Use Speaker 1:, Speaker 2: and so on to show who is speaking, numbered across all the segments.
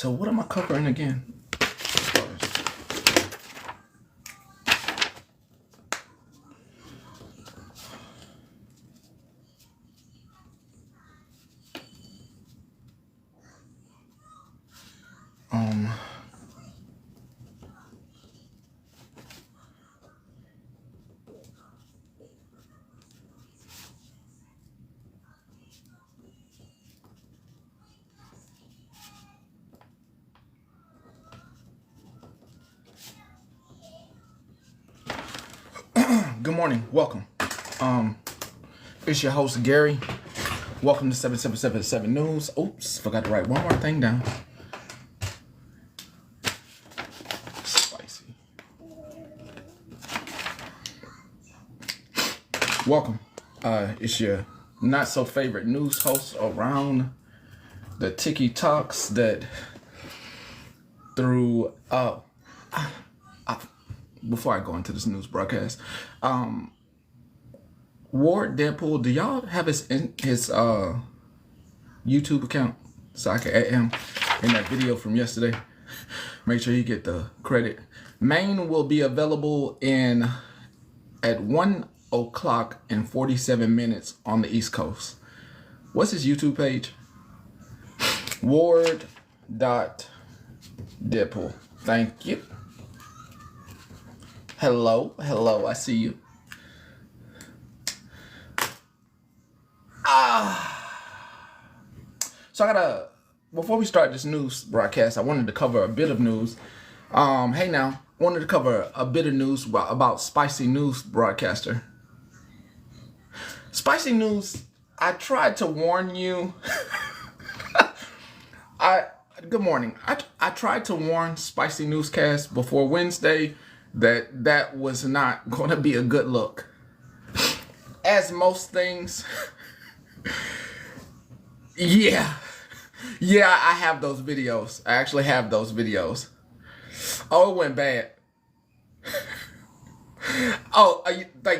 Speaker 1: So what am I covering again? Um, Good morning. Welcome. It's your host Gary. Welcome to 7777 News. Oops, forgot to write one more thing down. Spicy. Welcome. It's your not so favorite news host around the TikToks that through before I go into this news broadcast, Ward Deadpool, do y'all have his YouTube account so I can add him in that video from yesterday? Make sure you get the credit. Maine will be available at 1 o'clock and 47 minutes on the East Coast. What's his YouTube page? Ward.Deadpool. Thank you. Hello, I see you. So before we start this news broadcast, I wanted to cover a bit of news. Wanted to cover a bit of news about Spicy News broadcaster. Spicy News, I tried to warn you. Good morning. I tried to warn Spicy Newscast before Wednesday that was not going to be a good look. As most things, yeah, I have those videos. I actually have those videos. Oh, it went bad.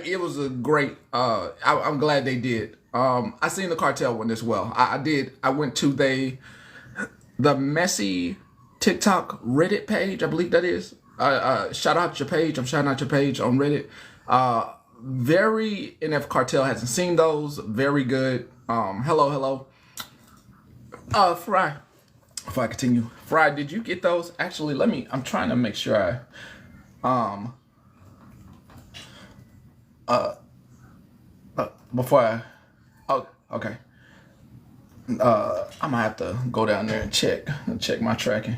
Speaker 1: It was a great. I'm glad they did. I seen the cartel one as well. I did. I went to the Messy TikTok Reddit page. I believe that is. Shout out your page. I'm shouting out your page on Reddit. Very NF Cartel hasn't seen those. Very good. Hello. Fry. Before I continue, Fry, did you get those? Actually, I'm trying to make sure okay. I'm gonna have to go down there and check my tracking.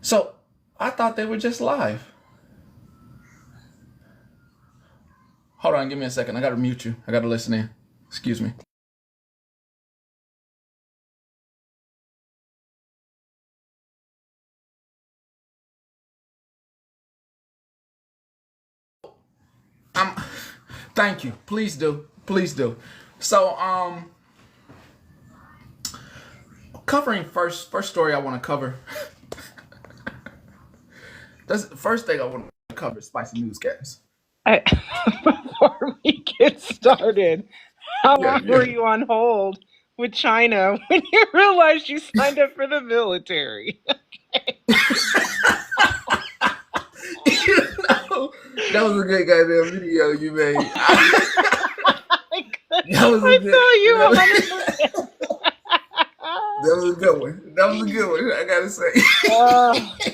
Speaker 1: So I thought they were just live. Hold on, give me a second. I gotta mute you. I gotta listen in. Excuse me. Thank you. Please do. So, covering first story I want to cover. That's the first thing I want to cover. Spicy Newscast.
Speaker 2: Before we get started, how long were you on hold with China when you realized you signed up for the military?
Speaker 1: That was a good goddamn video you made.
Speaker 2: That
Speaker 1: was a good one. I gotta say.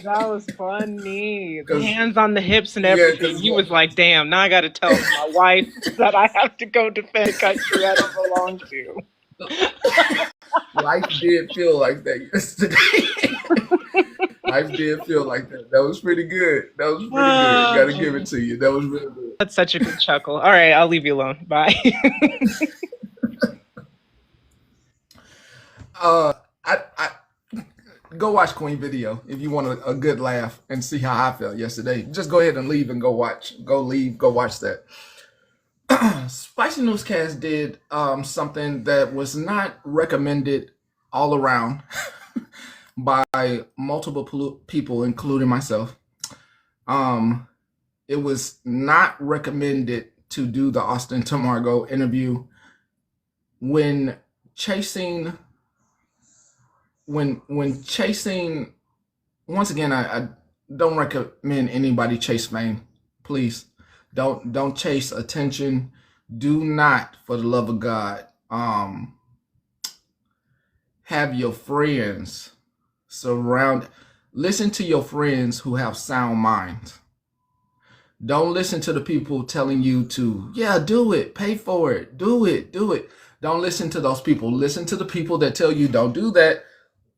Speaker 2: That was funny. The hands on the hips and everything. You was like, damn, now I gotta tell my wife that I have to go defend a country I don't belong to.
Speaker 1: Life did feel like that yesterday. Life did feel like that. That was pretty good. Gotta give it to you. That was really good.
Speaker 2: That's such a good chuckle. All right, I'll leave you alone. Bye.
Speaker 1: I go watch Queen video if you want a good laugh and see how I felt yesterday. Just go ahead and leave and go watch that. Spicy Newscast did something that was not recommended all around by multiple people, including myself. It was not recommended to do the Austin Tamargo interview when chasing once again, I don't recommend anybody chase fame. Please, don't chase attention. Do not, for the love of God, have your friends surround. Listen to your friends who have sound minds. Don't listen to the people telling you to, yeah, do it, pay for it, do it, do it. Don't listen to those people. Listen to the people that tell you don't do that.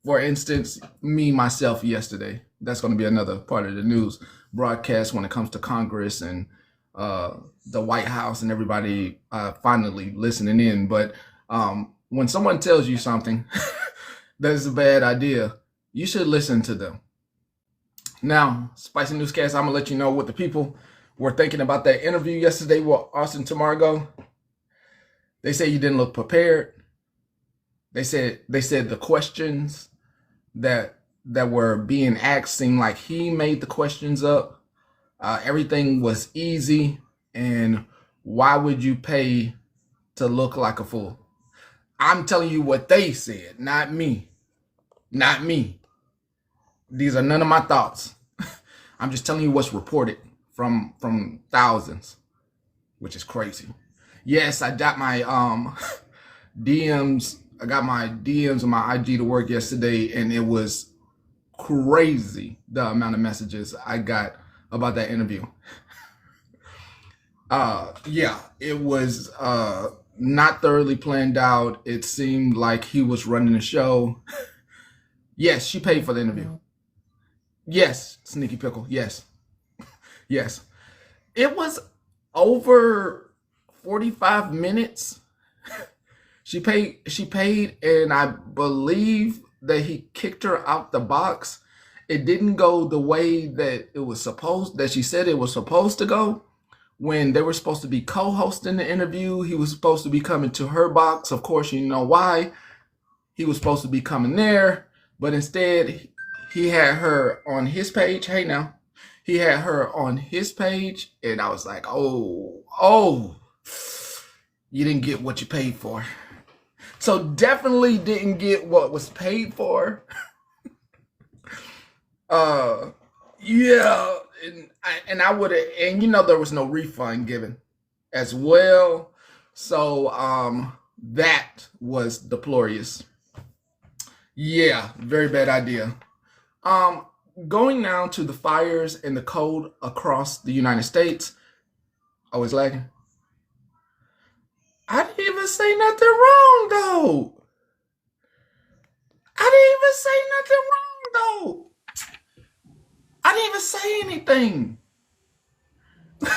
Speaker 1: For instance, me, myself, yesterday. That's going to be another part of the news broadcast when it comes to Congress and the White House and everybody finally listening in. But when someone tells you something that is a bad idea, you should listen to them. Now, Spicy Newscast, I'm going to let you know what the people were thinking about that interview yesterday with Austin Tamargo. They say you didn't look prepared. They said the questions that were being asked seemed like he made the questions up. Everything was easy, and why would you pay to look like a fool? I'm telling you what they said, not me. Not me. These are none of my thoughts. I'm just telling you what's reported from thousands, which is crazy. Yes, I got my DMs. I got my DMs on my IG to work yesterday, and it was crazy the amount of messages I got about that interview. Yeah, it was not thoroughly planned out. It seemed like he was running the show. Yes, she paid for the interview. Yes, Sneaky Pickle. Yes. Yes. It was over 45 minutes. She paid, and I believe that he kicked her out the box. It didn't go the way that she said it was supposed to go. When they were supposed to be co-hosting the interview, he was supposed to be coming to her box. Of course, you know why. He was supposed to be coming there, but instead he had her on his page. Hey now. He had her on his page, and I was like, oh, you didn't get what you paid for. So definitely didn't get what was paid for. Yeah, and I would have, and there was no refund given as well. So that was deplorable. Yeah, very bad idea. Going now to the fires and the cold across the United States. Oh, it's lagging. I didn't even say nothing wrong, though. I didn't even say nothing wrong, though. I didn't even say anything. I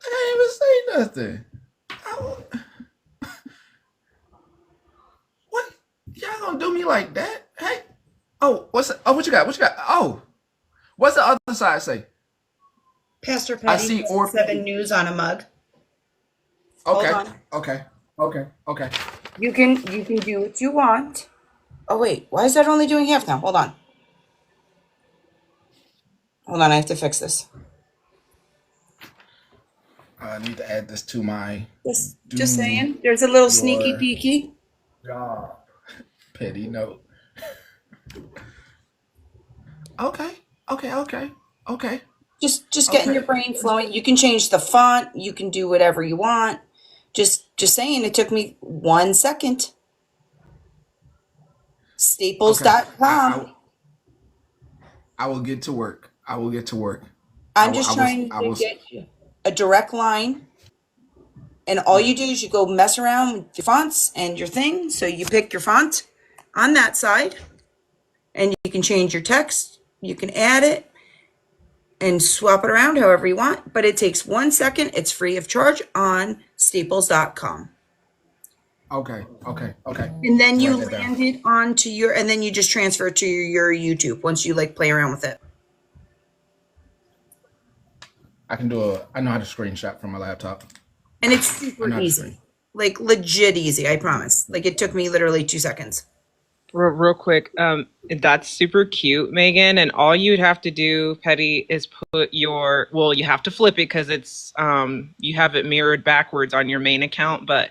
Speaker 1: didn't even say nothing. What? Y'all gonna do me like that? Hey. Oh, what you got? What you got? Oh, what's the other side say?
Speaker 3: Pastor
Speaker 1: I
Speaker 3: Petty
Speaker 1: see
Speaker 3: has
Speaker 1: or
Speaker 3: 7 News on a mug.
Speaker 1: Okay.
Speaker 3: Hold on.
Speaker 1: Okay.
Speaker 3: You can do what you want. Oh wait, why is that only doing half now? Hold on. I have to fix this.
Speaker 1: I need to add this to my
Speaker 3: Just saying. There's a little sneaky peeky.
Speaker 1: job petty note. Okay.
Speaker 3: Just getting your brain flowing. You can change the font. You can do whatever you want. Just saying. It took me 1 second. Staples.com.
Speaker 1: I will get to work.
Speaker 3: I'm just trying to get you a direct line. And all you do is you go mess around with your fonts and your thing. So you pick your font on that side. And you can change your text. You can add it and swap it around however you want. But it takes 1 second. It's free of charge on staples.com.
Speaker 1: Okay.
Speaker 3: And then you land it onto and then you just transfer it to your YouTube once you play around with it.
Speaker 1: I know how to screenshot from my laptop.
Speaker 3: And it's super easy. Legit easy, I promise. It took me literally 2 seconds.
Speaker 2: Real quick, that's super cute, Megan. And all you'd have to do, Petty, is put you have to flip it because it's you have it mirrored backwards on your main account, but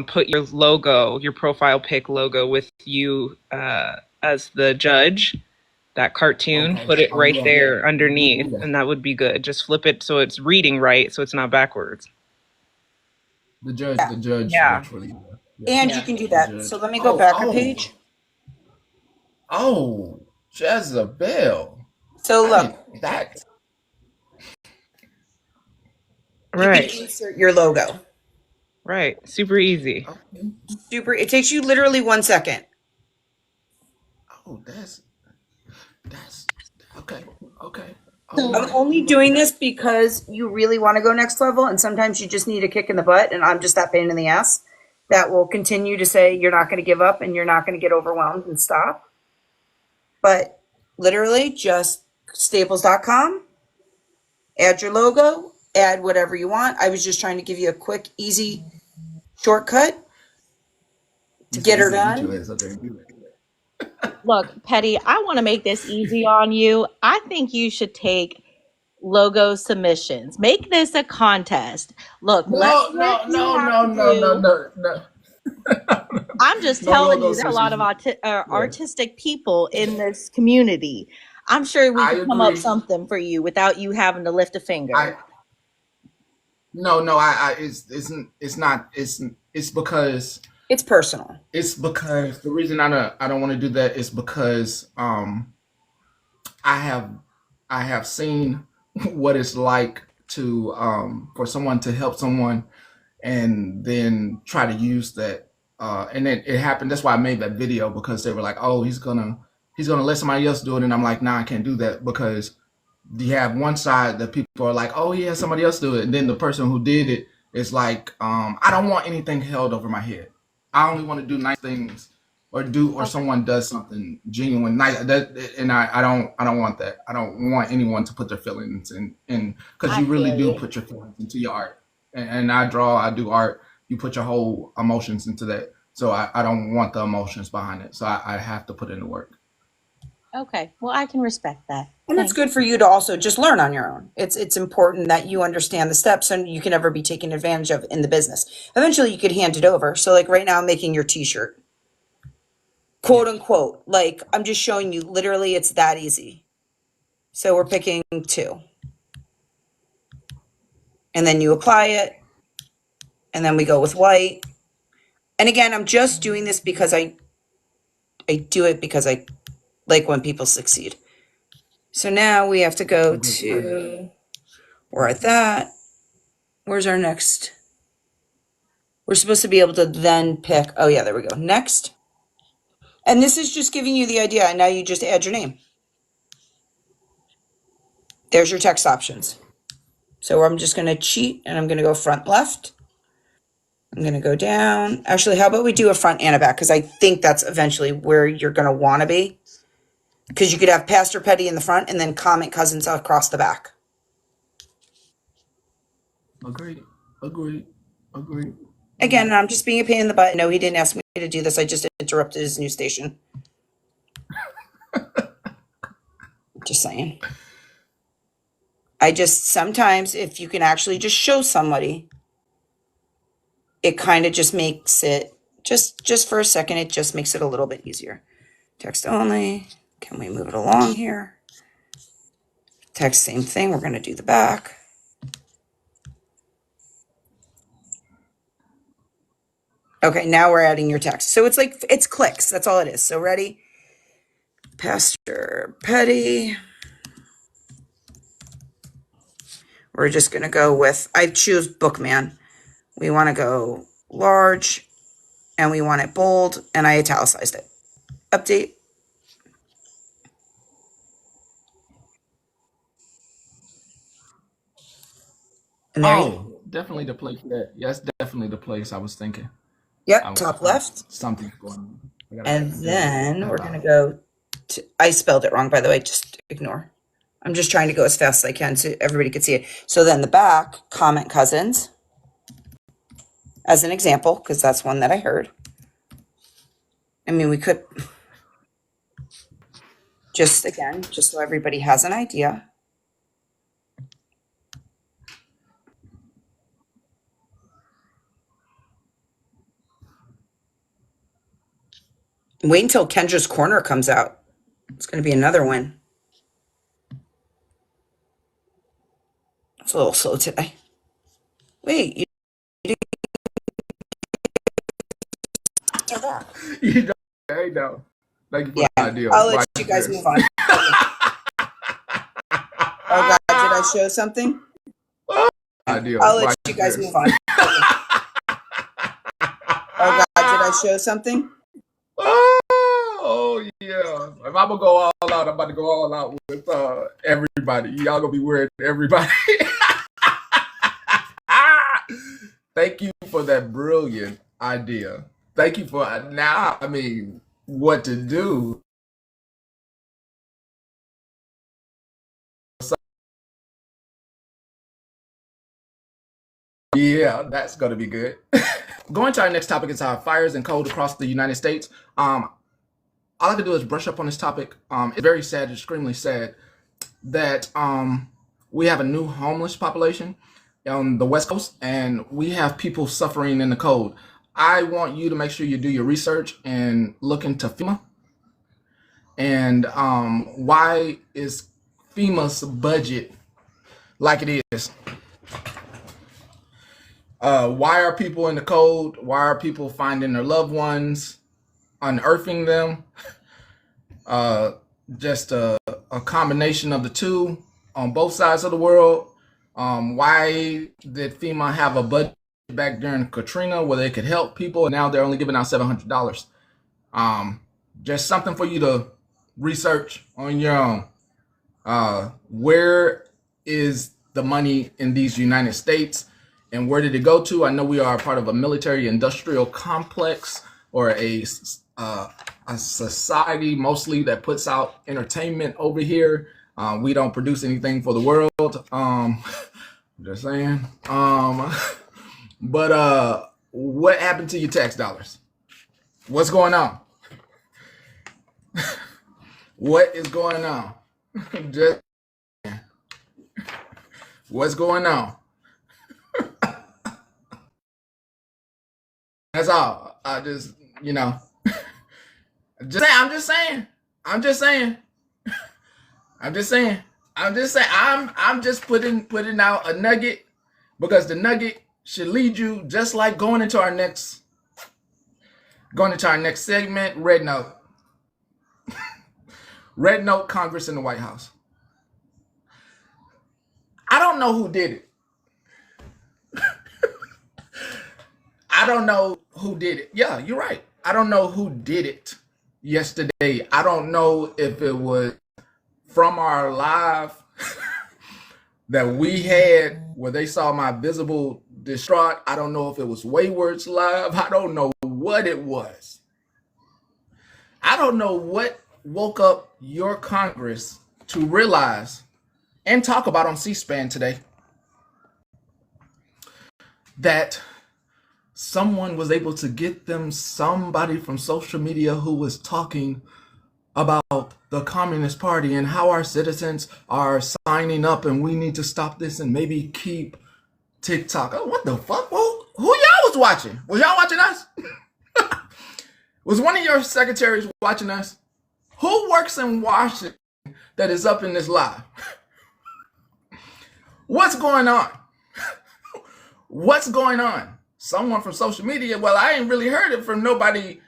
Speaker 2: put your logo, your profile pic logo with you as the judge, that cartoon, put it right there underneath, and that would be good. Just flip it so it's reading right, so it's not backwards.
Speaker 1: The judge.
Speaker 2: Yeah.
Speaker 1: Virtually.
Speaker 3: Yeah. And you can do that. So let me go back a page.
Speaker 1: Oh, Jezebel.
Speaker 3: So look.
Speaker 1: That.
Speaker 2: Right.
Speaker 3: You can insert your logo.
Speaker 2: Right. Super easy.
Speaker 3: Okay. It takes you literally 1 second.
Speaker 1: Oh, that's okay.
Speaker 3: So I'm only doing this because you really want to go next level, and sometimes you just need a kick in the butt, and I'm just that pain in the ass that will continue to say you're not going to give up and you're not going to get overwhelmed and stop. But literally just staples.com, add your logo, add whatever you want. I was just trying to give you a quick, easy shortcut to get her done.
Speaker 4: Look, Petty, I want to make this easy on you. I think you should take logo submissions. Make this a contest. Look,
Speaker 1: no.
Speaker 4: I'm just telling you, there are a lot of artistic people in this community. I'm sure we can come up something for you without you having to lift a finger.
Speaker 1: It's because
Speaker 3: it's personal.
Speaker 1: It's because the reason I don't want to do that is because I have seen what it's like to for someone to help someone and then try to use that and it happened. That's why I made that video, because they were like, oh, he's gonna let somebody else do it, and I'm like, nah, I can't do that, because you have one side that people are like, oh yeah, somebody else do it, and then the person who did it is like, I don't want anything held over my head. I only want to do nice things, or someone does something genuine, nice. And I don't want that. I don't want anyone to put their feelings in, because you really do put your feelings into your art. And I do art. You put your whole emotions into that. So I don't want the emotions behind it. So I have to put in the work.
Speaker 4: Okay, well, I can respect that.
Speaker 3: And it's good for you to also just learn on your own. It's important that you understand the steps and you can never be taken advantage of in the business. Eventually you could hand it over. So like right now I'm making your t-shirt, quote unquote. Like I'm just showing you, literally it's that easy. So we're picking 2. And then you apply it. And then we go with white. And again, I'm just doing this because I do it because I like when people succeed. So now we have to go to, we're at that. Where's our next? We're supposed to be able to then pick, oh yeah, there we go. Next. And this is just giving you the idea. And now you just add your name. There's your text options. So I'm just going to cheat and I'm going to go front left. I'm going to go down. Actually, how about we do a front and a back? Because I think that's eventually where you're going to want to be. Because you could have Pastor Petty in the front and then comment cousins across the back.
Speaker 1: Agreed.
Speaker 3: Again, I'm just being a pain in the butt. No, he didn't ask me to do this. I just interrupted his news station. Just saying. Sometimes if you can actually just show somebody, it kind of just makes it, just for a second, it just makes it a little bit easier. Text only. Can we move it along here? Text, same thing. We're going to do the back. Okay, now we're adding your text. So it's like, it's clicks. That's all it is. So ready? Pastor Petty. We're just going to go with, I choose Bookman. We want to go large and we want it bold, and I italicized it. Update.
Speaker 1: And there definitely the place that, yes, definitely the place I was thinking.
Speaker 3: Yep, top left.
Speaker 1: Something's going on.
Speaker 3: And then we're going to go to, I spelled it wrong, by the way, just ignore. I'm just trying to go as fast as I can so everybody can see it. So then the back, comment cousins, as an example, because that's one that I heard. I mean, we could just, again, just so everybody has an idea. Wait until Kendra's Corner comes out. It's going to be another one. It's a little slow today. Wait, you
Speaker 1: You know, I know. Thank you for the idea.
Speaker 3: I'll let you guys move on. Oh God, did I show something? I'll let you guys move on. Oh God, did I show something?
Speaker 1: Oh yeah. If I'm gonna go all out, I'm about to go all out with everybody. Y'all gonna be weird, everybody. Thank you for that brilliant idea. Thank you for now. I mean, what to do? Yeah, that's gonna be good. Going to our next topic is fires and cold across the United States. All I have to do is brush up on this topic. It's very sad, extremely sad, that we have a new homeless population on the West Coast, and we have people suffering in the cold. I want you to make sure you do your research and look into FEMA. And why is FEMA's budget like it is? Why are people in the cold? Why are people finding their loved ones, unearthing them? Just a combination of the two on both sides of the world. Why did FEMA have a budget back during Katrina where they could help people, and now they're only giving out $700? Just something for you to research on your own. Where is the money in these United States, and where did it go to? I know we are part of a military industrial complex, or a society mostly that puts out entertainment over here. We don't produce anything for the world. Just saying. But what happened to your tax dollars? What's going on? What is going on? Just what's going on? That's all. I just, I'm just saying. I'm just putting out a nugget, because the nugget should lead you, just like going into our next segment, Red Note. Red Note, Congress in the White House. I don't know who did it. I don't know who did it. Yeah, you're right. I don't know who did it yesterday. I don't know if it was from our live that we had where they saw my visible distraught. I don't know if it was Wayward's live. I don't know what it was. I don't know what woke up your Congress to realize and talk about on C-SPAN today that someone was able to get them somebody from social media who was talking about the Communist Party and how our citizens are signing up and we need to stop this and maybe keep TikTok. Oh, what the fuck? Well, who y'all was watching? Was y'all watching us? Was one of your secretaries watching us? Who works in Washington that is up in this live? What's going on? What's going on? Someone from social media? Well, I ain't really heard it from nobody.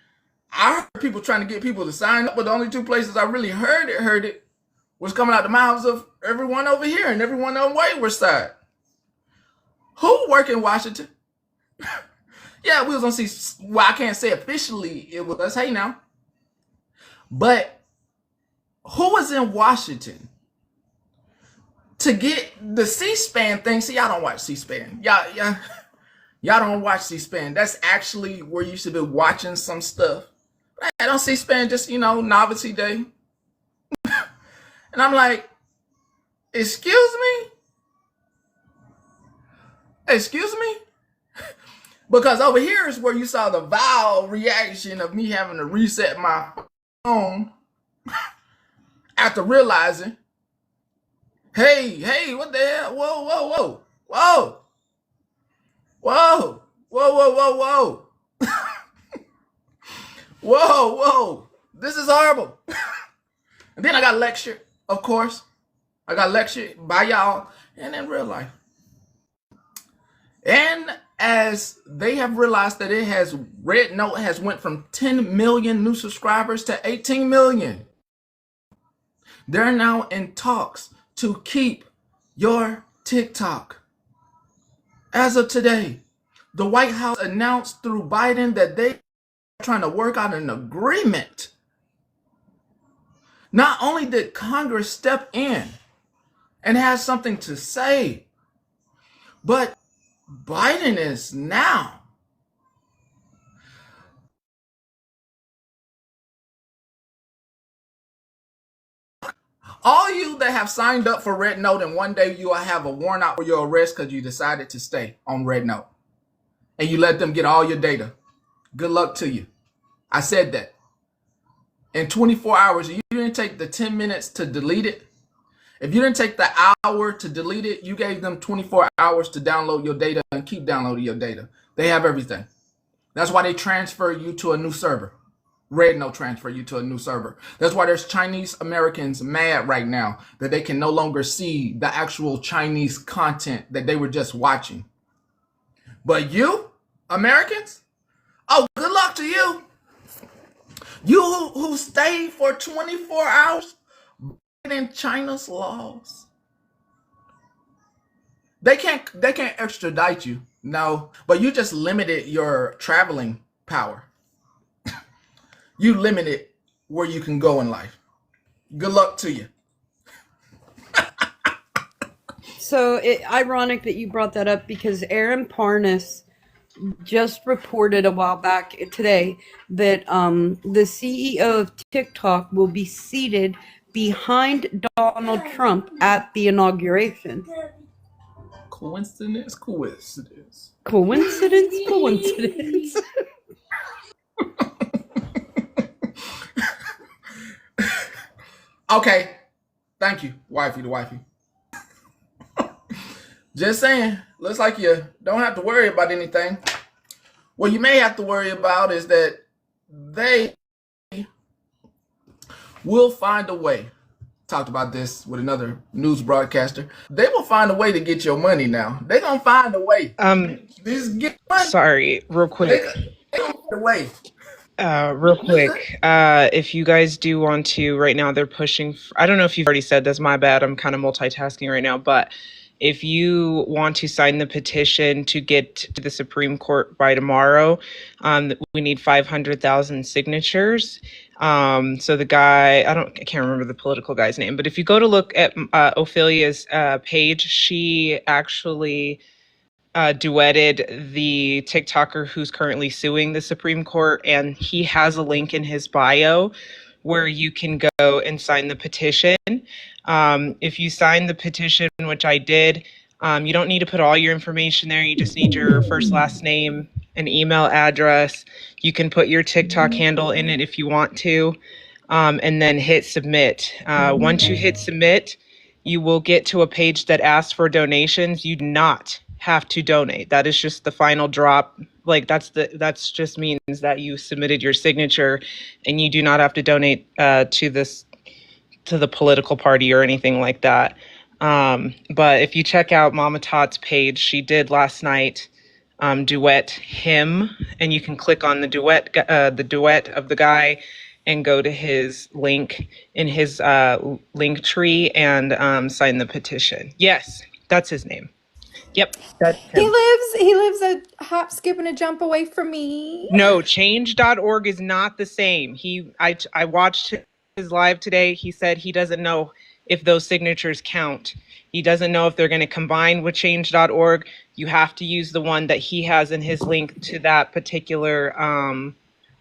Speaker 1: I heard people trying to get people to sign up, but the only two places I really heard it was coming out the mouths of everyone over here and everyone on Wayward side. Who work in Washington? Yeah, we was on C. Well, I can't say officially it was us. Hey now, but who was in Washington to get the C-SPAN thing? See, y'all don't watch C-SPAN. Y'all don't watch C-SPAN. That's actually where you should be watching some stuff. I don't C-SPAN, just, novelty day. And I'm like, excuse me? Because over here is where you saw the vile reaction of me having to reset my phone after realizing, hey, what the hell? Whoa. Whoa. This is horrible. And then I got lectured, of course. I got lectured by y'all and in real life. And as they have realized that Red Note has went from 10 million new subscribers to 18 million. They're now in talks to keep your TikTok. As of today, the White House announced through Biden that they are trying to work out an agreement. Not only did Congress step in and have something to say, but Biden is now all you that have signed up for Red Note, and one day you will have a warrant out for your arrest because you decided to stay on Red Note and you let them get all your data. Good luck to you. I said that. In 24 hours, you didn't take the 10 minutes to delete it. If you didn't take the hour to delete it, you gave them 24 hours to download your data and keep downloading your data. They have everything. That's why they transfer you to a new server. Red Note transfer you to a new server. That's why there's Chinese Americans mad right now that they can no longer see the actual Chinese content that they were just watching. But you, Americans, oh, good luck to you. You who stayed for 24 hours in China's laws. They can't extradite you, no, but you just limited your traveling power. You limited where you can go in life. Good luck to you.
Speaker 5: So ironic that you brought that up because Aaron Parnas just reported a while back today that the CEO of TikTok will be seated behind Donald Trump at the inauguration.
Speaker 1: Coincidence. Okay. Thank you, wifey to wifey. Just saying, looks like you don't have to worry about anything. What you may have to worry about is that they will find a way. Talked about this with another news broadcaster. They will find a way to get your money now. They're going to find a way.
Speaker 2: Get money. Sorry, real quick.
Speaker 1: They going to find a way.
Speaker 2: Real quick, if you guys do want to, right now they're pushing, I don't know if you've already said this, my bad, I'm kind of multitasking right now, but if you want to sign the petition to get to the Supreme Court by tomorrow, we need 500,000 signatures. So the guy, I can't remember the political guy's name, but if you go to look at Ophelia's page, she actually duetted the TikToker who's currently suing the Supreme Court, and he has a link in his bio where you can go and sign the petition. If you sign the petition, which I did, you don't need to put all your information there. You just need your first, last name, an email address. You can put your TikTok handle in it if you want to, and then hit submit. Once you hit submit, you will get to a page that asks for donations. You do not have to donate. That is just the final drop. Like that's just means that you submitted your signature and you do not have to donate to the political party or anything like that. But if you check out Mama Todd's page, she did last night duet him, and you can click on the duet of the guy and go to his link in his link tree and sign the petition. Yes, that's his name. Yep, that's him.
Speaker 6: He lives a hop, skip, and a jump away from me.
Speaker 2: No, change.org is not the same. I watched his live today. He said he doesn't know if those signatures count. He doesn't know if they're going to combine with change.org. You have to use the one that he has in his link to that particular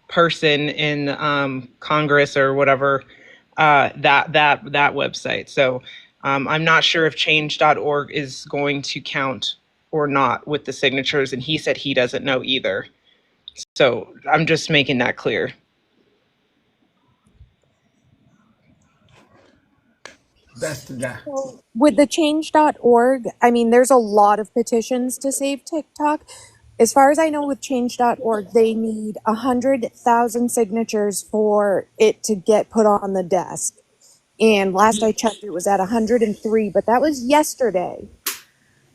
Speaker 2: person in Congress or whatever, that website. So I'm not sure if change.org is going to count or not with the signatures, and he said he doesn't know either. So I'm just making that clear.
Speaker 1: That's the guy.
Speaker 6: So with the change.org, I mean, there's a lot of petitions to save TikTok. As far as I know, with change.org, they need 100,000 signatures for it to get put on the desk. And last I checked, it was at 103, but that was yesterday.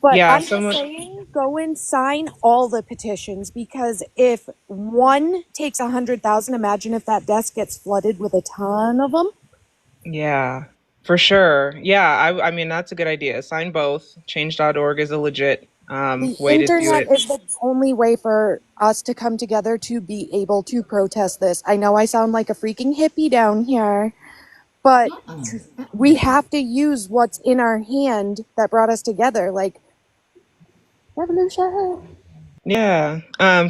Speaker 6: But
Speaker 2: Yeah,
Speaker 6: I'm just saying, go and sign all the petitions, because if one takes 100,000, imagine if that desk gets flooded with a ton of them.
Speaker 2: Yeah, for sure. Yeah, I mean, that's a good idea. Sign both. Change.org is a legit
Speaker 6: The
Speaker 2: way to do
Speaker 6: internet
Speaker 2: it.
Speaker 6: is the only way for us to come together to be able to protest this. I know I sound like a freaking hippie down here, but we have to use what's in our hand that brought us together, like revolution.
Speaker 2: Yeah,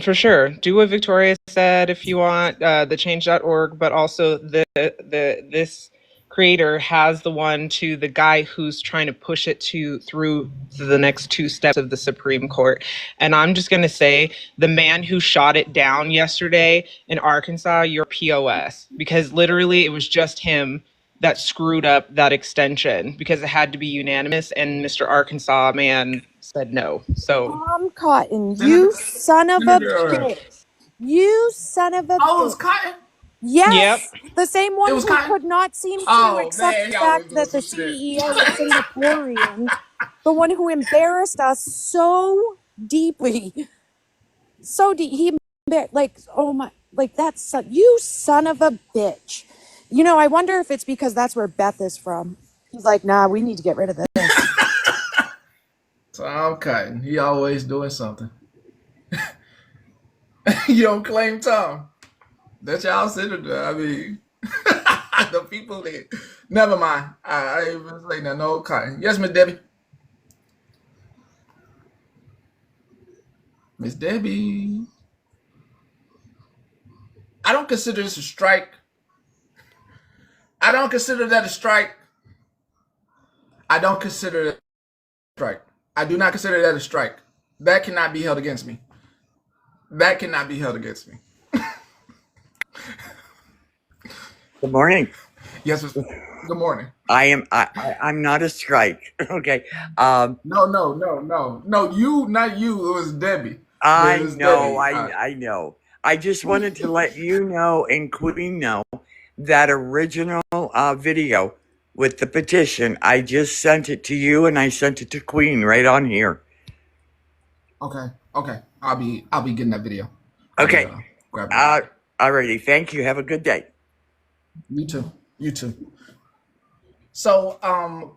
Speaker 2: for sure. Do what Victoria said if you want, the change.org, but also this creator has the one to the guy who's trying to push it through the next two steps of the Supreme Court. And I'm just gonna say, the man who shot it down yesterday in Arkansas, you're POS, because literally it was just him that screwed up that extension because it had to be unanimous, and Mr. Arkansas man said no. So
Speaker 6: Cotton, you son of a bitch. You son of a
Speaker 1: Oh, it was
Speaker 6: bitch.
Speaker 1: Cotton?
Speaker 2: yep.
Speaker 6: Yes, the same one
Speaker 1: It was
Speaker 6: who
Speaker 1: Cotton?
Speaker 6: could not seem to
Speaker 1: Oh,
Speaker 6: accept
Speaker 1: man,
Speaker 6: the
Speaker 1: he always
Speaker 6: fact
Speaker 1: doing
Speaker 6: that the
Speaker 1: some shit.
Speaker 6: CEO is Singaporean, the one who embarrassed us so deeply. So deep. Like, oh my, like, that's, you son of a bitch. You know, I wonder if it's because that's where Beth is from. He's like, nah, we need to get rid of this.
Speaker 1: Tom Cotton, he always doing something. You don't claim Tom. That's y'all senator. I mean, the people that. Never mind. I ain't even say that. No Cotton. Yes, Miss Debbie. Miss Debbie. I don't consider this a strike. I don't consider that a strike. I don't consider it a strike. I do not consider that a strike. That cannot be held against me. That cannot be held against me.
Speaker 7: Good morning.
Speaker 1: Yes. Good morning.
Speaker 7: I'm not a strike. Okay.
Speaker 1: No. You, not you. It was Debbie.
Speaker 7: I
Speaker 1: It was
Speaker 7: know.
Speaker 1: Debbie.
Speaker 7: I know. I just wanted to let you know and Queen know that original video with the petition. I just sent it to you and I sent it to Queen right on here.
Speaker 1: Okay. I'll be getting that video.
Speaker 7: Okay.
Speaker 1: Grab it.
Speaker 7: Alrighty. Thank you. Have a good day.
Speaker 1: You too. So,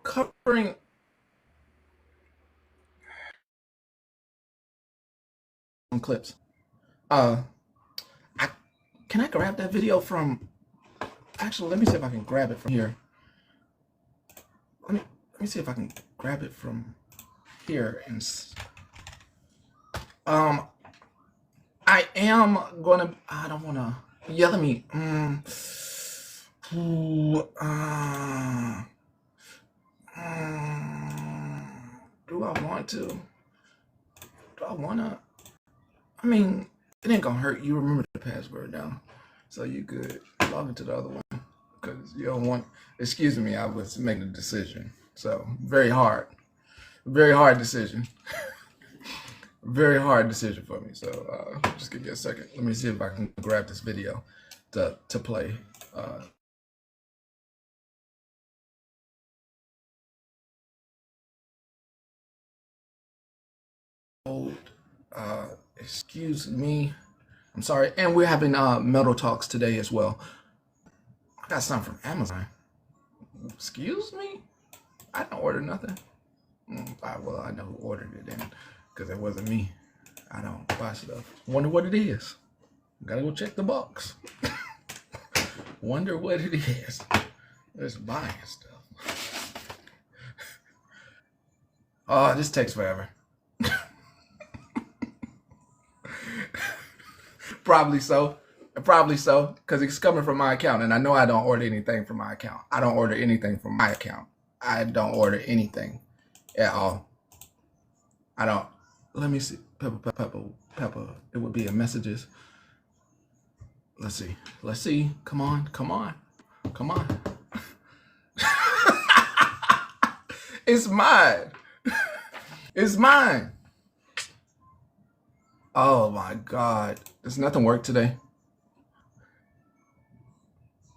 Speaker 1: covering some clips. Can I grab that video from? Actually, let me see if I can grab it from here. Let me see if I can grab it from here and. I am gonna. I don't wanna. Yeah, let me. Do I want to? Do I wanna? I mean, it ain't gonna hurt. You remember the password now, so you could log into the other one because you don't want. Excuse me, I was making a decision. So very hard decision. Very hard decision for me. So just give me a second. Let me see if I can grab this video to play. Excuse me. I'm sorry. And we're having metal talks today as well. I got something from Amazon. Excuse me? I didn't order nothing. Well, I know who ordered it then because it wasn't me. I don't buy stuff. Wonder what it is. Gotta go check the box. Wonder what it is. Just buying stuff. Oh, this takes forever. Probably so, because it's coming from my account, and I know I don't order anything from my account. I don't order anything from my account. I don't order anything at all. I don't. Let me see. Pepper. It would be in messages. Let's see. Come on. It's mine. It's mine. Oh my God. Does nothing work today?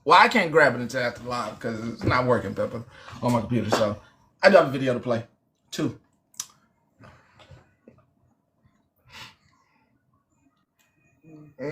Speaker 1: Well, I can't grab it until after live because it's not working, Pepper, on my computer. So I do have a video to play, too. They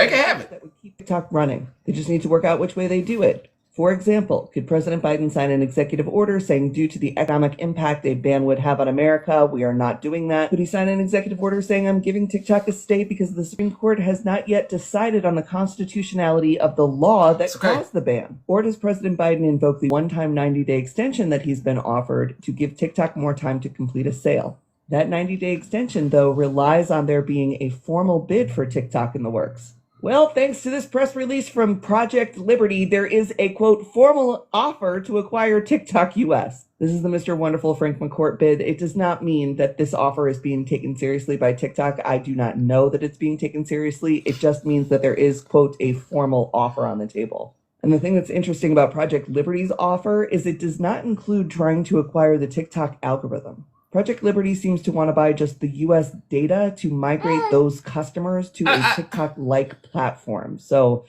Speaker 1: can have it.
Speaker 8: That would keep TikTok running. They just need to work out which way they do it. For example, could President Biden sign an executive order saying due to the economic impact a ban would have on America, we are not doing that? Could he sign an executive order saying I'm giving TikTok a stay because the Supreme Court has not yet decided on the constitutionality of the law that caused the ban? Or does President Biden invoke the one-time 90-day extension that he's been offered to give TikTok more time to complete a sale? That 90-day extension, though, relies on there being a formal bid for TikTok in the works. Well, thanks to this press release from Project Liberty, there is a, quote, formal offer to acquire TikTok US. This is the Mr. Wonderful Frank McCourt bid. It does not mean that this offer is being taken seriously by TikTok. I do not know that it's being taken seriously. It just means that there is, quote, a formal offer on the table. And the thing that's interesting about Project Liberty's offer is it does not include trying to acquire the TikTok algorithm. Project Liberty seems to want to buy just the US data to migrate those customers to a TikTok-like platform. So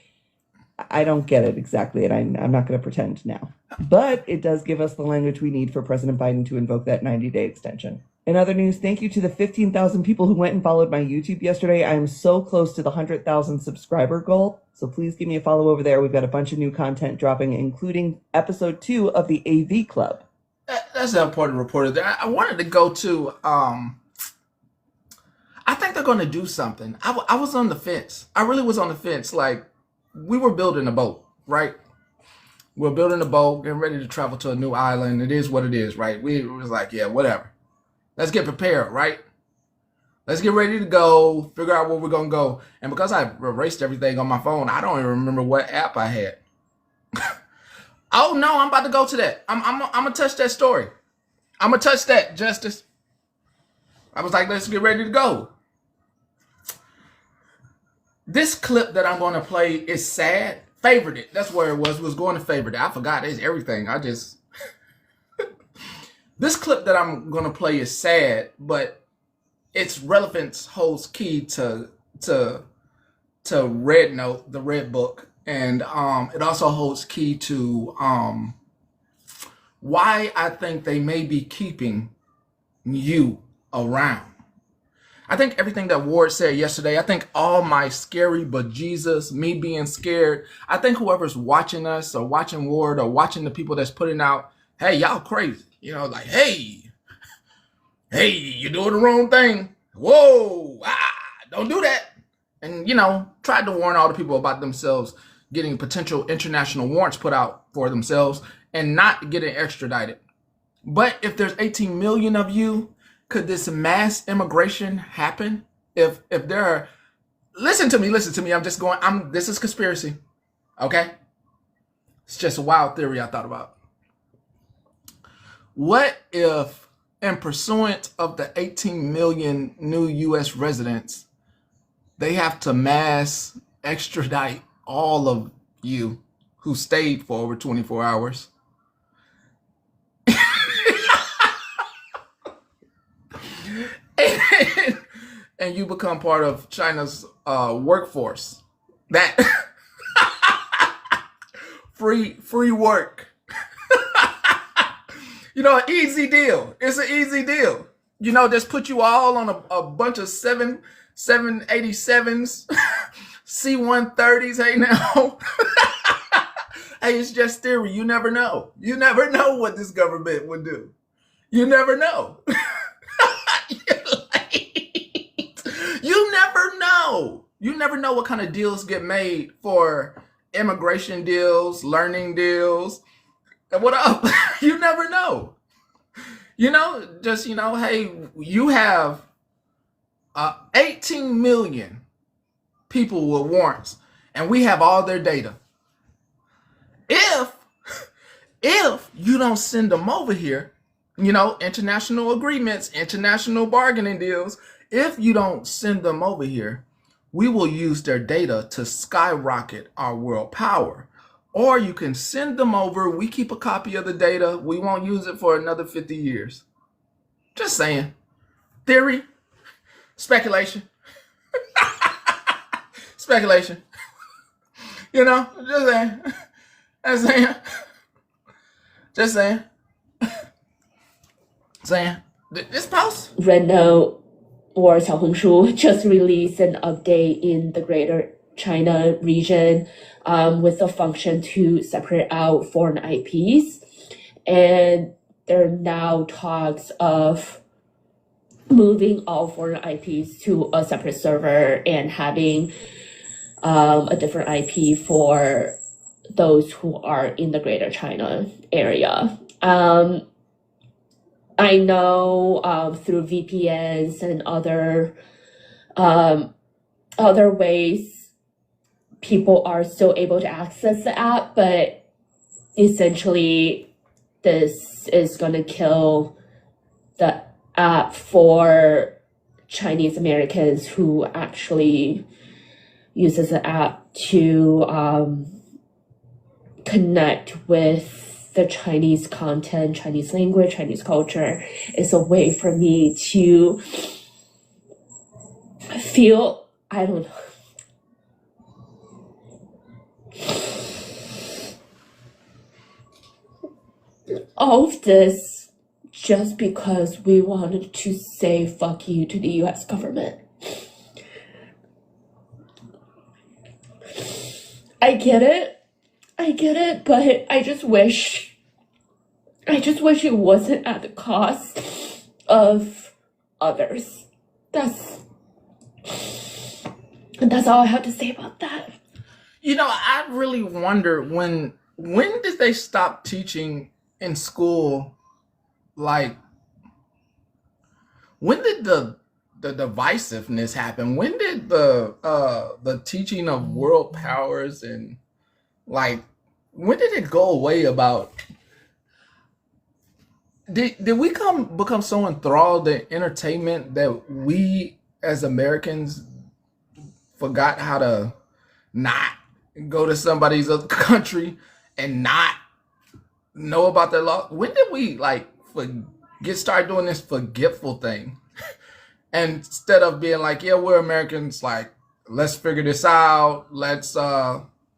Speaker 8: I don't get it exactly, and I'm not going to pretend now. But it does give us the language we need for President Biden to invoke that 90-day extension. In other news, thank you to the 15,000 people who went and followed my YouTube yesterday. I am so close to the 100,000 subscriber goal. So please give me a follow over there. We've got a bunch of new content dropping, including episode 2 of the AV Club.
Speaker 1: That's an important reporter there. I wanted to go to, I think they're going to do something. I was on the fence. I really was on the fence. Like, we were building a boat, right? We're building a boat, getting ready to travel to a new island. It is what it is, right? We was like, yeah, whatever. Let's get prepared, right? Let's get ready to go, figure out where we're going to go. And because I erased everything on my phone, I don't even remember what app I had. Oh no, I'm about to go to that. I'm gonna touch that story. I'm gonna touch that, Justice. I was like, let's get ready to go. This clip that I'm gonna play is sad. Favorite it. That's where it was going to favorite it. I forgot it's everything. This clip that I'm gonna play is sad, but its relevance holds key to Red Note, the Red Book. And it also holds key to why I think they may be keeping you around. I think everything that Ward said yesterday, I think all my scary bejesus, me being scared, I think whoever's watching us or watching Ward or watching the people that's putting out, hey, y'all crazy. You know, like, hey, you're doing the wrong thing. Whoa, don't do that. And, you know, tried to warn all the people about themselves getting potential international warrants put out for themselves and not getting extradited. But if there's 18 million of you, could this mass immigration happen? If there are, listen to me. This is conspiracy. Okay? It's just a wild theory I thought about. What if, in pursuant of the 18 million new US residents, they have to mass extradite all of you who stayed for over 24 hours. and you become part of China's workforce. That free work. You know, an easy deal. It's an easy deal. You know, just put you all on a bunch of 787s. C-130s, hey now. Hey, it's just theory. You never know. You never know what this government would do. You never know. You never know. You never know what kind of deals get made for immigration deals, learning deals. And what up? You never know. You know, just, you know, hey, you have 18 million people with warrants, and we have all their data. If you don't send them over here, international agreements, international bargaining deals. If you don't send them over here, we will use their data to skyrocket our world power. Or you can send them over. We keep a copy of the data. We won't use it for another 50 years. Just saying. Theory, speculation. Speculation. Just saying. Just saying. Just saying. Saying. This post.
Speaker 9: Renault or Xiaohongshu just released an update in the Greater China region with a function to separate out foreign IPs. And there are now talks of moving all foreign IPs to a separate server and having a different IP for those who are in the Greater China area. I know through VPNs and other ways, people are still able to access the app, but essentially this is going to kill the app for Chinese Americans who actually uses the app to connect with the Chinese content, Chinese language, Chinese culture. Is a way for me to feel, I don't know. All of this just because we wanted to say fuck you to the US government. I get it, but I just wish it wasn't at the cost of others. That's all I have to say about that.
Speaker 1: I really wonder when did they stop teaching in school? Like, when did the divisiveness happen? When did the teaching of world powers and when did it go away? About did we become so enthralled in entertainment that we as Americans forgot how to not go to somebody's other country and not know about their law? When did we start doing this forgetful thing? And instead of being like, yeah, we're Americans, let's figure this out. Let's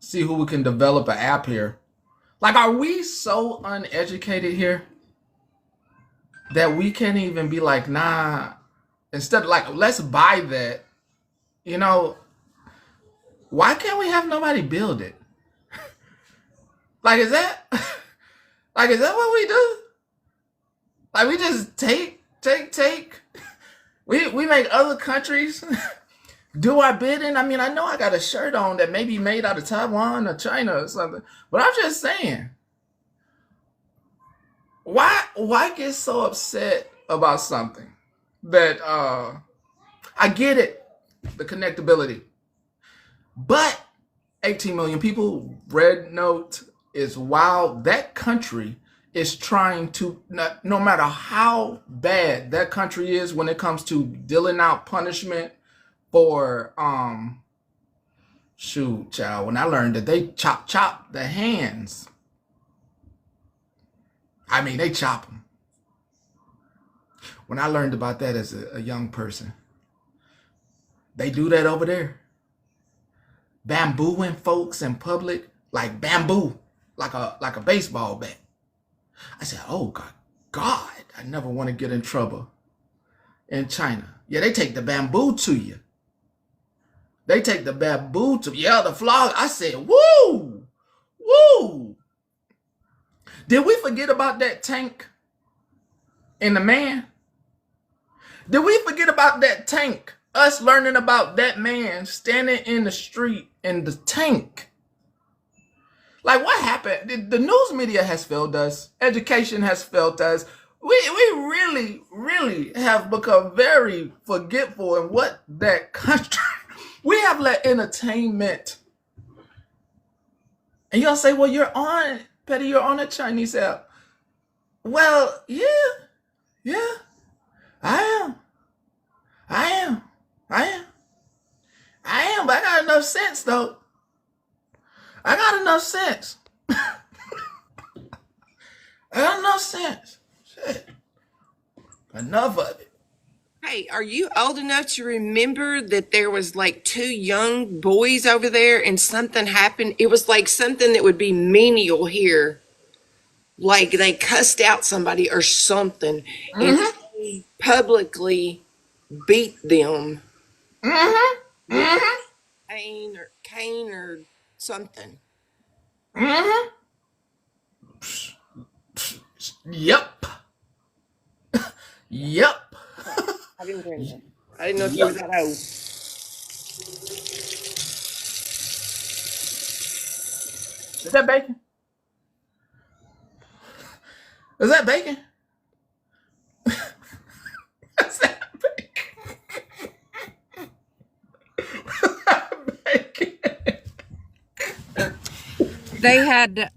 Speaker 1: see who we can develop an app here. Are we so uneducated here that we can't even be like, nah, instead of let's buy that, why can't we have nobody build it? Is that what we do? We just take. We make other countries do our bidding. I mean, I know I got a shirt on that may be made out of Taiwan or China or something, but I'm just saying, why get so upset about something that I get it, the connectability, but 18 million people, red note is wild. That country is trying to, no matter how bad that country is when it comes to dealing out punishment for shoot, child, when I learned that they chop the hands, I mean, they chop them. When I learned about that as a young person, they do that over there, bambooing folks in public, like bamboo, like a baseball bat. I said, oh God, I never want to get in trouble in China. Yeah, they take the bamboo to you. They take the bamboo to, yeah, the flog. I said, woo. Did we forget about that tank and the man? Did we forget about that tank? Us learning about that man standing in the street in the tank. What happened? The news media has failed us. Education has failed us. We really, really have become very forgetful in what that country. We have let entertainment. And y'all say, well, you're on, Petty, you're on a Chinese app. Well, yeah, Yeah, I am. I am. I am. I am. But I got enough sense, though. I got enough sense. I got enough sense. Shit. Enough of it.
Speaker 10: Hey, are you old enough to remember that there was like two young boys over there and something happened? It was like something that would be menial here. Like they cussed out somebody or something and they publicly beat them with cane or something.
Speaker 1: Yep. Yep.
Speaker 10: I didn't bring that. I didn't know if you were that old.
Speaker 1: Is that bacon? Is that bacon? Is that bacon?
Speaker 11: They had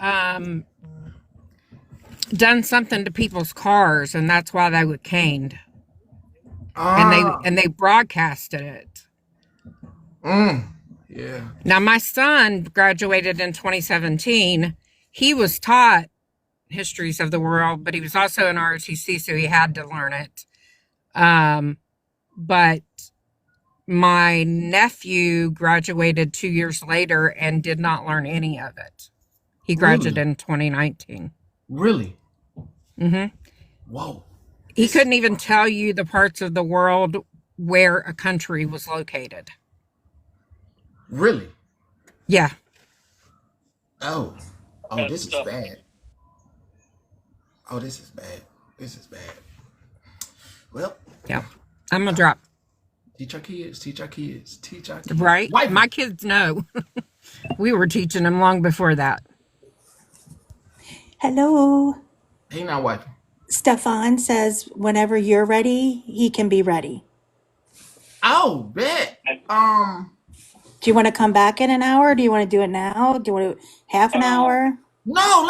Speaker 11: done something to people's cars, and that's why they were caned. And they broadcasted it.
Speaker 1: Yeah.
Speaker 11: Now my son graduated in 2017. He was taught histories of the world, but he was also in ROTC, so he had to learn it. But my nephew graduated 2 years later and did not learn any of it. He graduated in 2019.
Speaker 1: Really?
Speaker 11: Mm-hmm.
Speaker 1: Whoa.
Speaker 11: He couldn't even tell you the parts of the world where a country was located.
Speaker 1: Really?
Speaker 11: Yeah.
Speaker 1: Oh, this is bad. Oh, this is bad. This is bad. Well.
Speaker 11: Yeah. I'm gonna drop.
Speaker 1: Teach our kids. Teach our kids. Teach our kids.
Speaker 11: Right? My kids know. We were teaching them long before that.
Speaker 12: Hello.
Speaker 1: He not wiping.
Speaker 12: Stefan says whenever you're ready, he can be ready.
Speaker 1: Oh, bet.
Speaker 12: Do you want to come back in an hour? Do you want to do it now? Do you want to half an hour?
Speaker 1: No,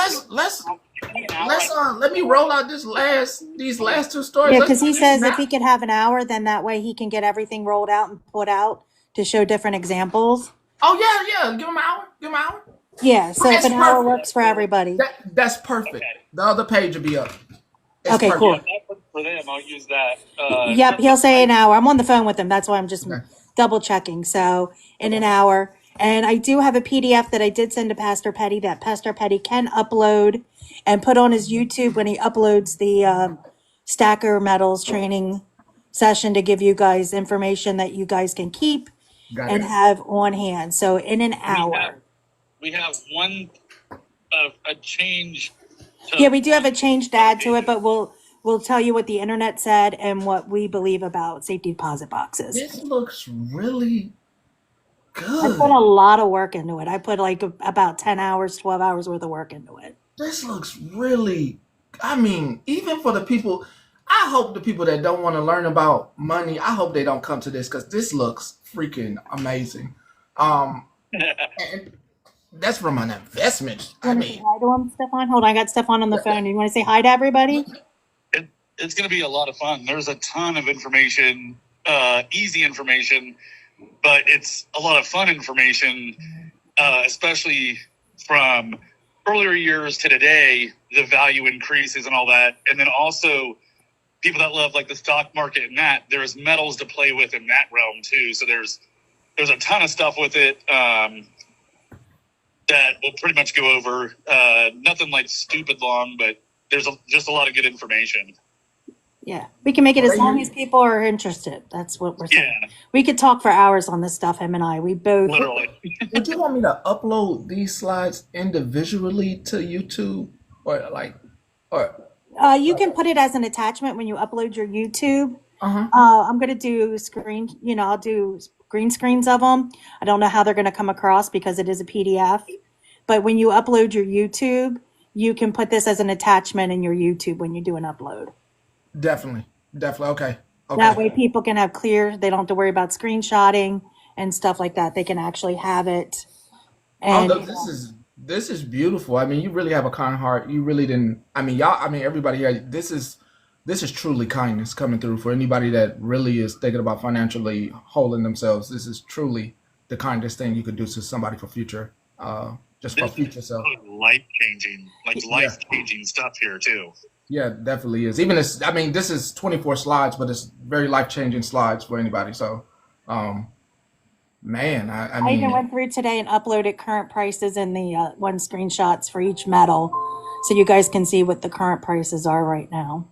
Speaker 1: let me roll out these last two stories.
Speaker 12: Yeah, because he says if he could have an hour, then that way he can get everything rolled out and put out to show different examples.
Speaker 1: Oh yeah. Give him an hour.
Speaker 12: Yeah, so if an hour works for everybody.
Speaker 1: That's perfect. The other page will be up.
Speaker 12: It's okay, cool.
Speaker 13: For them, I'll use that.
Speaker 12: Yep, he'll say an hour. I'm on the phone with him. That's why I'm just double checking. So in an hour. And I do have a PDF that I did send to Pastor Petty that Pastor Petty can upload and put on his YouTube when he uploads the Stacker Metals training session to give you guys information that you guys can keep and have on hand. So in an hour.
Speaker 13: We have one a change.
Speaker 12: Yeah, we do have a change to add to it, but we'll tell you what the internet said and what we believe about safety deposit boxes.
Speaker 1: This looks really good.
Speaker 12: I put a lot of work into it. I put like about 10 hours, 12 hours worth of work into it.
Speaker 1: This looks really, even for the people, I hope the people that don't want to learn about money, I hope they don't come to this because this looks freaking amazing. And that's from an investment.
Speaker 12: You want to say hi to him, Stefan? Hold on, I got Stefan on the phone. You want to say hi to everybody?
Speaker 13: It's going to be a lot of fun. There's a ton of information, easy information, but it's a lot of fun information, especially from earlier years to today, the value increases and all that. And then also people that love like the stock market and that, there's metals to play with in that realm too. So there's a ton of stuff with it. That we'll pretty much go over. Nothing like stupid long, but there's just a lot of good information.
Speaker 12: Yeah, we can make it as long as people are interested. That's what we're saying. Yeah. We could talk for hours on this stuff, him and I. We both.
Speaker 13: Literally.
Speaker 1: Would you want me to upload these slides individually to YouTube?
Speaker 12: You can put it as an attachment when you upload your YouTube. I'm going to do I'll do green screens of them. I don't know how they're going to come across because it is a PDF. But when you upload your YouTube, you can put this as an attachment in your YouTube when you do an upload.
Speaker 1: Definitely. Okay.
Speaker 12: That way people can have clear, they don't have to worry about screenshotting and stuff like that. They can actually have it. And
Speaker 1: this is beautiful. You really have a kind heart. You really didn't, everybody here, this is this is truly kindness coming through for anybody that really is thinking about financially holding themselves. This is truly the kindest thing you could do to somebody for future, just for
Speaker 13: This
Speaker 1: future
Speaker 13: is
Speaker 1: self.
Speaker 13: life changing, like
Speaker 1: Yeah,
Speaker 13: life changing stuff here too.
Speaker 1: yeah, definitely is. Even this, I mean, this is 24 slides, but it's very life changing slides for anybody. So, um, man, I
Speaker 12: I even
Speaker 1: mean,
Speaker 12: went through today and uploaded current prices and the one screenshots for each metal, so you guys can see what the current prices are right now.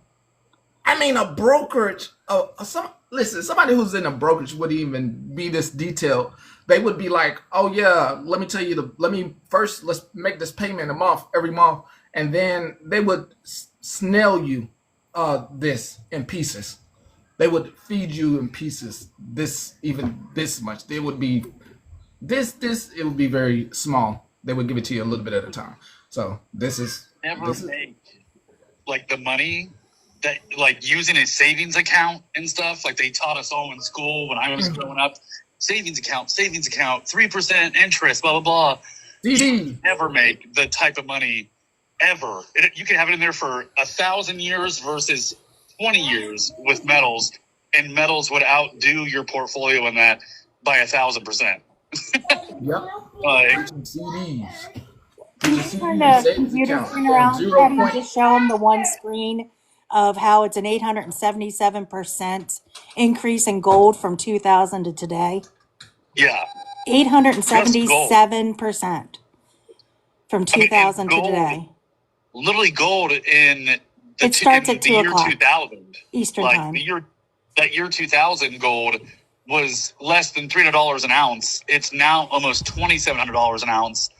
Speaker 1: a brokerage. Listen, somebody who's in a brokerage wouldn't even be this detailed. They would be like, "Oh yeah, let me tell you let's make this payment every month, and then they would snail you, this in pieces. They would feed you in pieces. This much. They would be this. It would be very small. They would give it to you a little bit at a time. So
Speaker 13: Never make like the money that like using a savings account and stuff like they taught us all in school when I was growing up. Savings account, 3% interest, blah blah blah.
Speaker 1: CD.
Speaker 13: Never make the type of money ever. You can have it in there for 1,000 years versus 20 years with metals, and metals would outdo your portfolio in that by 1,000%.
Speaker 1: Yep. CDs.
Speaker 12: Can you turn the computer screen around, Patty, and just show them the one screen of how it's an 877% increase in gold from 2000 to today?
Speaker 13: Yeah.
Speaker 12: 877% from 2000 to today.
Speaker 13: Literally gold in
Speaker 12: It starts at
Speaker 13: the
Speaker 12: 2
Speaker 13: year
Speaker 12: o'clock
Speaker 13: 2000.
Speaker 12: Eastern
Speaker 13: Like
Speaker 12: time.
Speaker 13: that year 2000 gold was less than $300 an ounce. It's now almost $2,700 an ounce.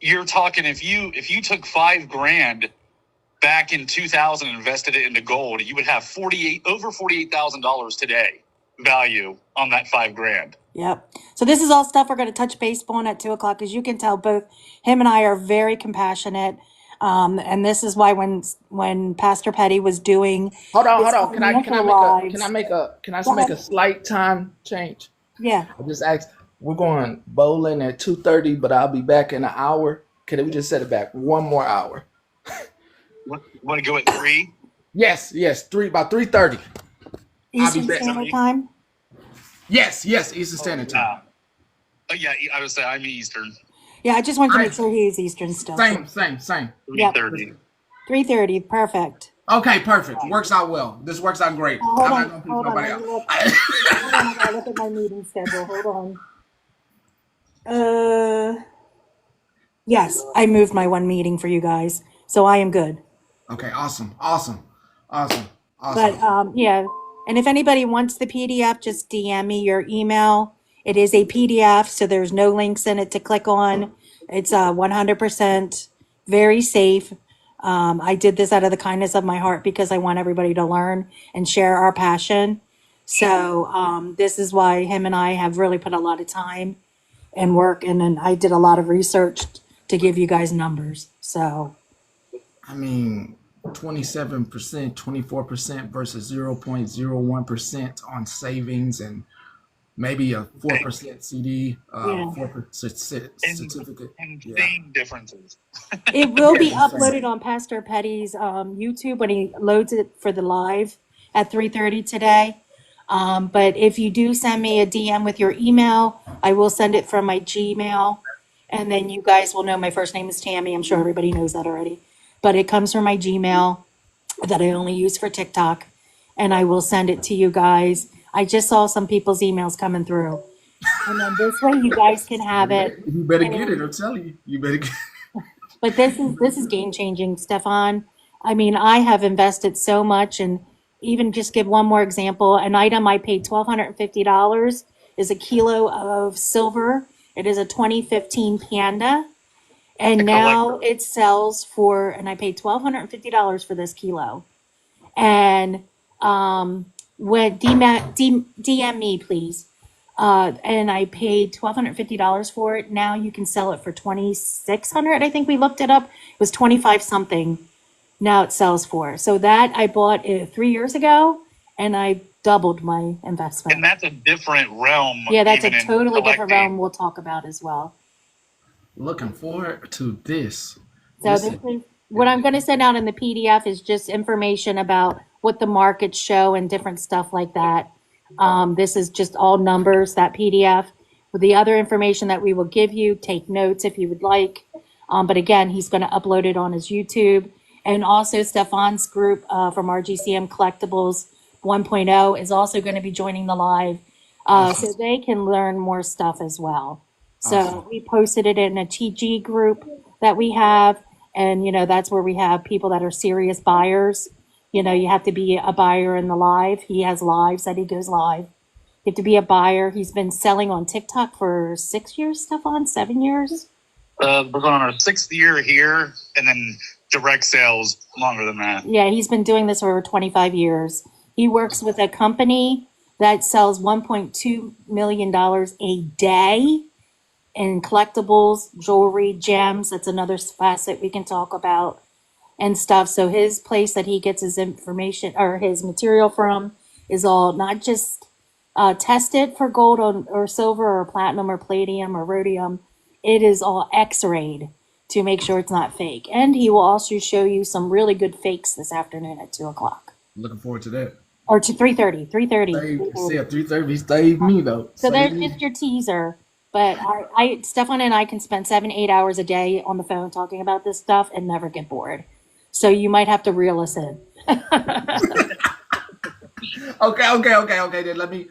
Speaker 13: You're talking if you took $5,000 back in 2000 and invested it into gold, you would have over $48,000 today value on that $5,000.
Speaker 12: Yep. So this is all stuff we're going to touch base on at 2 o'clock. As you can tell, both him and I are very compassionate. And this is why when Pastor Petty was doing
Speaker 1: Hold on. Can I make a slight time change?
Speaker 12: Yeah.
Speaker 1: I just asked. We're going bowling at 2:30, but I'll be back in an hour. Can we just set it back one more hour?
Speaker 13: Want to go at 3?
Speaker 1: Yes, about 3:30.
Speaker 12: Eastern Standard Time?
Speaker 1: Yes, Eastern Standard Time.
Speaker 13: Yeah, I would say I'm Eastern.
Speaker 12: Yeah, I just wanted to make sure he is Eastern still.
Speaker 1: Same.
Speaker 13: 3:30.
Speaker 12: 3:30, perfect.
Speaker 1: Okay, perfect. Works out well. This works out great.
Speaker 12: Hold on. Hold on, I gotta look at my meeting schedule. Hold on. Yes, I moved my one meeting for you guys, so I am good.
Speaker 1: Okay, awesome.
Speaker 12: But yeah, and if anybody wants the PDF, just DM me your email. It is a PDF, so there's no links in it to click on. It's 100% very safe. I did this out of the kindness of my heart because I want everybody to learn and share our passion. So this is why him and I have really put a lot of time and work, and then I did a lot of research to give you guys numbers. So
Speaker 1: 27%, 24% versus 0.01% on savings, and maybe a 4% CD, 4% certificate.
Speaker 13: Insane differences.
Speaker 12: It will be uploaded on Pastor Petty's YouTube when he loads it for the live at 3:30 today. But if you do send me a DM with your email, I will send it from my Gmail. And then you guys will know my first name is Tammy. I'm sure everybody knows that already. But it comes from my Gmail that I only use for TikTok. And I will send it to you guys. I just saw some people's emails coming through. And then this way you guys can have it.
Speaker 1: You better get it, I'm telling you. You better get it.
Speaker 12: But this is game changing, Stefan. I mean, I have invested so much, and even just give one more example, an item I paid $1,250 is a kilo of silver. It is a 2015 Panda, and now it sells for, and I paid $1,250 for this kilo. And when DM me, please. And I paid $1,250 for it. Now you can sell it for $2,600. I think we looked it up. It was 25 something. Now it sells for. So that I bought it 3 years ago, and I doubled my investment.
Speaker 13: And that's a different realm.
Speaker 12: Yeah, that's a totally different realm we'll talk about as well.
Speaker 1: Looking forward to this.
Speaker 12: So this is what I'm going to send out in the PDF is just information about what the markets show and different stuff like that. This is just all numbers, that PDF. With the other information that we will give you, take notes if you would like. But again, he's going to upload it on his YouTube. And also Stefan's group from RGCM Collectibles 1.0 is also going to be joining the live. So they can learn more stuff as well. So we posted it in a TG group that we have. And, that's where we have people that are serious buyers. You have to be a buyer in the live. He has lives that he goes live. You have to be a buyer. He's been selling on TikTok for 6 years, Stefan, 7 years.
Speaker 13: We're going on our 6th year here, and then direct sales longer than that.
Speaker 12: Yeah, he's been doing this for over 25 years. He works with a company that sells $1.2 million a day in collectibles, jewelry, gems. That's another facet we can talk about and stuff. So his place that he gets his information or his material from is all not just tested for gold or silver or platinum or palladium or rhodium. It is all x-rayed to make sure it's not fake. And he will also show you some really good fakes this afternoon at 2:00.
Speaker 1: Looking forward to that.
Speaker 12: Or to 3:30. 3:30.
Speaker 1: See, at 3:30, he saved me though.
Speaker 12: So there's just your teaser. But Stefan and I can spend 7-8 hours a day on the phone talking about this stuff and never get bored. So you might have to reel us in.
Speaker 1: Okay. Then let me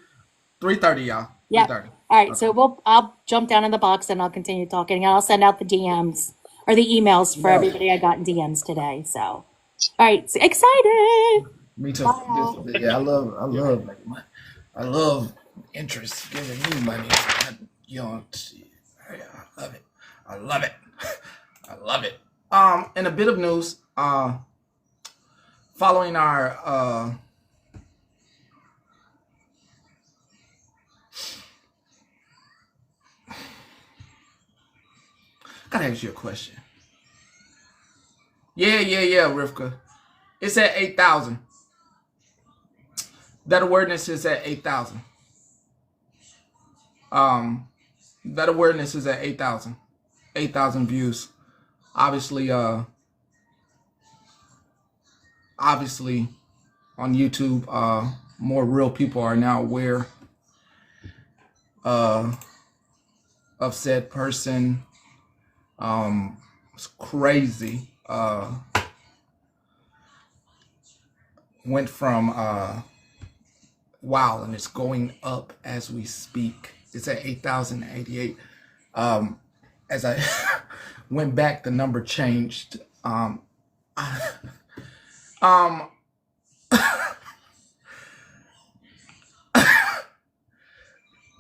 Speaker 1: 3:30, y'all.
Speaker 12: Yeah.
Speaker 1: 3:30.
Speaker 12: All right.
Speaker 1: Okay.
Speaker 12: So I'll jump down in the box and I'll continue talking. And I'll send out the DMs or the emails for everybody I got in DMs today. So, all right. So excited.
Speaker 1: Me too. I love interest giving me money. I love it. I love it. In a bit of news, following our gotta ask you a question. Yeah, Rivka. It's at 8,000. That awareness is at 8,000. That awareness is at 8,000. 8,000 views. Obviously on YouTube, more real people are now aware of said person. It's crazy. Went from wow, and it's going up as we speak. It's at 8,088. As I went back, the number changed.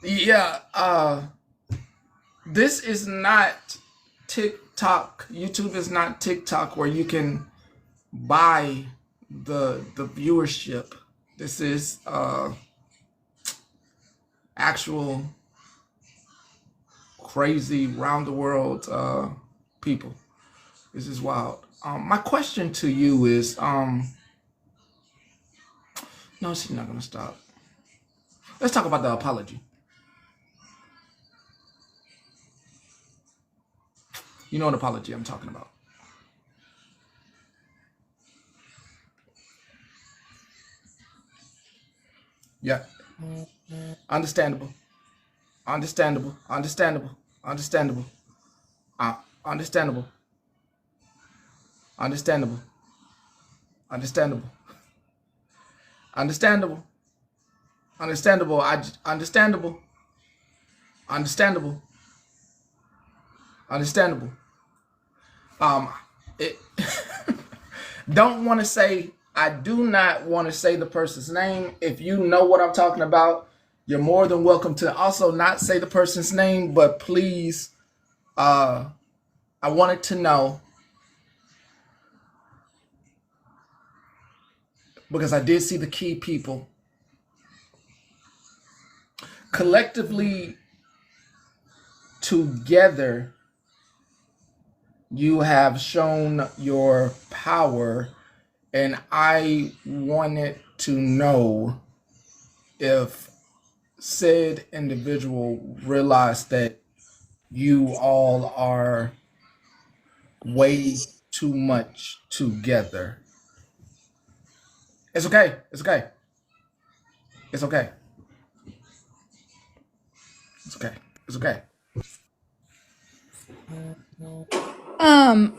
Speaker 1: Yeah, this is not TikTok. YouTube is not TikTok where you can buy the viewership. This is actual crazy round the world people. This is wild. My question to you is no, she's not gonna stop. Let's talk about the apology. You know what apology I'm talking about. Yeah. Understandable. Understandable. Understandable. Understandable. Understandable. Understandable. Understandable. Understandable. Understandable. Understandable. Understandable. Understandable. It don't want to say. I do not want to say the person's name. If you know what I'm talking about, you're more than welcome to also not say the person's name. But please, I wanted to know because I did see the key people collectively together. You have shown your power, and I wanted to know if said individual realized that you all are way too much together It's okay. It's okay. It's okay. It's okay. It's okay.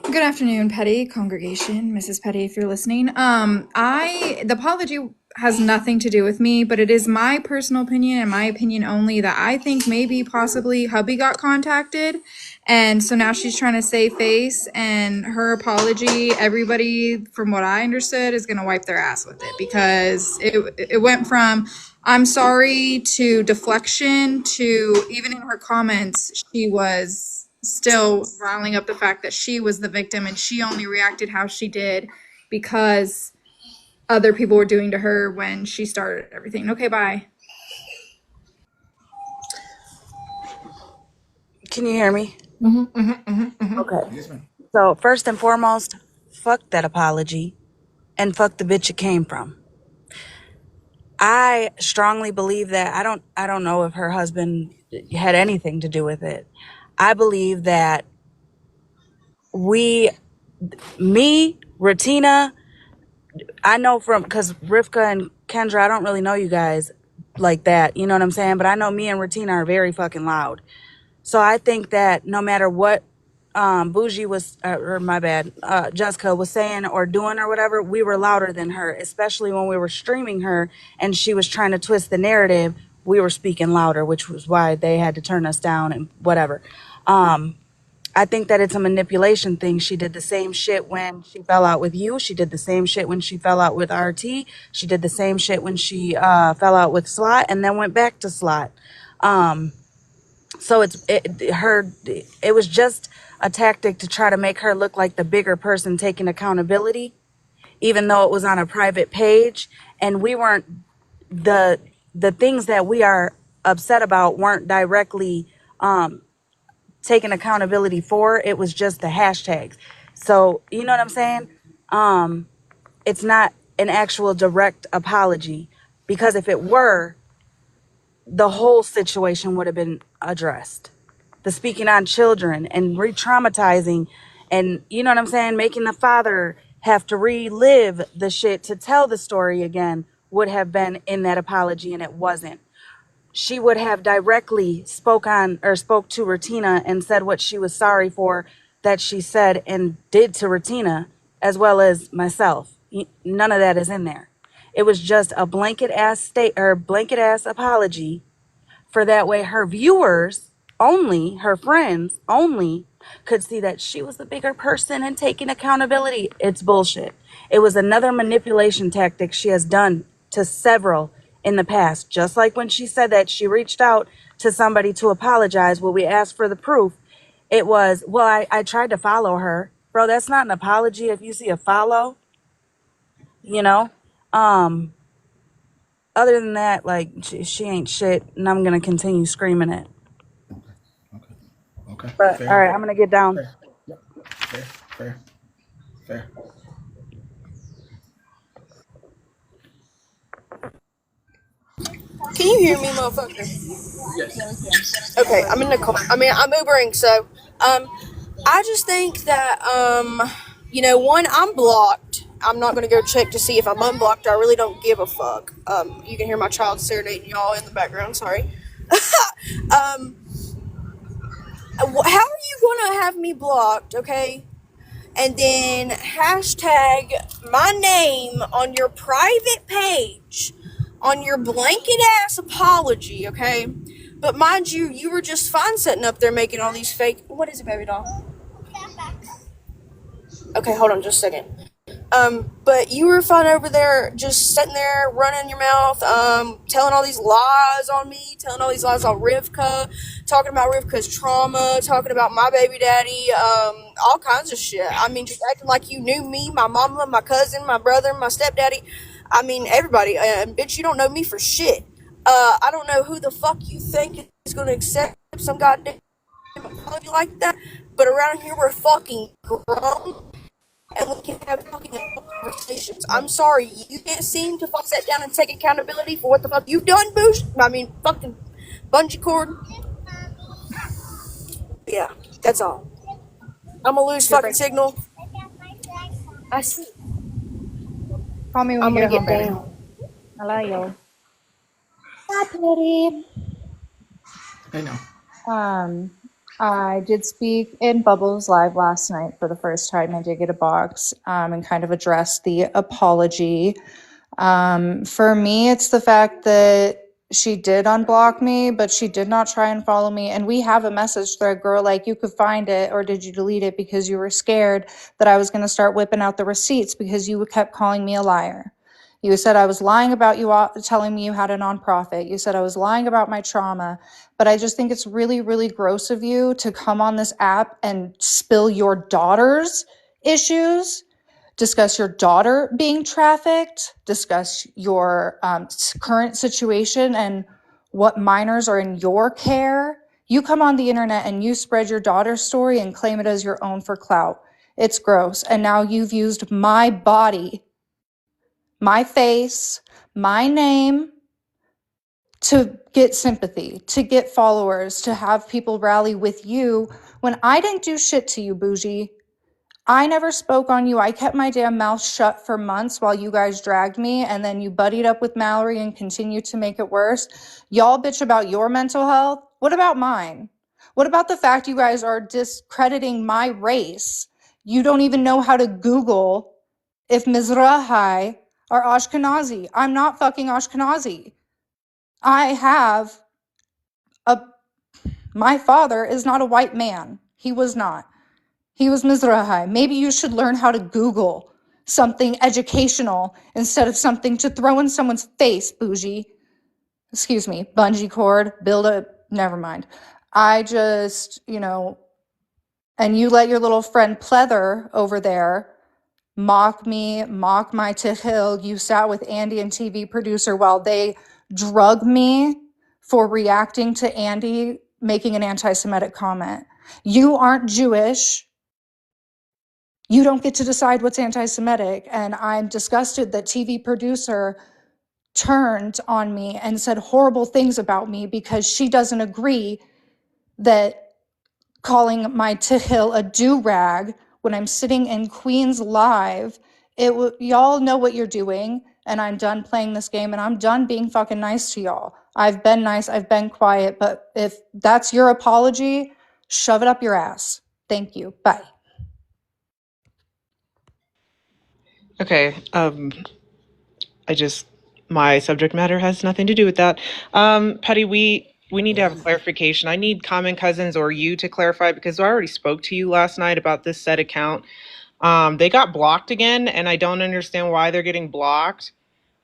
Speaker 14: Good afternoon, Petty congregation, Mrs. Petty, if you're listening. The apology has nothing to do with me, but it is my personal opinion and my opinion only that I think maybe possibly hubby got contacted. And so now she's trying to save face, and her apology, everybody, from what I understood, is going to wipe their ass with it, because it went from I'm sorry to deflection to, even in her comments, she was still riling up the fact that she was the victim and she only reacted how she did because other people were doing to her when she started everything. Okay, bye.
Speaker 3: Can you hear me? Okay.
Speaker 1: Yes, ma'am.
Speaker 3: So first and foremost, fuck that apology and fuck the bitch it came from. I strongly believe that I don't know if her husband had anything to do with it. I believe that Ratina, I know because Rivka and Kendra, I don't really know you guys like that, you know what I'm saying? But I know me and Ratina are very fucking loud. So I think that no matter what Bougie was, or my bad, Jessica was saying or doing or whatever, we were louder than her, especially when we were streaming her and she was trying to twist the narrative. We were speaking louder, which was why they had to turn us down and whatever. I think that it's a manipulation thing. She did the same shit when she fell out with you. She did the same shit when she fell out with RT. She did the same shit when she fell out with Slot and then went back to Slot. So it was just a tactic to try to make her look like the bigger person taking accountability, even though it was on a private page. And we weren't, the things that we are upset about weren't directly taking accountability for. It was just the hashtags. So, you know what I'm saying? It's not an actual direct apology, because if it were, the whole situation would have been addressed. The speaking on children and re-traumatizing, and you know what I'm saying, making the father have to relive the shit to tell the story again would have been in that apology, and it wasn't. She would have directly spoke to Ratina and said what she was sorry for that she said and did to Ratina, as well as myself. None of that is in there. It was just a blanket ass apology, for that way her viewers only, her friends only, could see that she was the bigger person and taking accountability. It's bullshit. It was another manipulation tactic she has done to several in the past. Just like when she said that she reached out to somebody to apologize when we asked for the proof. It was, well, I tried to follow her. Bro, that's not an apology if you see a follow, you know? Other than that, like, she ain't shit, and I'm gonna continue screaming it.
Speaker 1: Okay.
Speaker 3: But
Speaker 1: Fair.
Speaker 3: all right, I'm gonna get down.
Speaker 1: Fair. Yep. Fair.
Speaker 15: Can you hear me, motherfucker?
Speaker 1: Yes.
Speaker 15: Okay, I'm in the car. I'm Ubering, so I just think that one, I'm blocked. I'm not gonna go check to see if I'm unblocked. I really don't give a fuck. You can hear my child serenading y'all in the background. Sorry. How are you gonna have me blocked? Okay. And then hashtag my name on your private page, on your blanket ass apology, okay? But mind you, you were just fine sitting up there making all these fake. What is it, baby doll? Okay, hold on just a second. But you were fine over there, just sitting there, running your mouth, telling all these lies on me, telling all these lies on Rivka, talking about Rivka's trauma, talking about my baby daddy, all kinds of shit. I mean, just acting like you knew me, my mama, my cousin, my brother, my stepdaddy. I mean, everybody. Bitch, you don't know me for shit. I don't know who the fuck you think is going to accept some goddamn apology like that, but around here we're fucking grown. And we can have fucking conversations. I'm sorry, you can't seem to sit down and take accountability for what the fuck you've done, Boosh. I mean, fucking bungee cord. Yeah, that's all. I'm gonna lose fucking signal. I see.
Speaker 14: Call me when
Speaker 9: I'm
Speaker 14: you
Speaker 9: gonna
Speaker 14: get home,
Speaker 9: get
Speaker 14: baby.
Speaker 9: down.
Speaker 14: I love you.
Speaker 4: Hi, Petty.
Speaker 1: Hey now.
Speaker 14: I did speak in Bubbles Live last night for the first time. I did get a box and kind of address the apology. For me, it's the fact that she did unblock me, but she did not try and follow me. And we have a message thread, girl, like you could find it, or did you delete it because you were scared that I was going to start whipping out the receipts because you kept calling me a liar? You said I was lying about you, telling me you had a nonprofit. You said I was lying about my trauma. But I just think it's really, really gross of you to come on this app and spill your daughter's issues, discuss your daughter being trafficked, discuss your current situation and what minors are in your care. You come on the internet and you spread your daughter's story and claim it as your own for clout. It's gross. And now you've used my body, my face, my name to get sympathy, to get followers, to have people rally with you when I didn't do shit to you, bougie. I never spoke on you. I kept my damn mouth shut for months while you guys dragged me, and then you buddied up with Mallory and continued to make it worse. Y'all bitch about your mental health. What about mine? What about the fact you guys are discrediting my race? You don't even know how to Google if Mizrahi are Ashkenazi. I'm not fucking Ashkenazi. I have my father is not a white man. He was not. He was Mizrahi. Maybe you should learn how to Google something educational instead of something to throw in someone's face, bougie. Excuse me, bungee cord, never mind. I just, and you let your little friend Pleather over there mock me, mock my Tehil. You sat with Andy and TV producer while they drug me for reacting to Andy making an anti-Semitic comment. You aren't Jewish. You don't get to decide what's anti-Semitic. And I'm disgusted that TV producer turned on me and said horrible things about me because she doesn't agree that calling my Tehil a do-rag when I'm sitting in Queens Live, y'all know what you're doing, and I'm done playing this game, and I'm done being fucking nice to y'all. I've been nice, I've been quiet, but if that's your apology, shove it up your ass. Thank you. Bye.
Speaker 2: Okay. My subject matter has nothing to do with that. Patty, we need to have a clarification. I need Common Cousins or you to clarify because I already spoke to you last night about this said account. They got blocked again, and I don't understand why they're getting blocked.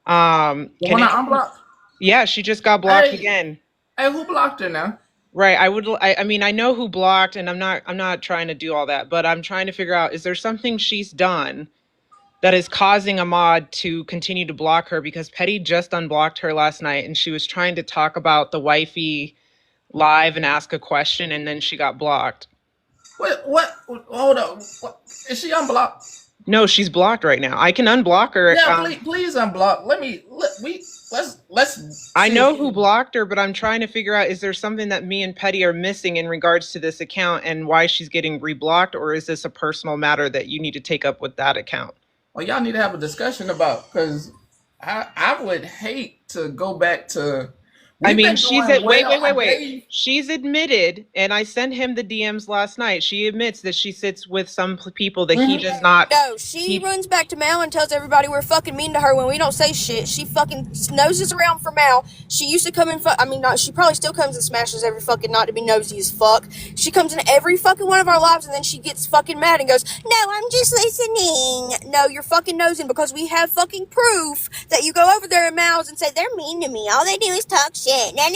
Speaker 1: The one I unblocked?
Speaker 2: Yeah, she just got blocked again.
Speaker 1: Hey, who blocked her now?
Speaker 2: Right. I mean, I know who blocked, and I'm not trying to do all that, but I'm trying to figure out, is there something she's done that is causing Ahmad to continue to block her? Because Petty just unblocked her last night, and she was trying to talk about the wifey live and ask a question, and then she got blocked.
Speaker 1: What? Hold up. What? Is she unblocked?
Speaker 2: No, she's blocked right now. I can unblock her.
Speaker 1: Yeah, please unblock. Let's.
Speaker 2: I know who blocked her, but I'm trying to figure out, is there something that me and Petty are missing in regards to this account and why she's getting reblocked, or is this a personal matter that you need to take up with that account?
Speaker 1: Well, y'all need to have a discussion about, because I would hate to go back to.
Speaker 2: I mean, wait. She's admitted, and I sent him the DMs last night. She admits that she sits with some people that he does not.
Speaker 15: No, she runs back to Mal and tells everybody we're fucking mean to her when we don't say shit. She fucking noses around for Mal. She used to come in, she probably still comes and smashes every fucking night to be nosy as fuck. She comes in every fucking one of our lives and then she gets fucking mad and goes, no, I'm just listening. No, you're fucking nosing because we have fucking proof that you go over there in Mal's and say, they're mean to me. All they do is talk shit. No.
Speaker 1: Let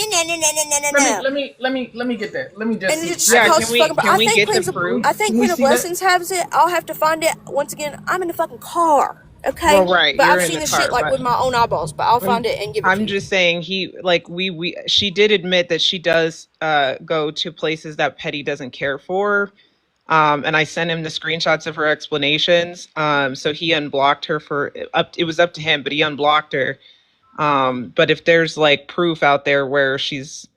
Speaker 1: me get that. Let me just.
Speaker 2: Can we get the proof?
Speaker 15: I think Queen of Blessings has it. I'll have to find it. Once again, I'm in the fucking car. Okay.
Speaker 2: Well, right.
Speaker 15: But I've seen this shit with my own eyeballs. But I'll find it and give it to you.
Speaker 2: I'm just saying she did admit that she does go to places that Petty doesn't care for. And I sent him the screenshots of her explanations. So he unblocked her it was up to him, but he unblocked her. But if there's proof out there where she's,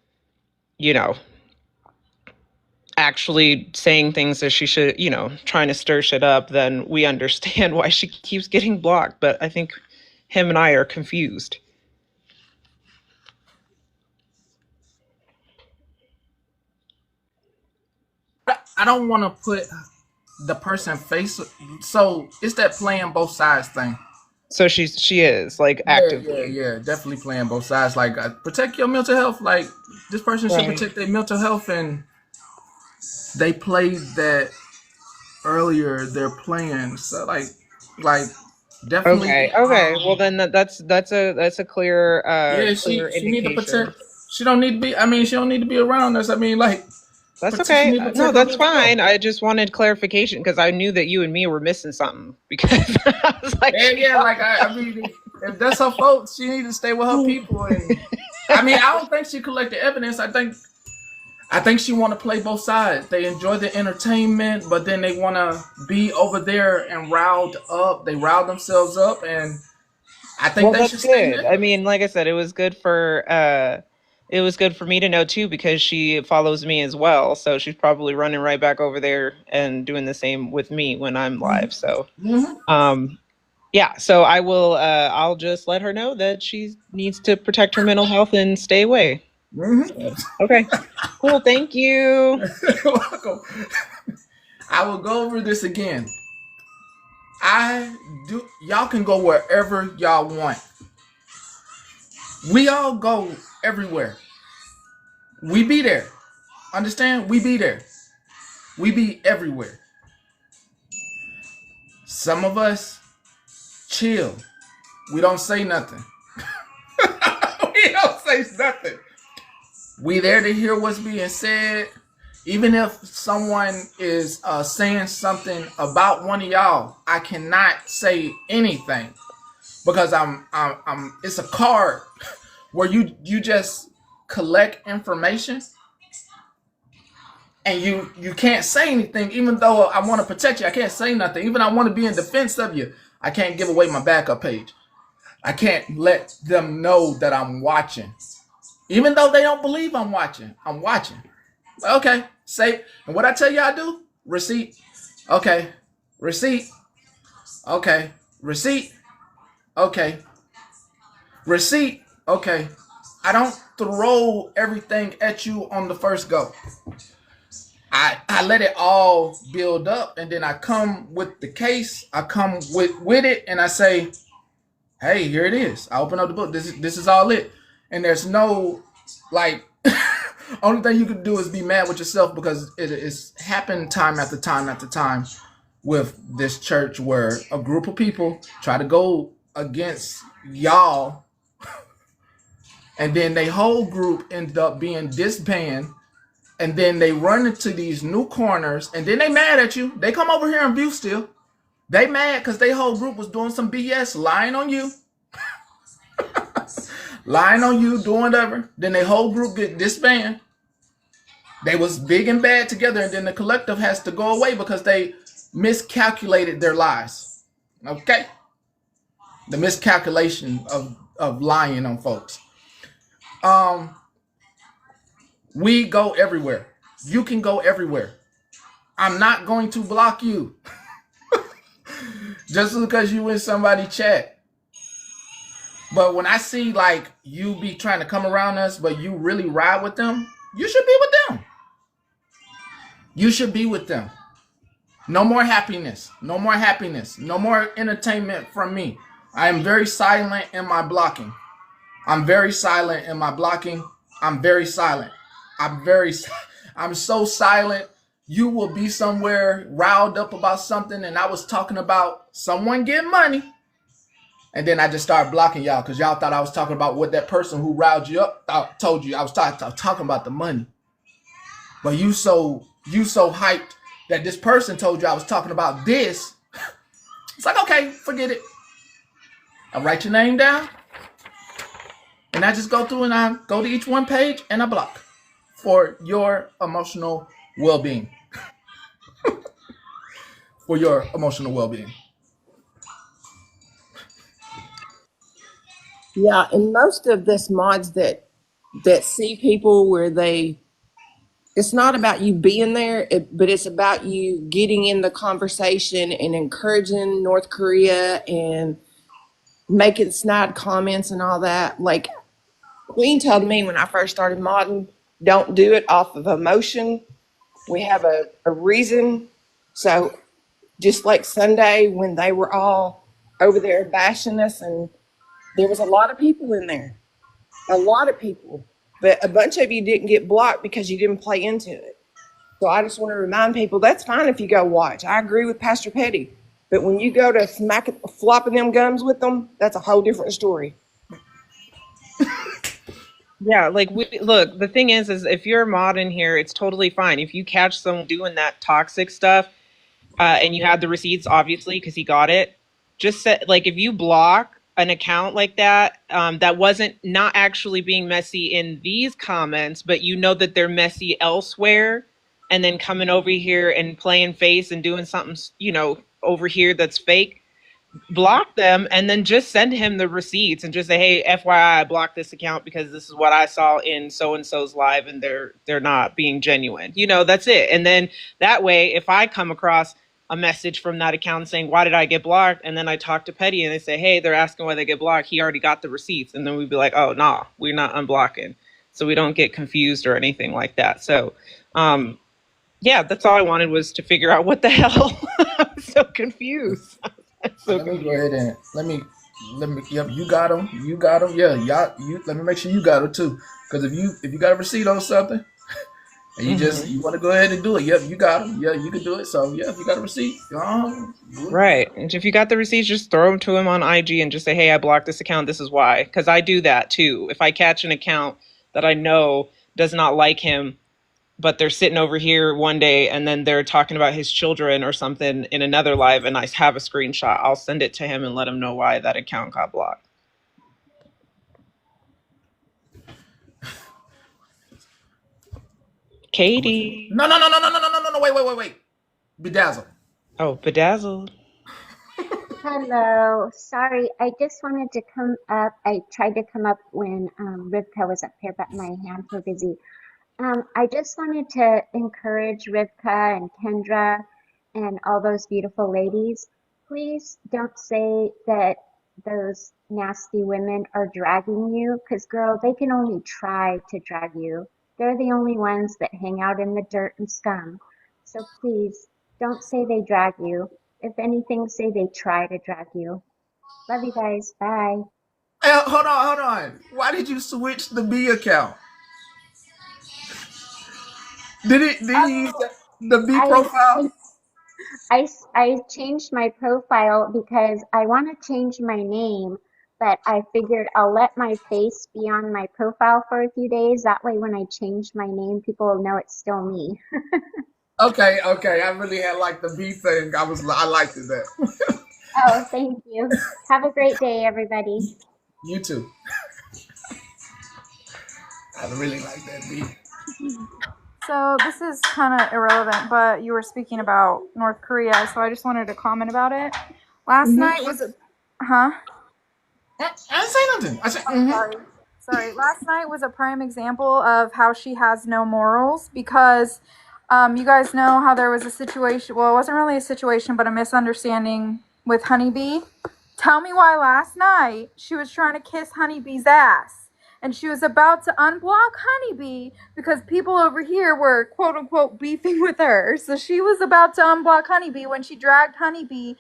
Speaker 2: actually saying things that she should, trying to stir shit up, then we understand why she keeps getting blocked. But I think him and I are confused.
Speaker 1: I don't want to put the person face. So it's that playing both sides thing.
Speaker 2: So she is like actively.
Speaker 1: Yeah, definitely playing both sides. Like protect your mental health. Like this person should protect their mental health, and they played that earlier. They're playing so like definitely.
Speaker 2: Okay. Well, then that's a clear
Speaker 1: she
Speaker 2: indication.
Speaker 1: need to protect. She don't need to be. I mean, she don't need to be around us. I mean, like.
Speaker 2: That's okay. No, that's fine. I just wanted clarification because I knew that you and me were missing something. Because I was like,
Speaker 1: I mean, if that's her fault, she needs to stay with her people. And I mean, I don't think she collected evidence. I think she want to play both sides. They enjoy the entertainment, but then they want to be over there and riled up. They rile themselves up, and I think they should stay there.
Speaker 2: I mean, like I said, it was good for me to know too because she follows me as well. So she's probably running right back over there and doing the same with me when I'm live. So, yeah. So I will. I'll just let her know that she needs to protect her mental health and stay away. So, okay. Cool. Thank you.
Speaker 1: You're welcome. I will go over this again. Y'all can go wherever y'all want. We all go everywhere. We be there. Understand? We be there. We be everywhere. Some of us chill. We don't say nothing. We don't say nothing. We there to hear what's being said. Even if someone is saying something about one of y'all, I cannot say anything because I'm it's a card where you just collect information and you can't say anything. Even though I want to protect you, I can't say nothing. Even I want to be in defense of you, I can't give away my backup page. I can't let them know that I'm watching. Even though they don't believe I'm watching. Okay, say, and what I tell you I do? Receipt. Okay, receipt. Okay, receipt. Okay, receipt. Okay. I don't throw everything at you on the first go. I let it all build up, and then I come with the case. I come with it, and I say, hey, here it is. I open up the book. This is all it. And there's no, like, only thing you can do is be mad with yourself because it's happened time after time after time with this church where a group of people try to go against y'all, and then they whole group ended up being disbanded, and then they run into these new corners, and then they mad at you. They come over here and view still. They mad because they whole group was doing some BS, lying on you. Lying on you, doing whatever. Then they whole group get disbanded. They was big and bad together, and then the collective has to go away because they miscalculated their lies. Okay? The miscalculation of lying on folks. We go everywhere. You can go everywhere. I'm not going to block you. Just because you in somebody chat. But when I see like you be trying to come around us, but you really ride with them, you should be with them. You should be with them. No more happiness. No more happiness. No more entertainment from me. I am very silent in my blocking. I'm very silent in my blocking. I'm very silent. I'm so silent. You will be somewhere riled up about something, and I was talking about someone getting money. And then I just started blocking y'all because y'all thought I was talking about what that person who riled you up told you. I was talking about the money. But you so hyped that this person told you I was talking about this. It's like, okay, forget it. I write your name down. And I just go through and I go to each one page and I block for your emotional well-being. For your emotional well-being.
Speaker 10: Yeah, and most of this mods that see people where it's not about you being there, but it's about you getting in the conversation and encouraging North Korea and making snide comments and all that. Like Queen told me when I first started modding, don't do it off of emotion. We have a reason. So just like Sunday when they were all over there bashing us, and there was a lot of people in there, a lot of people, but a bunch of you didn't get blocked because you didn't play into it. So I just want to remind people, that's fine if you go watch. I agree with Pastor Petty. But when you go to flopping them gums with them, that's a whole different story.
Speaker 2: Yeah, like look, the thing is if you're a mod in here, it's totally fine. If you catch someone doing that toxic stuff, and you had the receipts, obviously, because he got it, just set, like if you block an account like that, that wasn't not actually being messy in these comments, but you know that they're messy elsewhere, and then coming over here and playing face and doing something, over here that's fake, block them and then just send him the receipts and just say, hey, FYI, I blocked this account because this is what I saw in so and so's live and they're not being genuine. That's it. And then that way, if I come across a message from that account saying, why did I get blocked? And then I talk to Petty and they say, hey, they're asking why they get blocked. He already got the receipts. And then we'd be like, oh, nah, we're not unblocking. So we don't get confused or anything like that. So, yeah, that's all I wanted was to figure out what the hell. I'm so confused.
Speaker 1: Let me go ahead and let me. Yep, you got them. You got them. Yeah, y'all. Let me make sure you got it too. Because if you got a receipt on something, and you want to go ahead and do it, yep, you got them. Yeah, you can do it. So yeah, if you got a receipt,
Speaker 2: right. And if you got the receipts, just throw them to him on IG and just say, hey, I blocked this account. This is why. Because I do that too. If I catch an account that I know does not like him, but they're sitting over here one day and then they're talking about his children or something in another live and I have a screenshot, I'll send it to him and let him know why that account got blocked. Katie.
Speaker 1: No, wait. Bedazzle.
Speaker 2: Oh, Bedazzle.
Speaker 16: Hello. Sorry, I just wanted to come up. I tried to come up when Rivka was up here, but my hands were busy. I just wanted to encourage Rivka and Kendra and all those beautiful ladies. Please don't say that those nasty women are dragging you, because, girl, they can only try to drag you. They're the only ones that hang out in the dirt and scum. So please, don't say they drag you. If anything, say they try to drag you. Love you guys. Bye.
Speaker 1: Hold on. Why did you switch the B account? Did he use the B profile?
Speaker 16: I changed my profile because I want to change my name, but I figured I'll let my face be on my profile for a few days. That way, when I change my name, people will know it's still me.
Speaker 1: Okay. I really had like the B thing. I liked it that.
Speaker 16: Oh, thank you. Have a great day, everybody.
Speaker 1: You too. I really like that B.
Speaker 14: So this is kind of irrelevant, but you were speaking about North Korea, so I just wanted to comment about it. Last night was
Speaker 1: I didn't say nothing. I said,
Speaker 14: Sorry. Last night was a prime example of how she has no morals, because you guys know how there was a situation. Well, it wasn't really a situation, but a misunderstanding with Honeybee. Tell me why last night she was trying to kiss Honeybee's ass. And she was about to unblock Honeybee because people over here were, quote unquote, beefing with her. So she was about to unblock Honeybee when she dragged Honeybee,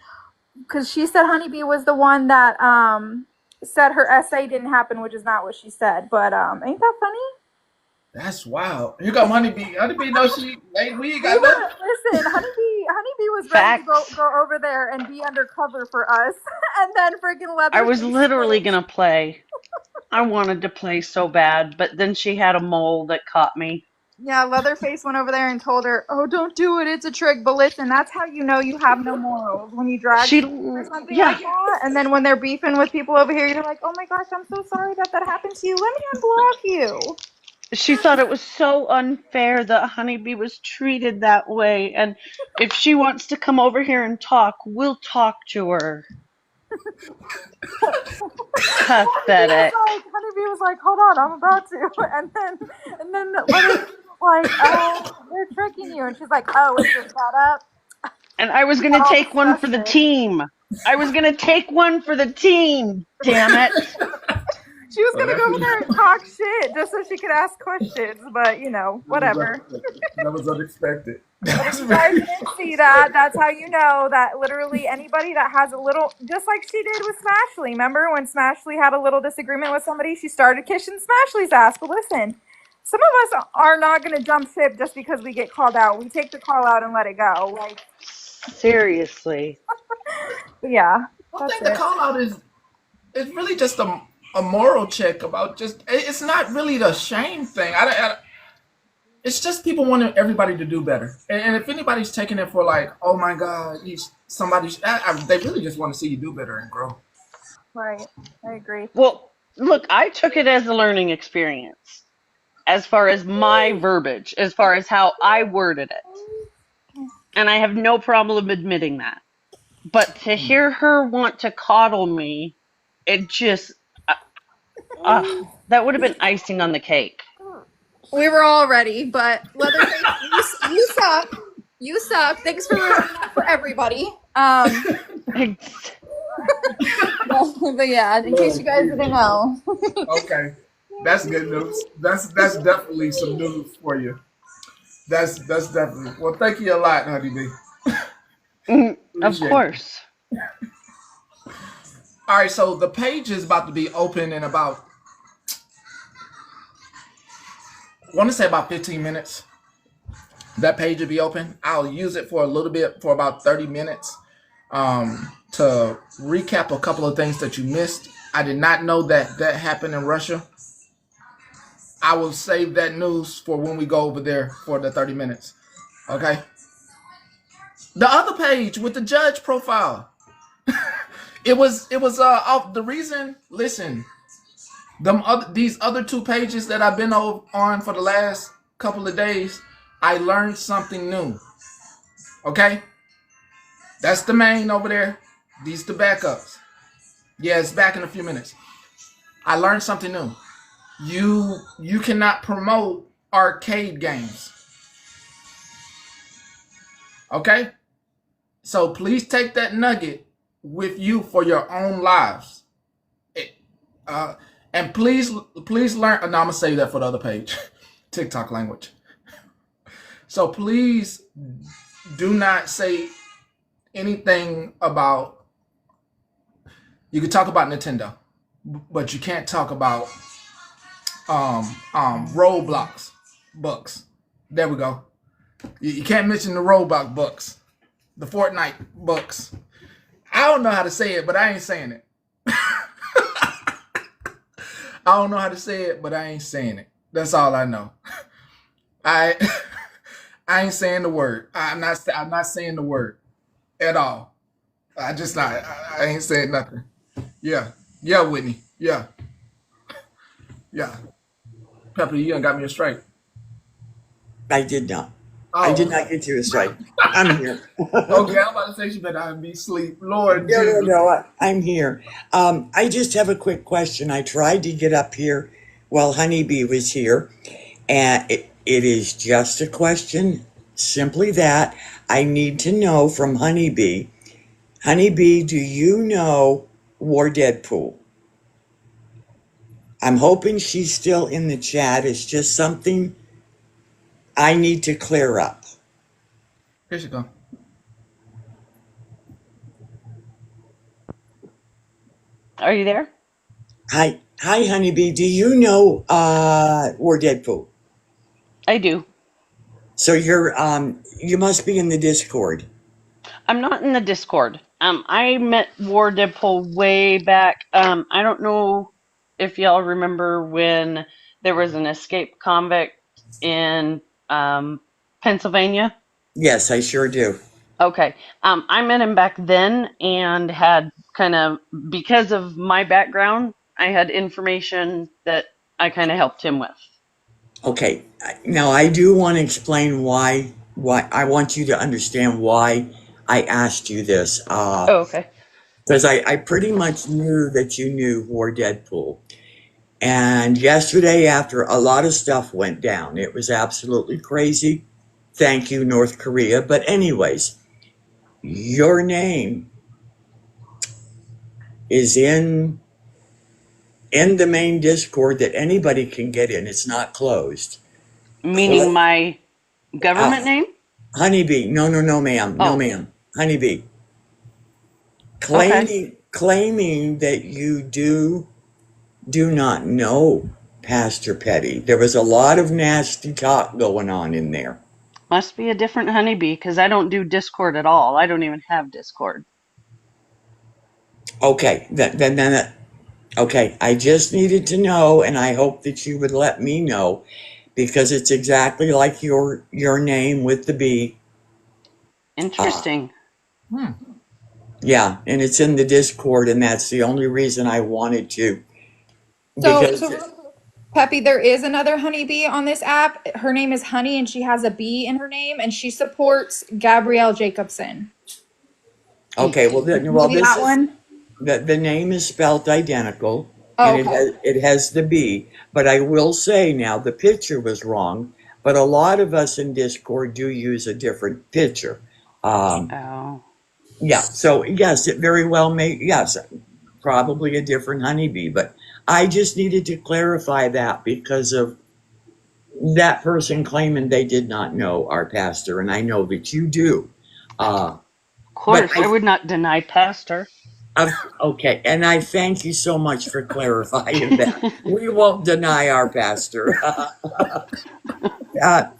Speaker 14: because she said Honeybee was the one that said her essay didn't happen, which is not what she said. But ain't that funny?
Speaker 1: That's wild. You got Honeybee. Honeybee knows we ain't got nothing.
Speaker 14: Listen, Honeybee was ready to go over there and be undercover for us. And then freaking Leatherface.
Speaker 17: I was literally going to play. I wanted to play so bad, but then she had a mole that caught me.
Speaker 14: Yeah, Leatherface went over there and told her, oh, don't do it, it's a trick. But listen, that's how you know you have no morals, when you drag people or something like that. And then when they're beefing with people over here, you're like, oh my gosh, I'm so sorry that happened to you. Let me unblock you.
Speaker 17: She thought it was so unfair that Honeybee was treated that way. And if she wants to come over here and talk, we'll talk to her. Pathetic.
Speaker 14: Honeybee was like, hold on, I'm about to. And then Leatherface was like, oh, they're tricking you. And she's like, oh, it's just that up.
Speaker 17: And I was going to take one for the team. I was gonna take one for the team. Damn it!
Speaker 14: She was gonna go over there and talk shit just so she could ask questions, but you know, whatever.
Speaker 1: That was unexpected.
Speaker 14: But if you guys didn't see that, that's how you know that literally anybody that has a little, just like she did with Smashley. Remember when Smashley had a little disagreement with somebody, she started kissing Smashley's ass. But listen, some of us are not going to jump ship just because we get called out. We take the call out and let it go. Like,
Speaker 17: seriously.
Speaker 14: Yeah,
Speaker 1: I think the call out is really just a moral check about just, it's not really the shame thing. It's just people wanting everybody to do better. And if anybody's taking it for like, oh my God, they really just want to see you do better and grow.
Speaker 14: Right. I agree.
Speaker 17: Well, look, I took it as a learning experience as far as my verbiage, as far as how I worded it. And I have no problem admitting that. But to hear her want to coddle me, it just, that would have been icing on the cake.
Speaker 14: We were all ready, but Leatherface, you suck. You suck. Thanks for ruining that for everybody. But yeah, in case you guys didn't know.
Speaker 1: Okay, that's good news. That's definitely some news for you. That's definitely. Well, thank you a lot, Honeybee.
Speaker 17: Of course.
Speaker 1: All right, so the page is about to be open in about, I want to say about 15 minutes. That page will be open. I'll use it for a little bit, for about 30 minutes, to recap a couple of things that you missed. I did not know that happened in Russia. I will save that news for when we go over there for the 30 minutes. Okay? The other page with the judge profile. It was off the reason, listen, these other two pages that I've been on for the last couple of days, I learned something new. Okay? That's the main over there. These the backups. Yeah, it's back in a few minutes. I learned something new. You cannot promote arcade games. Okay? So please take that nugget with you for your own lives. And please learn. No, I'm gonna save that for the other page. TikTok language. So please do not say anything about. You can talk about Nintendo, but you can't talk about Roblox books. There we go. You can't mention the Roblox books, the Fortnite books. I don't know how to say it, but I ain't saying it. I don't know how to say it, but I ain't saying it. That's all I know. I ain't saying the word. I'm not saying the word at all. I ain't saying nothing. Yeah, Whitney. Yeah. Pepper, you done got me a strike.
Speaker 7: I did not. Oh, I did not get you a strike. I'm here.
Speaker 1: Okay, I'm about to say you better be asleep. Lord Jesus.
Speaker 7: No, I'm here. I just have a quick question. I tried to get up here while Honeybee was here, and it is just a question. Simply that. I need to know from Honeybee. Honeybee, do you know War Deadpool? I'm hoping she's still in the chat. It's just something I need to clear up.
Speaker 1: Here she go.
Speaker 17: Are you there?
Speaker 7: Hi, Honeybee. Do you know War Deadpool?
Speaker 17: I do.
Speaker 7: So you must be in the Discord.
Speaker 17: I'm not in the Discord. I met War Deadpool way back. I don't know if y'all remember when there was an escaped convict in Pennsylvania.
Speaker 7: Yes, I sure do.
Speaker 17: Okay. I met him back then and had because of my background, I had information that I kind of helped him with.
Speaker 7: Okay. Now, I do want to explain why I want you to understand why I asked you this.
Speaker 17: Okay.
Speaker 7: Because I pretty much knew that you knew War Deadpool. And yesterday, after a lot of stuff went down, it was absolutely crazy. Thank you, North Korea. But anyways, your name is in the main Discord that anybody can get in. It's not closed.
Speaker 17: Meaning my government name?
Speaker 7: Honeybee. No, ma'am. No,
Speaker 17: Oh,
Speaker 7: ma'am. Honeybee.
Speaker 17: okay.
Speaker 7: Claiming that you do not know Pastor Petty. There was a lot of nasty talk going on in there.
Speaker 17: Must be a different honeybee because I don't do Discord at all. I don't even have Discord.
Speaker 7: Okay, then okay, I just needed to know, and I hope that you would let me know, because it's exactly like your name with the B.
Speaker 17: Interesting.
Speaker 7: Yeah, and it's in the Discord, and that's the only reason I wanted to. Because
Speaker 14: So Peppy, there is another honeybee on this app. Her name is Honey, and she has a B in her name, and she supports Gabrielle Jacobson.
Speaker 7: okay, well,
Speaker 14: Maybe
Speaker 7: this
Speaker 14: that
Speaker 7: is
Speaker 14: one.
Speaker 7: the name is spelled identical,
Speaker 14: Oh,
Speaker 7: and
Speaker 14: okay.
Speaker 7: it has the B. But I will say now the picture was wrong. But a lot of us in Discord do use a different picture.
Speaker 17: Oh.
Speaker 7: Yeah, so yes, it very well may, yes, probably a different honeybee, but I just needed to clarify that because of that person claiming they did not know our pastor, and I know that you do.
Speaker 17: Of course, I would not deny pastor.
Speaker 7: Okay, and I thank you so much for clarifying that. We won't deny our pastor.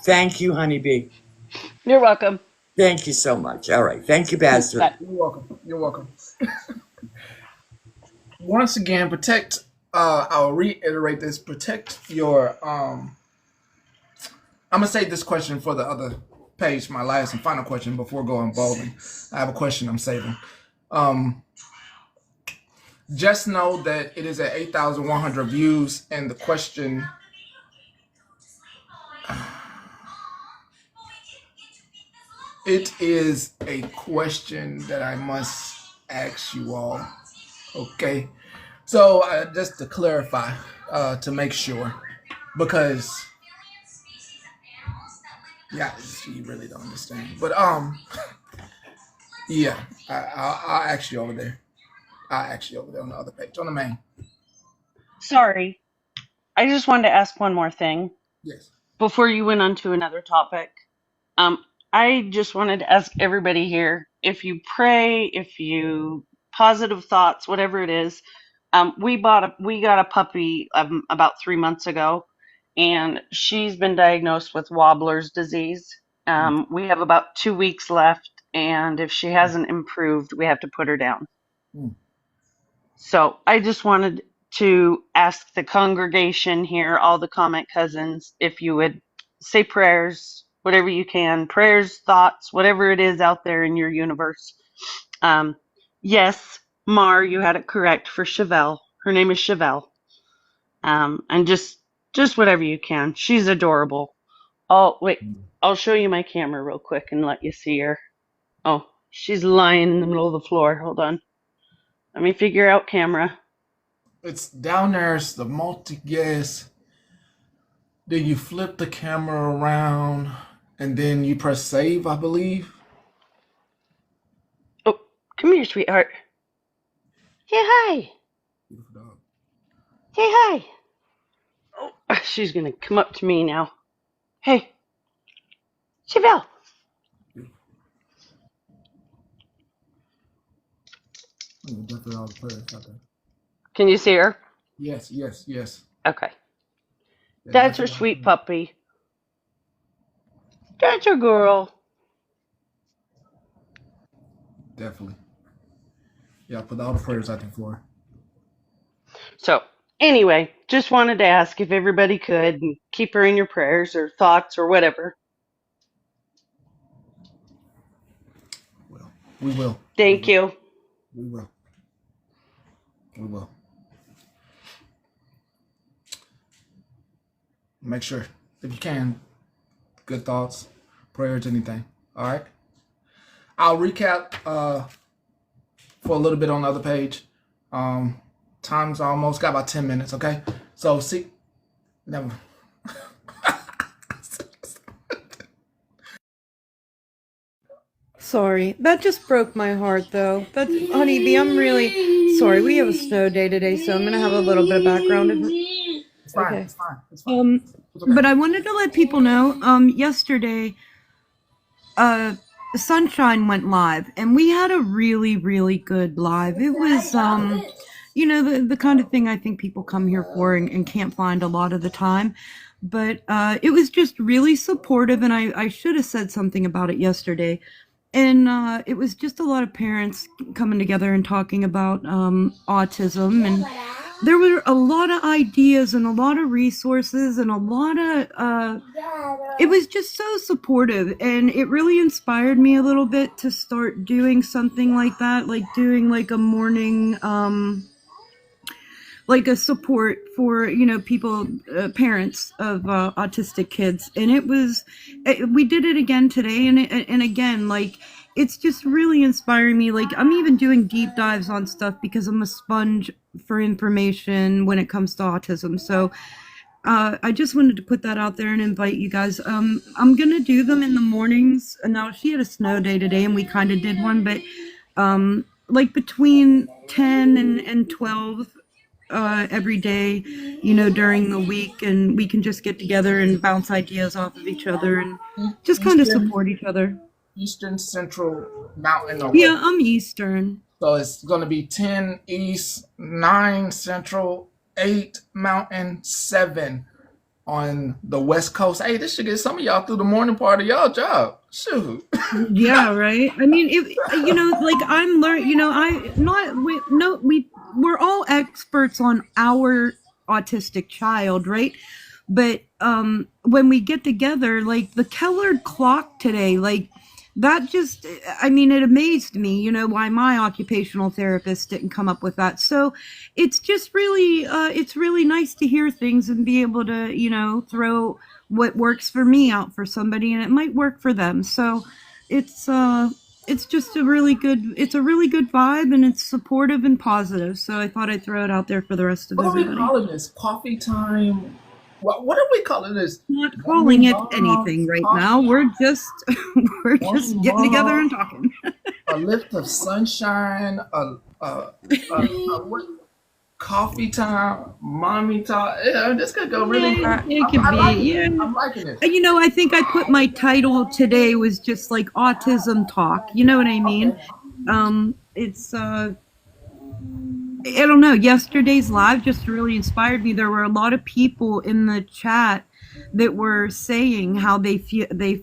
Speaker 7: Thank you, honeybee.
Speaker 17: You're welcome.
Speaker 7: Thank you so much. All right, thank you, pastor.
Speaker 17: Bye.
Speaker 1: You're welcome. You're welcome. Once again, protect. I'll reiterate this. Protect your. I'm gonna save this question for the other page, my last and final question before going bowling. I have a question I'm saving. Just know that it is at 8,100 views, and the question. It is a question that I must ask you all. Okay. So just to clarify, to make sure, because yeah, she really don't understand. But yeah, I'll ask you over there. I'll ask you over there on the other page, on the main.
Speaker 17: Sorry. I just wanted to ask one more thing.
Speaker 1: Yes.
Speaker 17: Before you went on to another topic. I just wanted to ask everybody here, if you pray, if you positive thoughts, whatever it is. We got a puppy about 3 months ago, and she's been diagnosed with Wobbler's disease. We have about 2 weeks left, and if she hasn't improved, we have to put her down. So I just wanted to ask the congregation here, all the comment cousins, if you would say prayers, whatever you can, prayers, thoughts, whatever it is out there in your universe. Yes, Mar, you had it correct for Chevelle. Her name is Chevelle. And just whatever you can. She's adorable. Oh, wait, I'll show you my camera real quick and let you see her. Oh, she's lying in the middle of the floor. Hold on. Let me figure out camera.
Speaker 1: It's down there. It's the multi-guess. Then you flip the camera around, and then you press save, I believe.
Speaker 17: Oh, come here, sweetheart. Hey, hi.
Speaker 1: Beautiful dog.
Speaker 17: Hey, hi. Oh, she's gonna come up to me now. Hey, Chevelle.
Speaker 1: Definitely all the players out there.
Speaker 17: Can you see her?
Speaker 1: Yes, yes, yes.
Speaker 17: Okay.
Speaker 1: Yeah,
Speaker 17: That's her sweet puppy. That's her girl.
Speaker 1: Definitely. Yeah, put all the prayers out there for her.
Speaker 17: So, anyway, just wanted to ask if everybody could and keep her in your prayers or thoughts or whatever.
Speaker 1: Well, we will.
Speaker 17: Thank you.
Speaker 1: We will. We will. Make sure, if you can, good thoughts, prayers, anything. All right. I'll recap for a little bit on the other page. Time's almost got about 10 minutes. Okay. So see, never.
Speaker 5: Sorry, that just broke my heart, though. That's honeybee. I'm really sorry. We have a snow day today, so I'm gonna have a little bit of background.
Speaker 1: It's fine.
Speaker 5: Okay.
Speaker 1: It's fine. It's fine. It's okay.
Speaker 5: But I wanted to let people know. Yesterday, Sunshine went live, and we had a really, really good live. It was, you know, the kind of thing I think people come here for and can't find a lot of the time. But it was just really supportive, and I should have said something about it yesterday. And it was just a lot of parents coming together and talking about autism, and there were a lot of ideas and a lot of resources and a lot of it was just so supportive, and it really inspired me a little bit to start doing something like that, like doing like a morning like a support for, you know, people, parents of autistic kids. And we did it again today, and again, like, it's just really inspiring me. Like, I'm even doing deep dives on stuff because I'm a sponge for information when it comes to autism. So I just wanted to put that out there and invite you guys. I'm gonna do them in the mornings. Now, she had a snow day today, and we kind of did one, but like between 10 and 12 every day, you know, during the week, and we can just get together and bounce ideas off of each other and just kind of support each other.
Speaker 1: Eastern, Central, Mountain, or
Speaker 5: yeah, I'm Eastern.
Speaker 1: So it's going to be 10 East, 9 Central, 8 Mountain, 7 on the West Coast. Hey, this should get some of y'all through the morning part of y'all job. Shoot.
Speaker 5: Yeah, right. I mean, if you know, like, I'm learning. You know, we're all experts on our autistic child, right? But when we get together, like the Kellard clock today, like that just, I mean, it amazed me, you know, why my occupational therapist didn't come up with that. So it's just really, it's really nice to hear things and be able to, you know, throw what works for me out for somebody, and it might work for them. So it's just a really good vibe, and it's supportive and positive. So I thought I'd throw it out there for the rest of everybody.
Speaker 1: What are we calling this? Coffee time? What are we calling this?
Speaker 5: Not calling it anything right now. We're just getting together and talking.
Speaker 1: A lift of sunshine. What? Coffee time, mommy talk. Yeah, this could go really.
Speaker 5: It could be.
Speaker 1: I'm liking it.
Speaker 5: You know, I think I put my title today was just like autism talk. You know what I mean? Okay. It's I don't know. Yesterday's live just really inspired me. There were a lot of people in the chat that were saying how they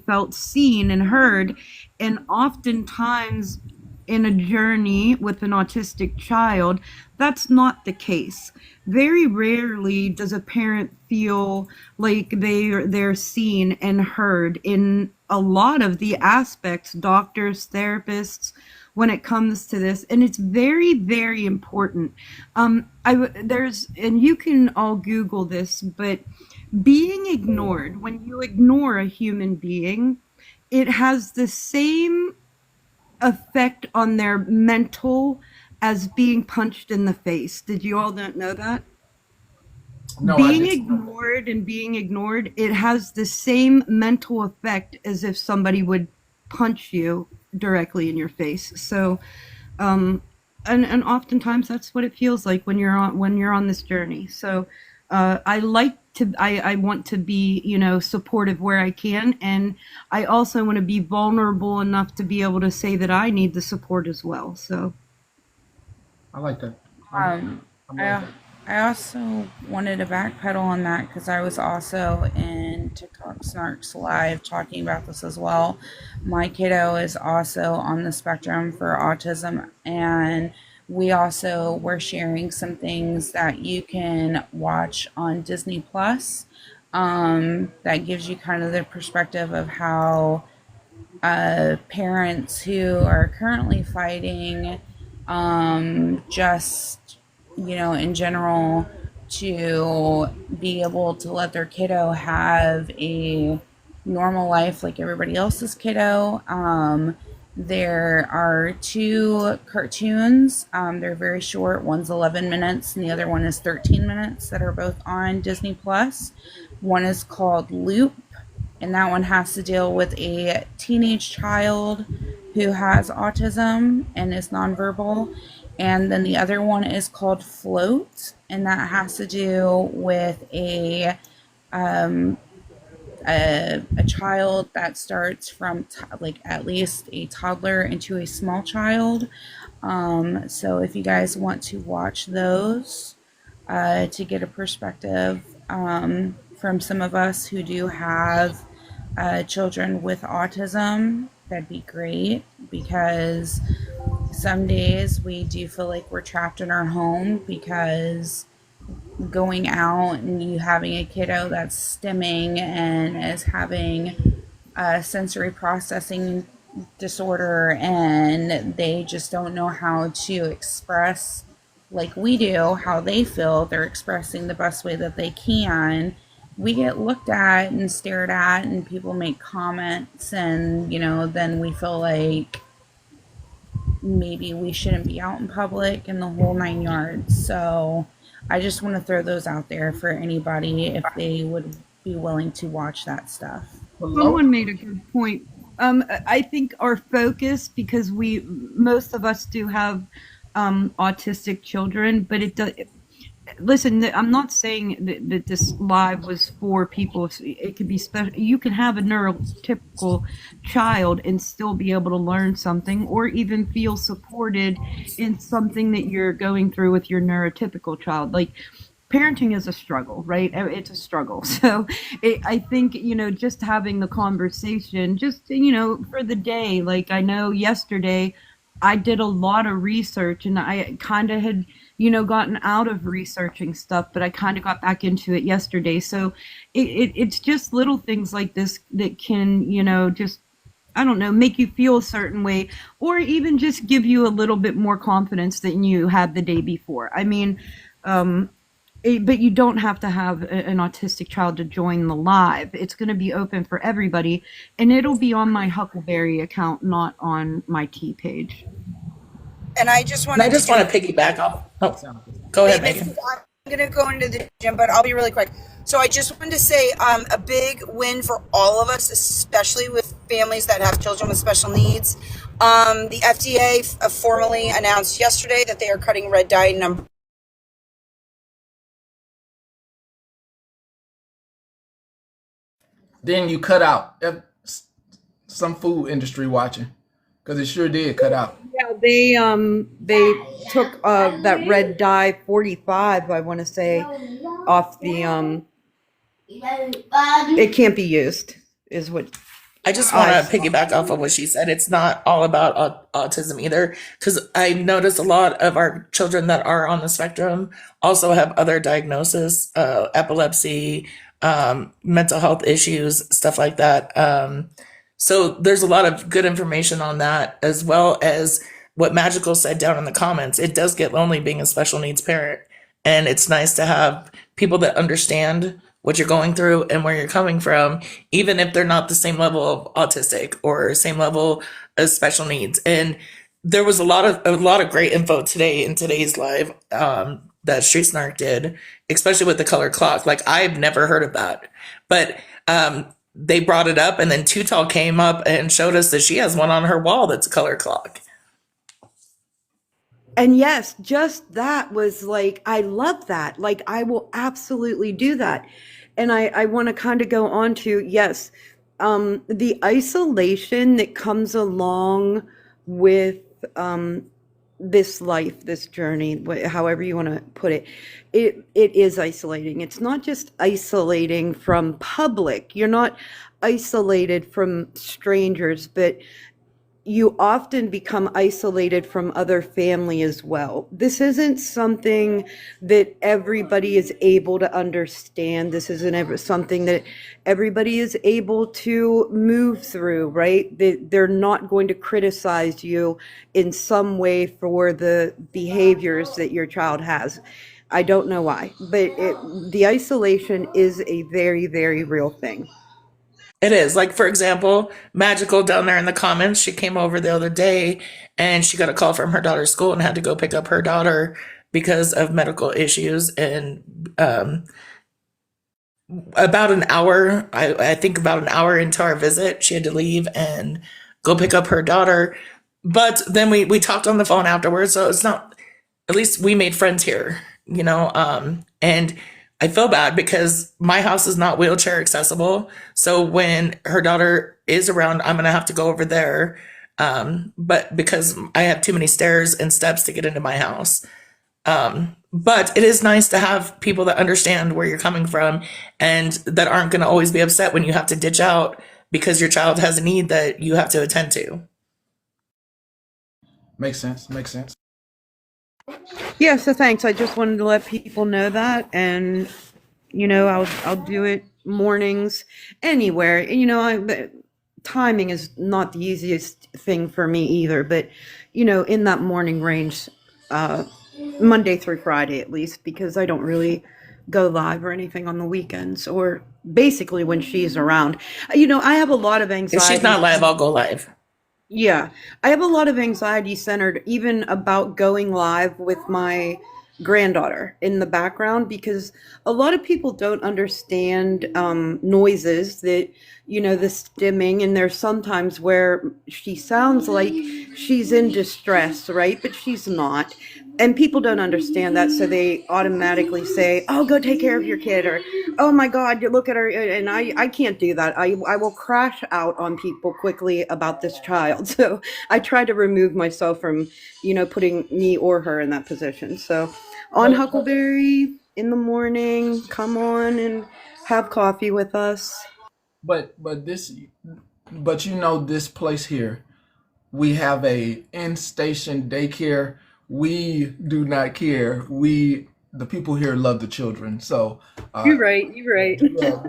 Speaker 5: felt seen and heard, and oftentimes in a journey with an autistic child, that's not the case. Very rarely does a parent feel like they're seen and heard in a lot of the aspects, doctors, therapists, when it comes to this. And it's very, very important. And you can all Google this, but being ignored, when you ignore a human being, it has the same effect on their mental as being punched in the face. Did you all not know that? No, being ignored, it has the same mental effect as if somebody would punch you directly in your face. So and oftentimes that's what it feels like when you're on this journey. So I want to be, you know, supportive where I can, and I also want to be vulnerable enough to be able to say that I need the support as well. So
Speaker 1: I like that.
Speaker 18: I also wanted to backpedal on that because I was also in TikTok Snarks Live talking about this as well. My kiddo is also on the spectrum for autism, and we also were sharing some things that you can watch on Disney Plus that gives you kind of the perspective of how parents who are currently fighting just, you know, in general, to be able to let their kiddo have a normal life like everybody else's kiddo. There are 2 cartoons. They're very short. One's 11 minutes and the other one is 13 minutes that are both on Disney Plus. One is called Loop and that one has to deal with a teenage child who has autism and is nonverbal. And then the other one is called Float, and that has to do with um, a child that starts from like at least a toddler into a small child. So if you guys want to watch those to get a perspective from some of us who do have children with autism, that'd be great, because some days we do feel like we're trapped in our home because going out and you having a kiddo that's stimming and is having a sensory processing disorder, and they just don't know how to express like we do how they feel they're expressing the best way that they can. We get looked at and stared at, and people make comments, and then we feel like maybe we shouldn't be out in public and the whole 9 yards. So I just want to throw those out there for anybody if they would be willing to watch that stuff.
Speaker 5: Someone made a good point. I think our focus, because most of us do have autistic children, but it does. Listen, I'm not saying that this live was for people. It could be special. You can have a neurotypical child and still be able to learn something, or even feel supported in something that you're going through with your neurotypical child. Like, parenting is a struggle, right? It's a struggle. So I think, just having the conversation, just, for the day, like I know yesterday I did a lot of research, and I kind of had, gotten out of researching stuff, but I kind of got back into it yesterday. So it's just little things like this that can, just, I don't know, make you feel a certain way, or even just give you a little bit more confidence than you had the day before. I mean, but you don't have to have an autistic child to join the live. It's going to be open for everybody, and it'll be on my Huckleberry account, not on my T page.
Speaker 3: And I just want to
Speaker 19: piggyback off. Oh, go ahead, Megan.
Speaker 3: I'm going to go into the gym, but I'll be really quick. So I just wanted to say a big win for all of us, especially with families that have children with special needs. The FDA formally announced yesterday that they are cutting red dye number.
Speaker 1: Then you cut out some food industry watching, because it sure did cut out.
Speaker 5: Yeah, they took that red dye 45, I want to say, off the it can't be used, is what.
Speaker 19: I just want to piggyback off of what she said. It's not all about autism either, because I notice a lot of our children that are on the spectrum also have other diagnoses, epilepsy, mental health issues, stuff like that. So there's a lot of good information on that, as well as what Magical said down in the comments. It does get lonely being a special needs parent, and it's nice to have people that understand what you're going through and where you're coming from, even if they're not the same level of autistic or same level of special needs. And there was a lot of great info today in today's live that Street Snark did, especially with the color clock. Like, I've never heard of that, but they brought it up, and then Tutal came up and showed us that she has one on her wall that's a color clock.
Speaker 5: And yes, just that was like, I love that. Like, I will absolutely do that. And I want to kind of go on to, yes, the isolation that comes along with this life, this journey, however you want to put it, it is isolating. It's not just isolating from public. You're not isolated from strangers, but you often become isolated from other family as well. This isn't something that everybody is able to understand. This isn't ever something that everybody is able to move through, right? They're not going to criticize you in some way for the behaviors that your child has. I don't know why, but the isolation is a very, very real thing.
Speaker 19: It is. Like, for example, Magical down there in the comments, she came over the other day and she got a call from her daughter's school and had to go pick up her daughter because of medical issues. And about an hour, I think about an hour into our visit, she had to leave and go pick up her daughter. But then we talked on the phone afterwards. So it's not, at least we made friends here, you know? And I feel bad because my house is not wheelchair accessible. So when her daughter is around, I'm going to have to go over there. But because I have too many stairs and steps to get into my house. But it is nice to have people that understand where you're coming from and that aren't going to always be upset when you have to ditch out because your child has a need that you have to attend to.
Speaker 1: Makes sense. Makes sense.
Speaker 5: Yeah, so thanks. I just wanted to let people know that, and you know, I'll do it mornings anywhere. You know, timing is not the easiest thing for me either, but you know, in that morning range, Monday through Friday at least, because I don't really go live or anything on the weekends or basically when she's around. You know, I have a lot of
Speaker 19: If she's
Speaker 5: anxiety.
Speaker 19: not live, I'll go live.
Speaker 5: Yeah, I have a lot of anxiety centered even about going live with my granddaughter in the background because a lot of people don't understand noises that, you know, the stimming, and there's sometimes where she sounds like she's in distress, right? But she's not. And people don't understand that, so they automatically say, "Oh, go take care of your kid," or "Oh my God, you look at her." And I can't do that. I will crash out on people quickly about this child. So I try to remove myself from, you know, putting me or her in that position. So on Huckleberry in the morning, come on and have coffee with us.
Speaker 1: But you know, this place here, we have a in-station daycare. We do not care. The people here love the children. So
Speaker 5: You're right. You're right.
Speaker 1: yeah,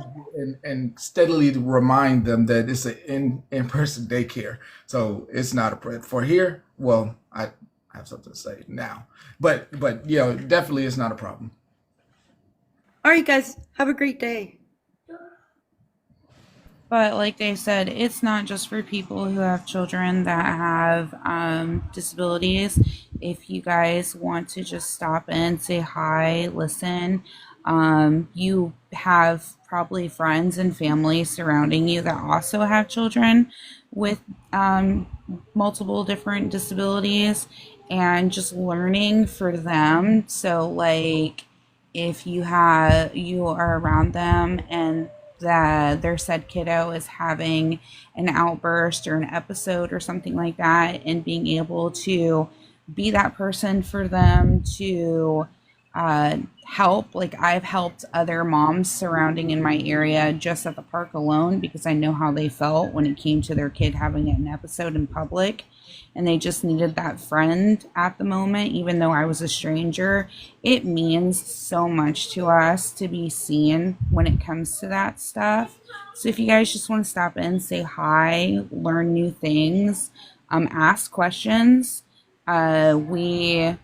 Speaker 1: and steadily to remind them that it's an in-person daycare. So it's not a for here. Well, I have something to say now, but you know, definitely it's not a problem.
Speaker 5: All right, guys, have a great day.
Speaker 18: But like they said, it's not just for people who have children that have disabilities. If you guys want to just stop in, say hi, listen, you have probably friends and family surrounding you that also have children with multiple different disabilities, and just learning for them. So like if you are around them and that their said kiddo is having an outburst or an episode or something like that, and being able to be that person for them to help. Like I've helped other moms surrounding in my area just at the park alone because I know how they felt when it came to their kid having an episode in public, and they just needed that friend at the moment, even though I was a stranger. It means so much to us to be seen when it comes to that stuff. So if you guys just want to stop in, say hi, learn new things, ask questions, believe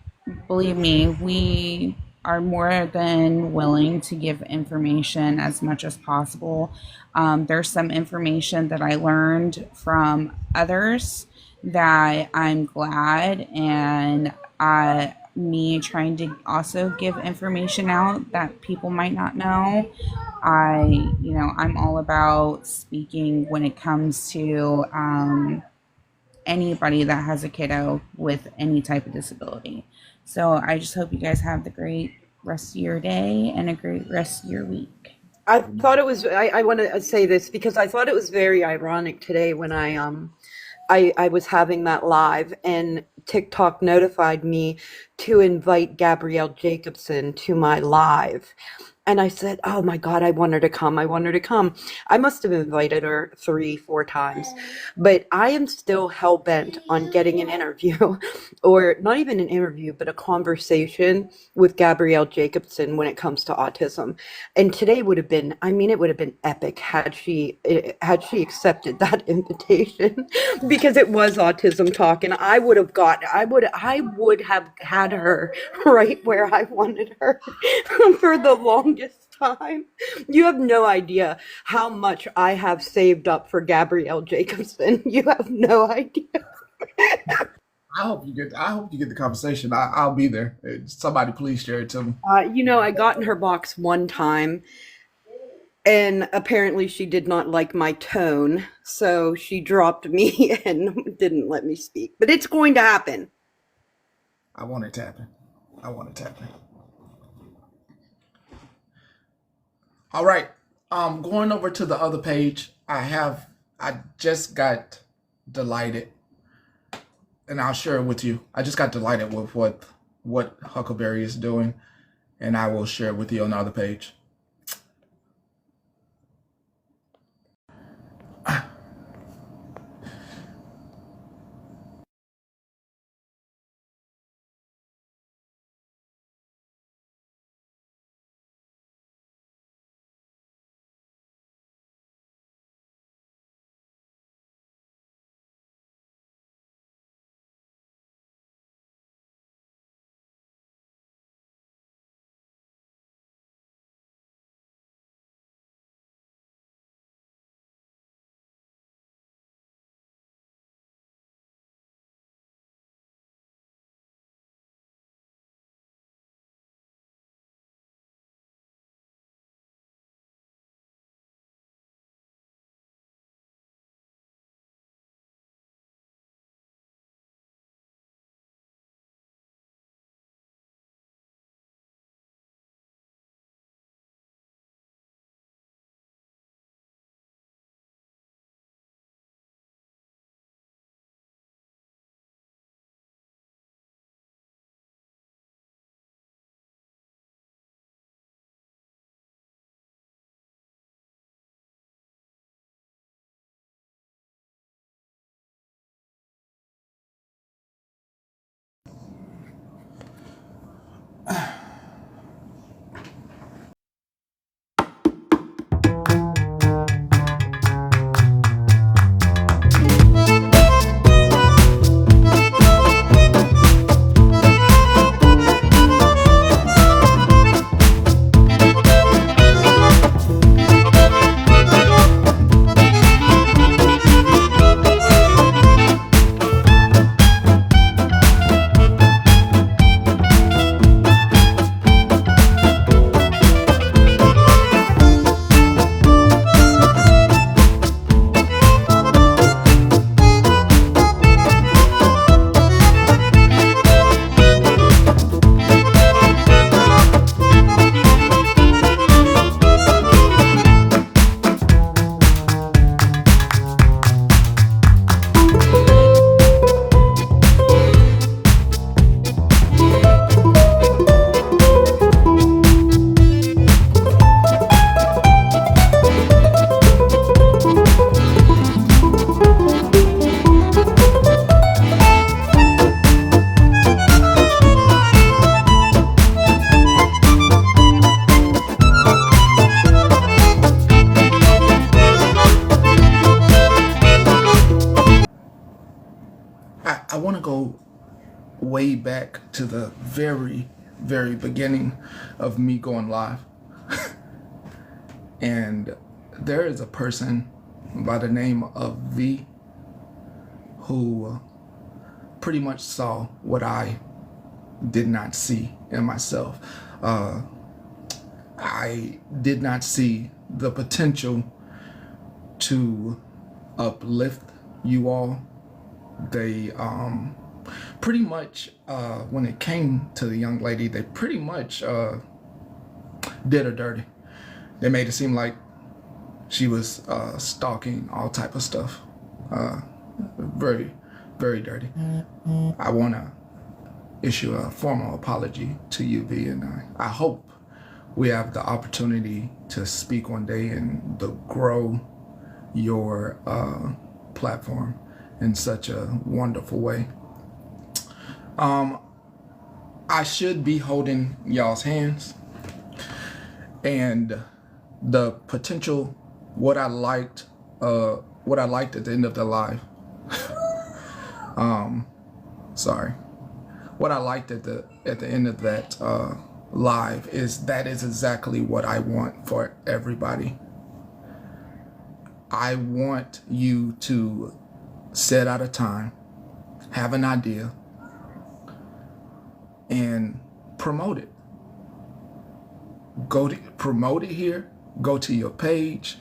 Speaker 18: me, we are more than willing to give information as much as possible. There's some information that I learned from others that I'm glad, and me trying to also give information out that people might not know. I'm all about speaking when it comes to anybody that has a kiddo with any type of disability. So I just hope you guys have the great rest of your day and a great rest of your week.
Speaker 5: I thought it was, I want to say this because I thought it was very ironic today when I was having that live and TikTok notified me to invite Gabrielle Jacobson to my live. And I said, oh my God, I want her to come. I want her to come. I must have invited her 3-4 times, but I am still hell bent on getting an interview, or not even an interview, but a conversation with Gabrielle Jacobson when it comes to autism. And today would have been, it would have been epic had she accepted that invitation because it was autism talk, and I would have had her right where I wanted her for the longest time. You have no idea how much I have saved up for Gabrielle Jacobson. You have no idea.
Speaker 1: I hope you get the conversation. I'll be there. Somebody please share it to me.
Speaker 5: I got in her box one time. And apparently she did not like my tone, so she dropped me and didn't let me speak. But it's going to happen.
Speaker 1: I want it to happen. I want it to happen. All right. Going over to the other page, I just got delighted, and I'll share it with you. I just got delighted with what Huckleberry is doing, and I will share it with you on the other page. I want to go way back to the very, very beginning of me going live. And there is a person by the name of V who pretty much saw what I did not see in myself. I did not see the potential to uplift you all. They pretty much, when it came to the young lady, they pretty much did her dirty. They made it seem like she was stalking, all type of stuff. Very, very dirty. I want to issue a formal apology to you, V, and I hope we have the opportunity to speak one day and to grow your platform in such a wonderful way. I should be holding y'all's hands, and the potential, what I liked at the end of the live, sorry, what I liked at the end of that live is that is exactly what I want for everybody. I want you to set out a time, have an idea, and promote it. Go to promote it here go to your page,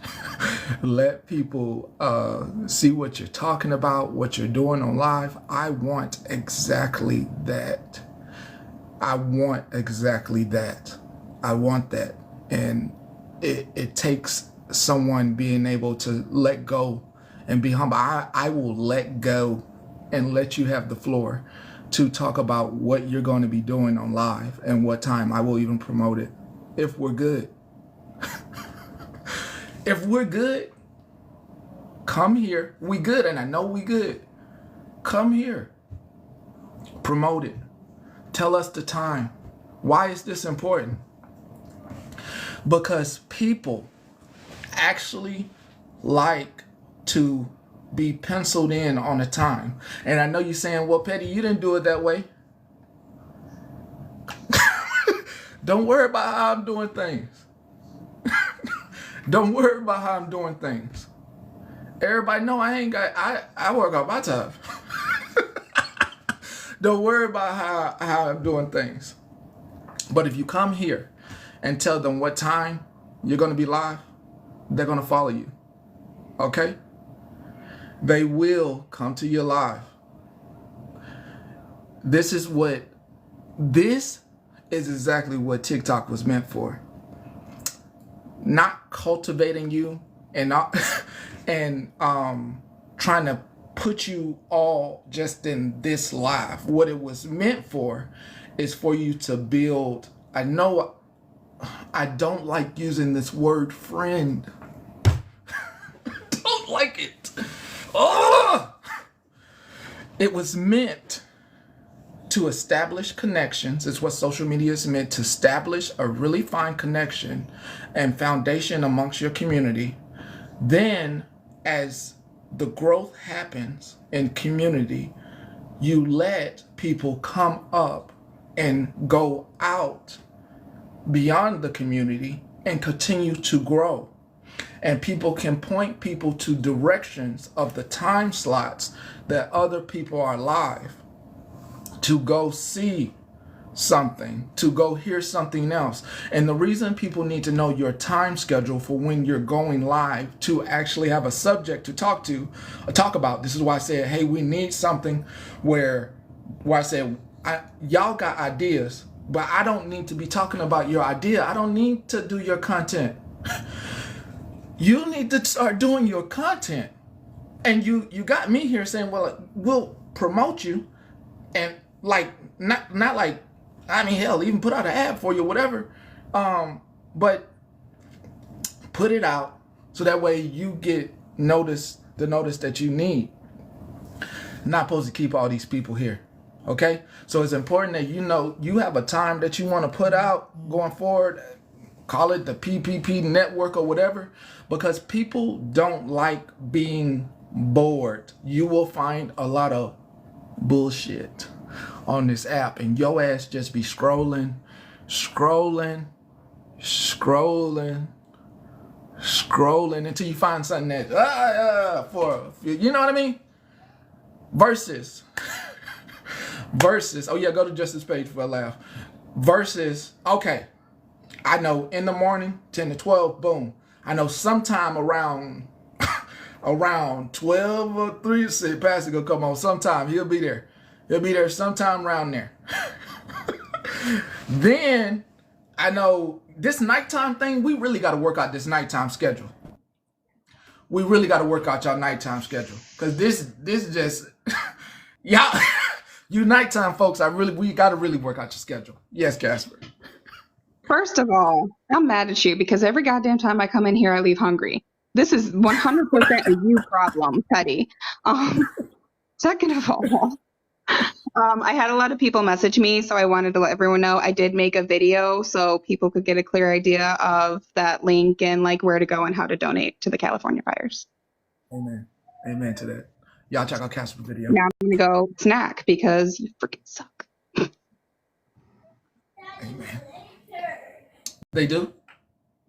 Speaker 1: let people see what you're talking about, what you're doing on live. I want exactly that. I want exactly that. I want that. And it takes someone being able to let go and be humble. I will let go and let you have the floor to talk about what you're going to be doing on live and what time. I will even promote it if we're good. If we're good, come here. We good, and I know we good. Come here. Promote it. Tell us the time. Why is this important? Because people actually like to be penciled in on a time. And I know you're saying, well, Petty, you didn't do it that way. Don't worry about how I'm doing things. Don't worry about how I'm doing things. Everybody know I work on my time. Don't worry about how I'm doing things. But if you come here and tell them what time you're going to be live, they're going to follow you. Okay? They will come to your live. This is exactly what TikTok was meant for. Not cultivating you and not trying to put you all just in this live. What it was meant for is for you to build. I know I don't like using this word friend. Don't like it. Oh! It was meant to establish connections. It's what social media is meant to establish, a really fine connection and foundation amongst your community. Then as the growth happens in community, you let people come up and go out beyond the community and continue to grow. And people can point people to directions of the time slots that other people are live to go see something, to go hear something else. And the reason people need to know your time schedule for when you're going live to actually have a subject to talk about. This is why I said, hey, we need something where I said, y'all got ideas, but I don't need to be talking about your idea. I don't need to do your content. You need to start doing your content. And you got me here saying, well, we'll promote you, and like not like, I mean, hell, even put out an ad for you, whatever. But put it out so that way you get the notice that you need. Not supposed to keep all these people here. Okay? So it's important that you know you have a time that you want to put out going forward. Call it the PPP network or whatever, because people don't like being bored. You will find a lot of bullshit on this app, and your ass just be scrolling until you find something that you know what I mean? Versus oh yeah, go to Justice page for a laugh. Versus, okay, I know in the morning 10 to 12, boom. I know sometime around 12 or 3, say Pastor gonna come on sometime. He'll be there sometime around there. Then I know this nighttime thing, we really got to work out this nighttime schedule. We really got to work out y'all nighttime schedule, because this just y'all you nighttime folks, we got to really work out your schedule. Yes, Casper.
Speaker 20: First of all, I'm mad at you because every goddamn time I come in here, I leave hungry. This is 100% a you problem, Petty. Second of all, I had a lot of people message me, so I wanted to let everyone know I did make a video so people could get a clear idea of that link and like where to go and how to donate to the California fires.
Speaker 1: Amen. Amen to that. Y'all check out Casper's video.
Speaker 20: Now I'm gonna go snack because you freaking suck.
Speaker 1: Amen. They do?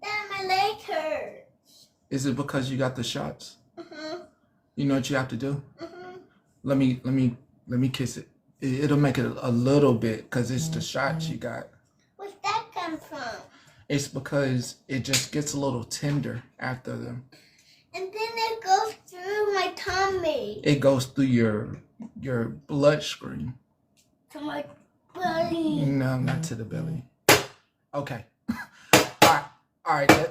Speaker 21: Dad, my leg hurts.
Speaker 1: Is it because you got the shots?
Speaker 21: Mm-hmm.
Speaker 1: You know what you have to do?
Speaker 21: Mm-hmm.
Speaker 1: Let me kiss it. It'll make it a little bit because it's the shots you got.
Speaker 21: Where's that come from?
Speaker 1: It's because it just gets a little tender after them.
Speaker 21: And then it goes through my tummy.
Speaker 1: It goes through your bloodstream.
Speaker 21: To my belly.
Speaker 1: No, not to the belly. Okay. All right.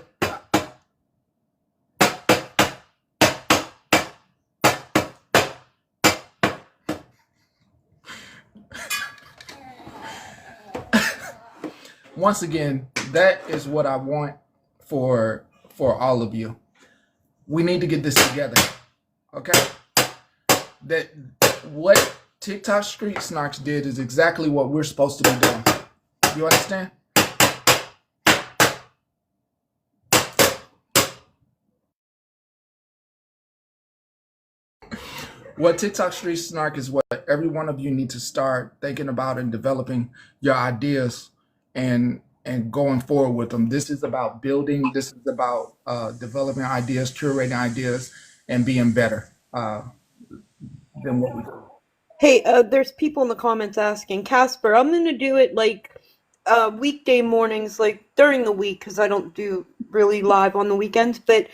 Speaker 1: Once again, that is what I want for all of you. We need to get this together, okay? That what TikTok Street Snarks did is exactly what we're supposed to be doing. You understand? What TikTok Street Snark is what every one of you need to start thinking about and developing your ideas and going forward with them. This is about building. This is about developing ideas, curating ideas, and being better than what we do.
Speaker 5: Hey, there's people in the comments asking, Casper, I'm going to do it like weekday mornings, like during the week, because I don't do really live on the weekends, but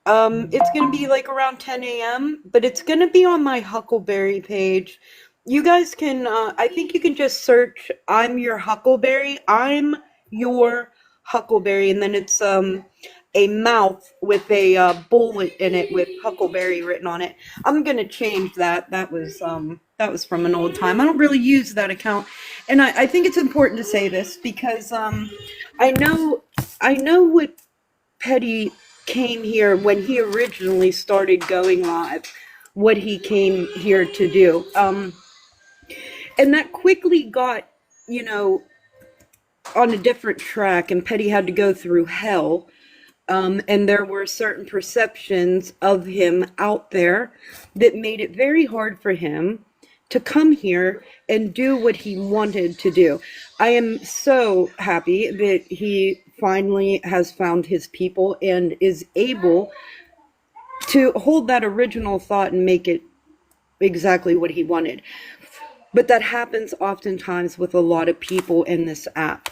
Speaker 5: it's going to be like around 10 a.m., but it's going to be on my Huckleberry page. You guys can, I think you can just search, I'm your Huckleberry, I'm your Huckleberry, and then it's a mouth with a bullet in it with Huckleberry written on it. I'm going to change that. That was from an old time. I don't really use that account, and I think it's important to say this because I know what Petty came here when he originally started going live, what he came here to do. And that quickly got, on a different track, and Petty had to go through hell. And there were certain perceptions of him out there that made it very hard for him to come here and do what he wanted to do. I am so happy that he finally has found his people and is able to hold that original thought and make it exactly what he wanted. But that happens oftentimes with a lot of people in this app.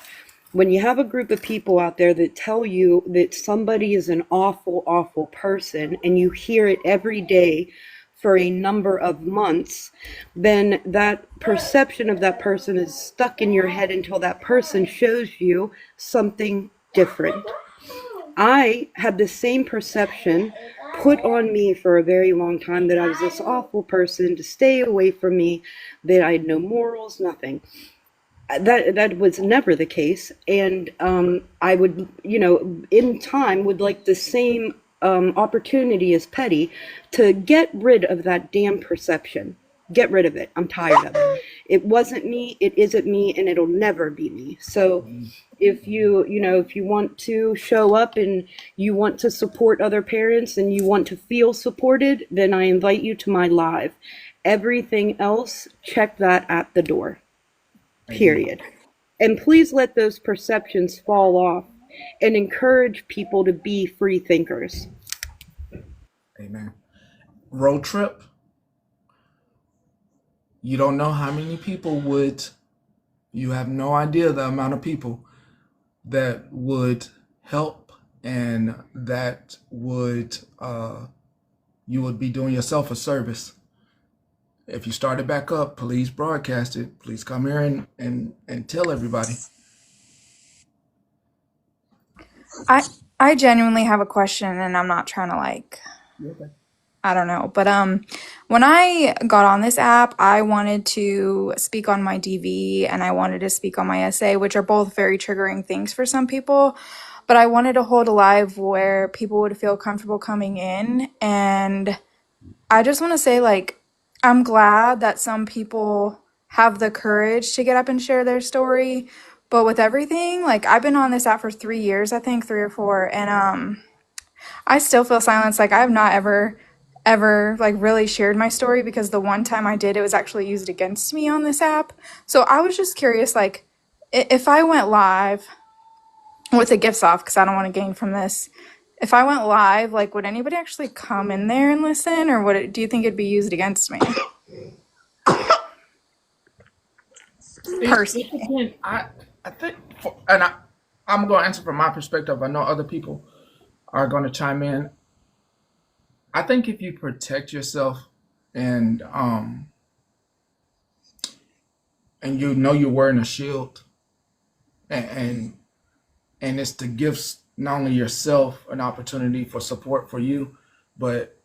Speaker 5: When you have a group of people out there that tell you that somebody is an awful, awful person, and you hear it every day for a number of months, then that perception of that person is stuck in your head until that person shows you something different. I had the same perception put on me for a very long time, that I was this awful person, to stay away from me, that I had no morals, nothing. That was never the case, and I would, in time, would like the same opportunity as Petty to get rid of that damn perception. Get rid of it. I'm tired of it. It wasn't me, it isn't me, and it'll never be me. So if if you want to show up and you want to support other parents and you want to feel supported, then I invite you to my live. Everything else, check that at the door. Period. And please let those perceptions fall off and encourage people to be free thinkers.
Speaker 1: Amen. Road trip. You don't know how many people you have no idea the amount of people that would help, and that would, you would be doing yourself a service. If you start it back up, please broadcast it. Please come here and tell everybody.
Speaker 14: I genuinely have a question, and I'm not trying to I don't know, but when I got on this app, I wanted to speak on my DV and I wanted to speak on my essay, which are both very triggering things for some people. But I wanted to hold a live where people would feel comfortable coming in, and I just want to say, I'm glad that some people have the courage to get up and share their story. But with everything, I've been on this app for 3 years, I think 3 or 4, and I still feel silenced. I have not ever really shared my story, because the one time I did, it was actually used against me on this app. So I was just curious, if I went live with the gifts off, because I don't want to gain from this, if I went live, would anybody actually come in there and listen, or do you think it'd be used against me? Personally,
Speaker 1: I think, I'm going to answer from my perspective. I know other people are going to chime in. I think if you protect yourself and you know you're wearing a shield, and and it's to give not only yourself an opportunity for support for you, but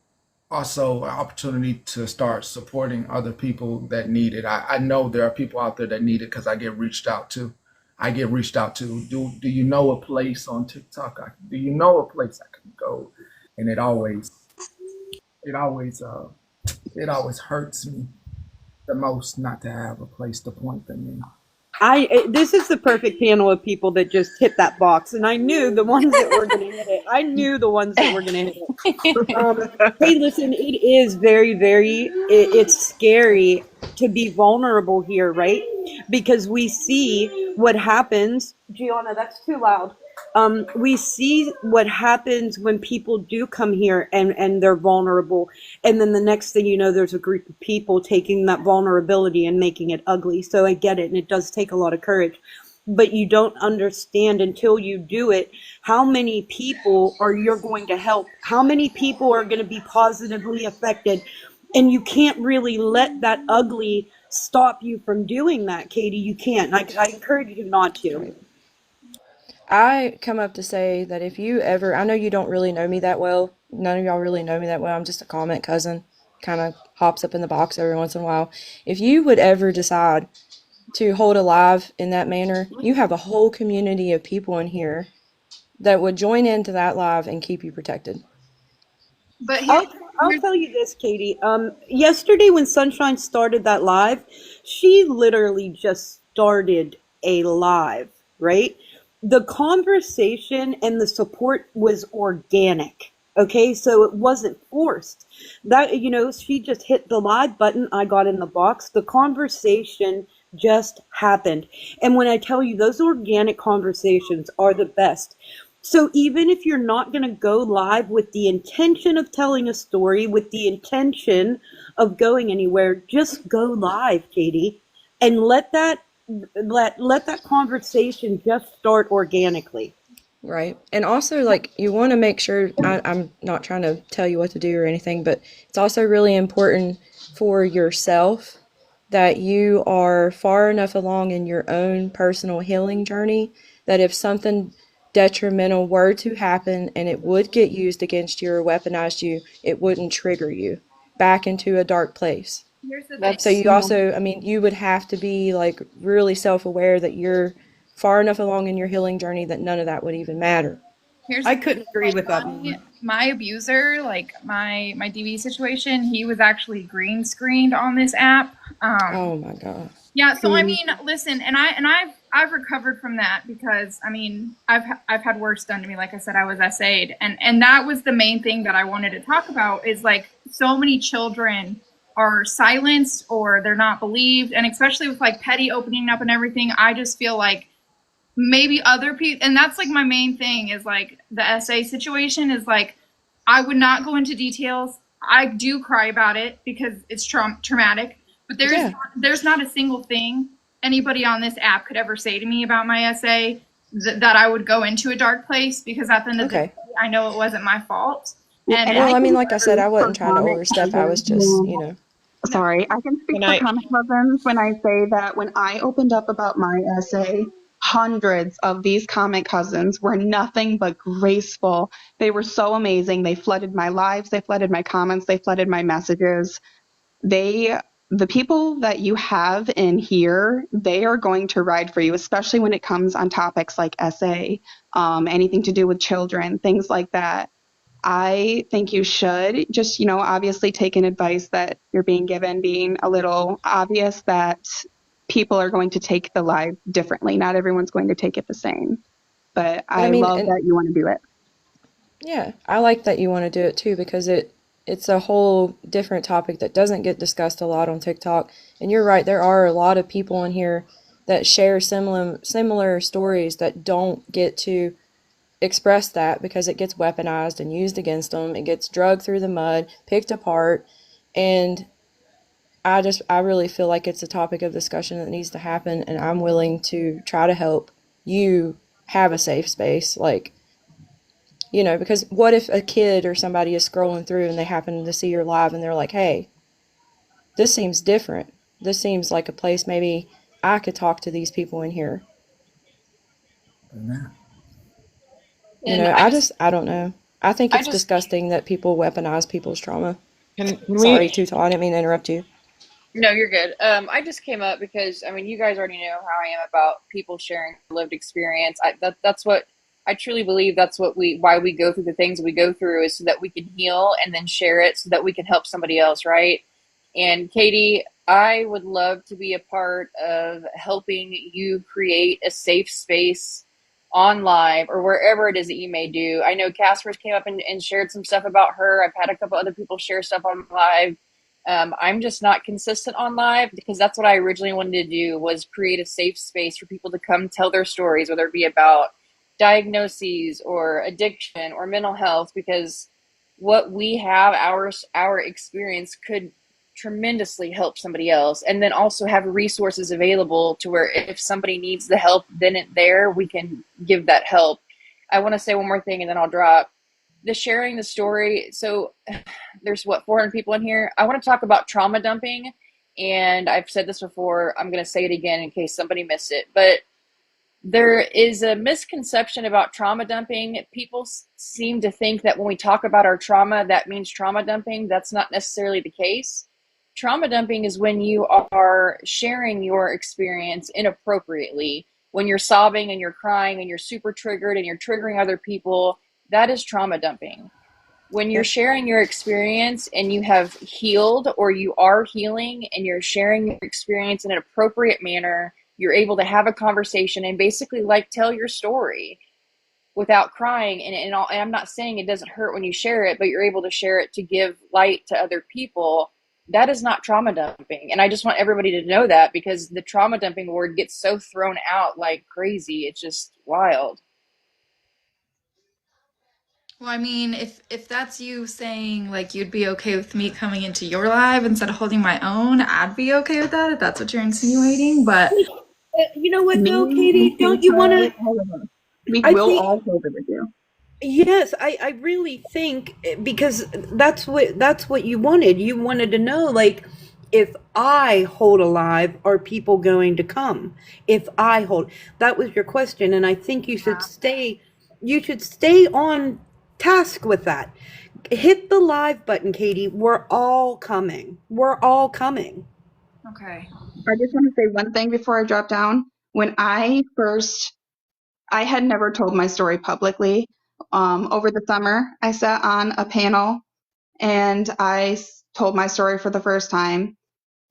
Speaker 1: also an opportunity to start supporting other people that need it. I know there are people out there that need it because I get reached out to. I get reached out to. Do you know a place on TikTok? Do you know a place I can go? And it always it always hurts me the most not to have a place to point them in.
Speaker 5: This is the perfect panel of people that just hit that box, and I knew the ones that were going to hit it. I knew the ones that were going to hit it. Hey, listen, it is very, it's scary to be vulnerable here, right? Because we see what happens. Gianna, that's too loud. We see what happens when people do come here and they're vulnerable. And then the next thing you know, there's a group of people taking that vulnerability and making it ugly. So I get it. And it does take a lot of courage. But you don't understand until you do it how many people are you're going to help, how many people are going to be positively affected. And you can't really let that ugly stop you from doing that, Katie. You can't. I encourage you not to.
Speaker 6: Right. I come up to say that if you ever, I know you don't really know me that well. None of y'all really know me that well. I'm just a comment cousin, kind of hops up in the box every once in a while. If you would ever decide to hold a live in that manner, you have a whole community of people in here that would join into that live and keep you protected.
Speaker 14: But
Speaker 5: I'll tell you this, Katie. Yesterday when Sunshine started that live, she literally just started a live, right? The conversation and the support was organic. Okay, so it wasn't forced. That, she just hit the live button. I got in the box. The conversation just happened. And when I tell you those organic conversations are the best. So even if you're not going to go live with the intention of telling a story, with the intention of going anywhere, just go live, Katie, and let that conversation just start organically.
Speaker 6: Right. And also, like, you want to make sure, I'm not trying to tell you what to do or anything, but it's also really important for yourself that you are far enough along in your own personal healing journey that if something detrimental were to happen and it would get used against you or weaponized you, it wouldn't trigger you back into a dark place. So you also, I mean, you would have to be like really self-aware that you're far enough along in your healing journey that none of that would even matter.
Speaker 5: I couldn't agree with that.
Speaker 14: My abuser, like my DV situation, he was actually green screened on this app.
Speaker 6: Oh my god.
Speaker 14: Yeah, so I mean, listen, and I've recovered from that because I mean, I've had worse done to me. Like I said, I was SA'd, and that was the main thing that I wanted to talk about is like so many children are silenced or they're not believed, and especially with like Petty opening up and everything, I just feel like maybe other people, and that's like my main thing is like the SA situation is like I would not go into details. I do cry about it because it's traumatic, but there's not a single thing anybody on this app could ever say to me about my SA that I would go into a dark place because at the end of the day, I know it wasn't my fault. And
Speaker 6: well, I mean, like I said, I wasn't trying to overstep. I was just,
Speaker 20: Sorry, I can speak for comic cousins when I say that when I opened up about my essay, hundreds of these comic cousins were nothing but graceful. They were so amazing. They flooded my lives, they flooded my comments, they flooded my messages. The people that you have in here, they are going to ride for you, especially when it comes on topics like SA, anything to do with children, things like that. I think you should just, obviously take an advice that you're being given, being a little obvious that people are going to take the live differently. Not everyone's going to take it the same. But I love that you want to do it.
Speaker 6: Yeah, I like that you want to do it too because it's a whole different topic that doesn't get discussed a lot on TikTok. And you're right, there are a lot of people in here that share similar stories that don't get to express that because it gets weaponized and used against them. It gets dragged through the mud, picked apart, and I really feel like it's a topic of discussion that needs to happen, and I'm willing to try to help you have a safe space. Like, you know, because what if a kid or somebody is scrolling through and they happen to see your live and they're like, hey, this seems different. This seems like a place maybe I could talk to these people in here.
Speaker 1: Amen.
Speaker 6: You know, I don't know. I think it's disgusting that people weaponize people's trauma. Sorry, Tutal, I didn't mean to interrupt you.
Speaker 8: No, you're good. I just came up because I mean, you guys already know how I am about people sharing lived experience. That's what I truly believe. That's why we go through the things we go through is so that we can heal and then share it so that we can help somebody else, right? And Katie, I would love to be a part of helping you create a safe space on live or wherever it is that you may do. I know Casper's came up and shared some stuff about her. I've had a couple other people share stuff on live. I'm just not consistent on live because that's what I originally wanted to do was create a safe space for people to come tell their stories, whether it be about diagnoses or addiction or mental health, because what we have, our experience could tremendously help somebody else, and then also have resources available to where if somebody needs the help then and there we can give that help. I want to say one more thing and then I'll drop the sharing the story. So there's 400 people in here. I want to talk about trauma dumping, and I've said this before, I'm going to say it again in case somebody missed it, but there is a misconception about trauma dumping. People seem to think that when we talk about our trauma, that means trauma dumping. That's not necessarily the case. Trauma dumping is when you are sharing your experience inappropriately, when you're sobbing and you're crying and you're super triggered and you're triggering other people. That is trauma dumping. When you're sharing your experience and you have healed or you are healing and you're sharing your experience in an appropriate manner, you're able to have a conversation and basically like tell your story without crying. And I'm not saying it doesn't hurt when you share it, but you're able to share it to give light to other people. That is not trauma dumping. And I just want everybody to know that, because the trauma dumping word gets so thrown out like crazy. It's just wild.
Speaker 14: Well, I mean, if that's you saying like you'd be okay with me coming into your live instead of holding my own, I'd be okay with that if that's what you're insinuating. But
Speaker 5: You know what,
Speaker 20: Me
Speaker 5: though,
Speaker 20: and
Speaker 5: Katie? Don't you want to?
Speaker 20: all of us. We
Speaker 5: I
Speaker 20: will
Speaker 5: think
Speaker 20: all hold it with you.
Speaker 5: yes, I really think because that's what you wanted. You wanted to know, like, if I hold alive, are people going to come? If I hold, that was your question, and I think you should stay on task with that. Hit the live button, Katie. We're all coming. We're all coming.
Speaker 14: okay.
Speaker 20: I just want to say one thing before I drop down. When I had never told my story publicly. Over the summer, I sat on a panel and told my story for the first time.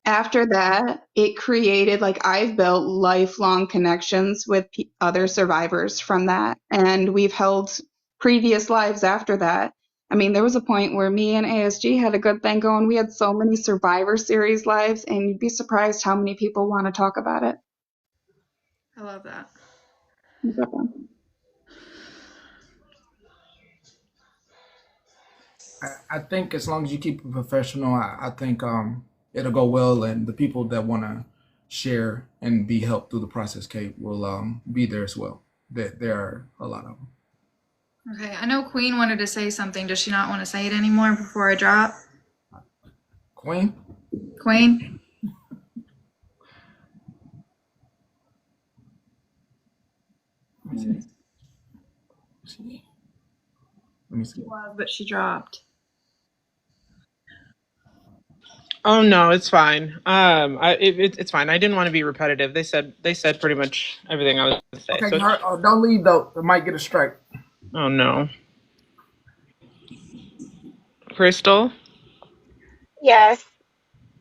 Speaker 20: After that, it created, like, I've built lifelong connections with other survivors from that. And we've held previous lives after that. I mean, there was a point where me and ASG had a good thing going. We had so many Survivor Series lives, and you'd be surprised how many people want to talk about it.
Speaker 14: I love that.
Speaker 1: I think as long as you keep it professional, I think it'll go well, and the people that want to share and be helped through the process, Kate, will be there as well. There are a lot of them.
Speaker 14: Okay, I know Queen wanted to say something. Does she not want to say it anymore before I drop?
Speaker 1: Queen?
Speaker 14: Queen?
Speaker 1: Let me see. Let me see.
Speaker 14: She was, but she dropped.
Speaker 2: Oh no, it's fine. It's fine. I didn't want to be repetitive. They said pretty much everything I was going to say.
Speaker 1: Okay, so don't leave though. It might get a strike.
Speaker 2: Oh no. Crystal?
Speaker 22: Yes.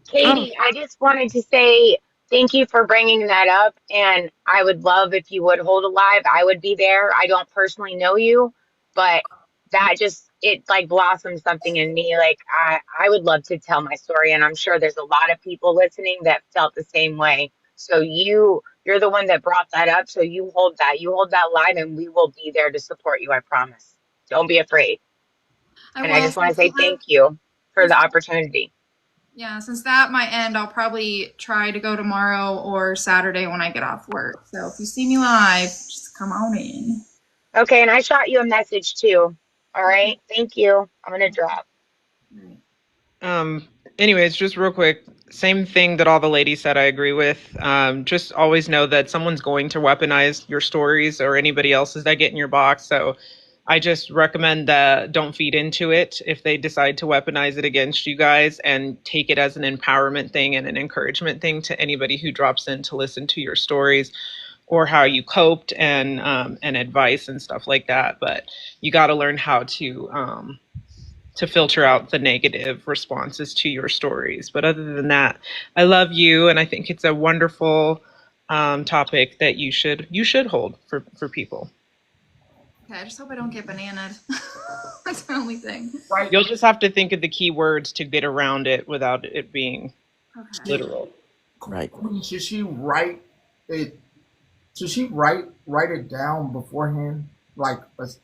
Speaker 22: Katie, I just wanted to say thank you for bringing that up. And I would love if you would hold a live. I would be there. I don't personally know you, but it like blossomed something in me. Like, I would love to tell my story. And I'm sure there's a lot of people listening that felt the same way. So you're the one that brought that up. So you hold that live, and we will be there to support you. I promise. Don't be afraid. And I just want to say thank you for the opportunity.
Speaker 14: Yeah, since that might end, I'll probably try to go tomorrow or Saturday when I get off work. So if you see me live, just come on in.
Speaker 22: Okay, and I shot you a message too. All right, thank you. I'm gonna drop.
Speaker 2: Um, Anyways, just real quick, same thing that all the ladies said, I agree with. Just always know that someone's going to weaponize your stories or anybody else's that get in your box. So I just recommend that don't feed into it if they decide to weaponize it against you guys, and take it as an empowerment thing and an encouragement thing to anybody who drops in to listen to your stories or how you coped, and advice and stuff like that. But you got to learn how to filter out the negative responses to your stories. But other than that, I love you, and I think it's a wonderful topic that you should hold for people.
Speaker 14: Okay, I just hope I don't get bananaed. That's the only thing.
Speaker 1: Right.
Speaker 2: You'll just have to think of the key words to get around it without it being literal.
Speaker 1: Right. Should she write it? Should she write it down beforehand? Like,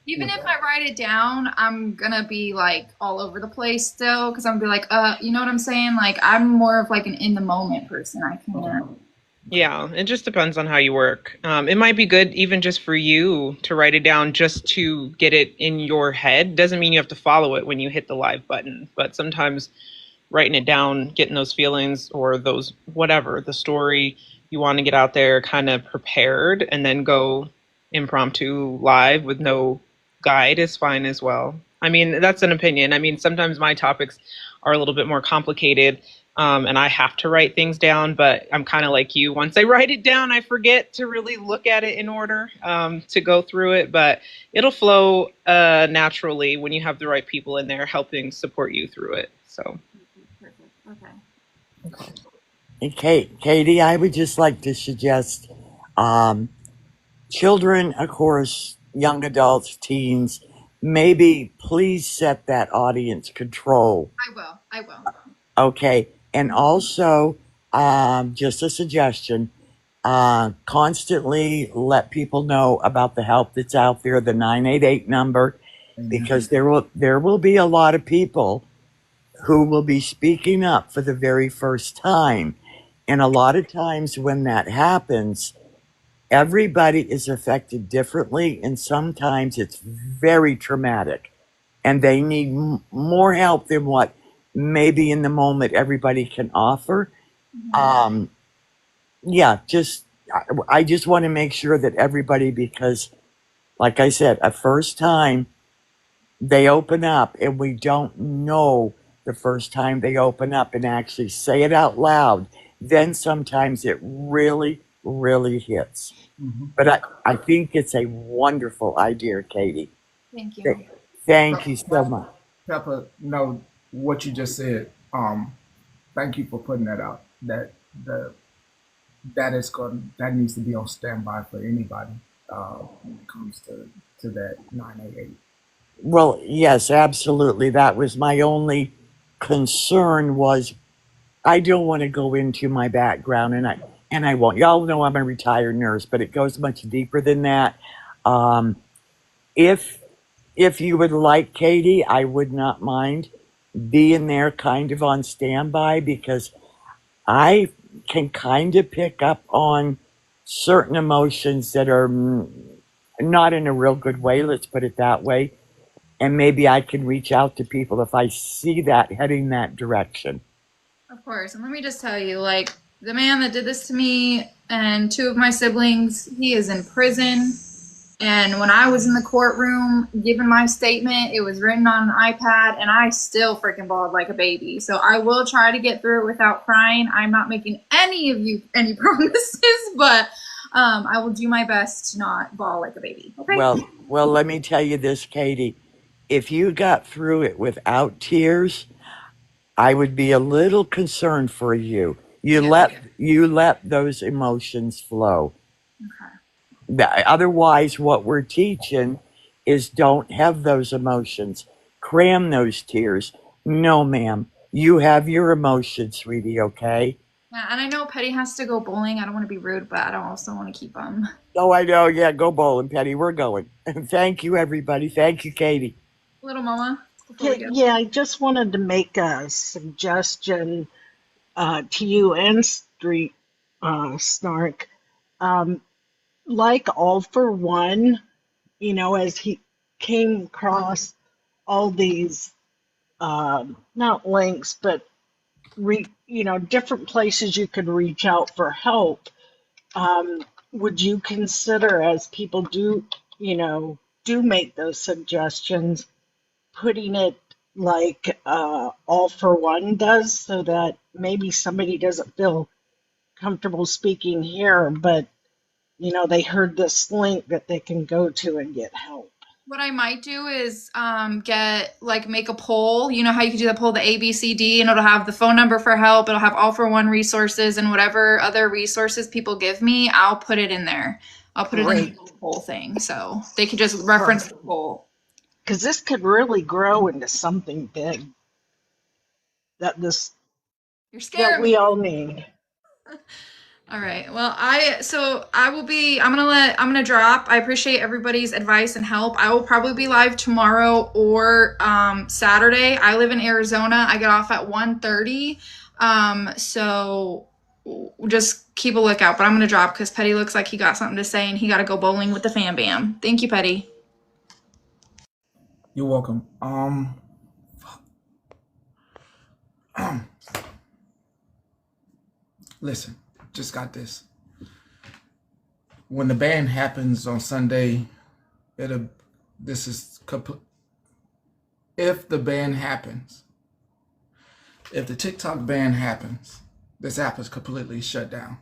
Speaker 14: Even if I write it down, I'm gonna be like all over the place still, because I'm gonna be like, you know what I'm saying? Like, I'm more of like an in the moment person. I can't.
Speaker 2: Yeah, it just depends on how you work. It might be good even just for you to write it down just to get it in your head. Doesn't mean you have to follow it when you hit the live button, but sometimes writing it down, getting those feelings or those whatever, the story you want to get out there kind of prepared, and then go impromptu live with no guide is fine as well. I mean, that's an opinion. I mean, sometimes my topics are a little bit more complicated, and I have to write things down, but I'm kind of like you. Once I write it down, I forget to really look at it in order to go through it, but it'll flow naturally when you have the right people in there helping support you through it. So.
Speaker 7: Okay, Katie, I would just like to suggest children, of course, young adults, teens, maybe please set that audience control.
Speaker 14: I will.
Speaker 7: Okay, and also, just a suggestion, constantly let people know about the help that's out there, the 988 number, because there will be a lot of people who will be speaking up for the very first time. And a lot of times when that happens, everybody is affected differently, and sometimes it's very traumatic, and they need more help than what maybe in the moment everybody can offer. Yeah, I just want to make sure that everybody, because like I said, a first time they open up, and we don't know the first time they open up and actually say it out loud, then sometimes it really, really hits. But I think it's a wonderful idea, Katie.
Speaker 14: Thank you.
Speaker 7: Thank you so much.
Speaker 1: Pepper, no, what you just said. Thank you for putting that out. That needs to be on standby for anybody when it comes to that 988.
Speaker 7: Well, yes, absolutely. That was my only concern, was I don't want to go into my background, and I won't. Y'all know I'm a retired nurse, but it goes much deeper than that. If you would like, Katie, I would not mind being there kind of on standby, because I can kind of pick up on certain emotions that are not in a real good way, let's put it that way. And maybe I can reach out to people if I see that heading that direction.
Speaker 14: Of course. And let me just tell you, like, the man that did this to me and two of my siblings, he is in prison. And when I was in the courtroom giving my statement, it was written on an iPad, and I still freaking bawled like a baby. So I will try to get through it without crying. I'm not making any of you any promises, but I will do my best to not bawl like a baby. Okay?
Speaker 7: Well, let me tell you this, Katie. If you got through it without tears, I would be a little concerned for you. You let those emotions flow. Otherwise, what we're teaching is don't have those emotions. Cram those tears. No, ma'am. You have your emotions, sweetie, okay?
Speaker 14: Yeah, and I know Petty has to go bowling. I don't want to be rude, but I don't also want to keep him.
Speaker 7: Oh, I know. Yeah, go bowling, Petty. We're going. Thank you, everybody. Thank you, Katie.
Speaker 14: Little Mama.
Speaker 11: Yeah, I just wanted to make a suggestion to you and Street Snark. Like All for One, as he came across all these, not links, but different places you could reach out for help. Would you consider, as people do make those suggestions, putting it like All for One does, so that maybe somebody doesn't feel comfortable speaking here, but they heard this link that they can go to and get help?
Speaker 14: What I might do is make a poll. You know how you can do the poll, the ABCD, and it'll have the phone number for help. It'll have All for One resources and whatever other resources people give me. I'll put it in there. I'll put it in the poll thing, so they can just reference the poll.
Speaker 11: Because this could really grow into something big.
Speaker 14: You're scaring
Speaker 11: that we all need.
Speaker 14: All right. Well, I'm gonna drop. I appreciate everybody's advice and help. I will probably be live tomorrow or Saturday. I live in Arizona. I get off at 1:30. So just keep a lookout. But I'm gonna drop because Petty looks like he got something to say and he gotta go bowling with the fam bam. Thank you, Petty.
Speaker 1: You're welcome. Listen, just got this. When the ban happens on Sunday, if the ban happens, if the TikTok ban happens, this app is completely shut down.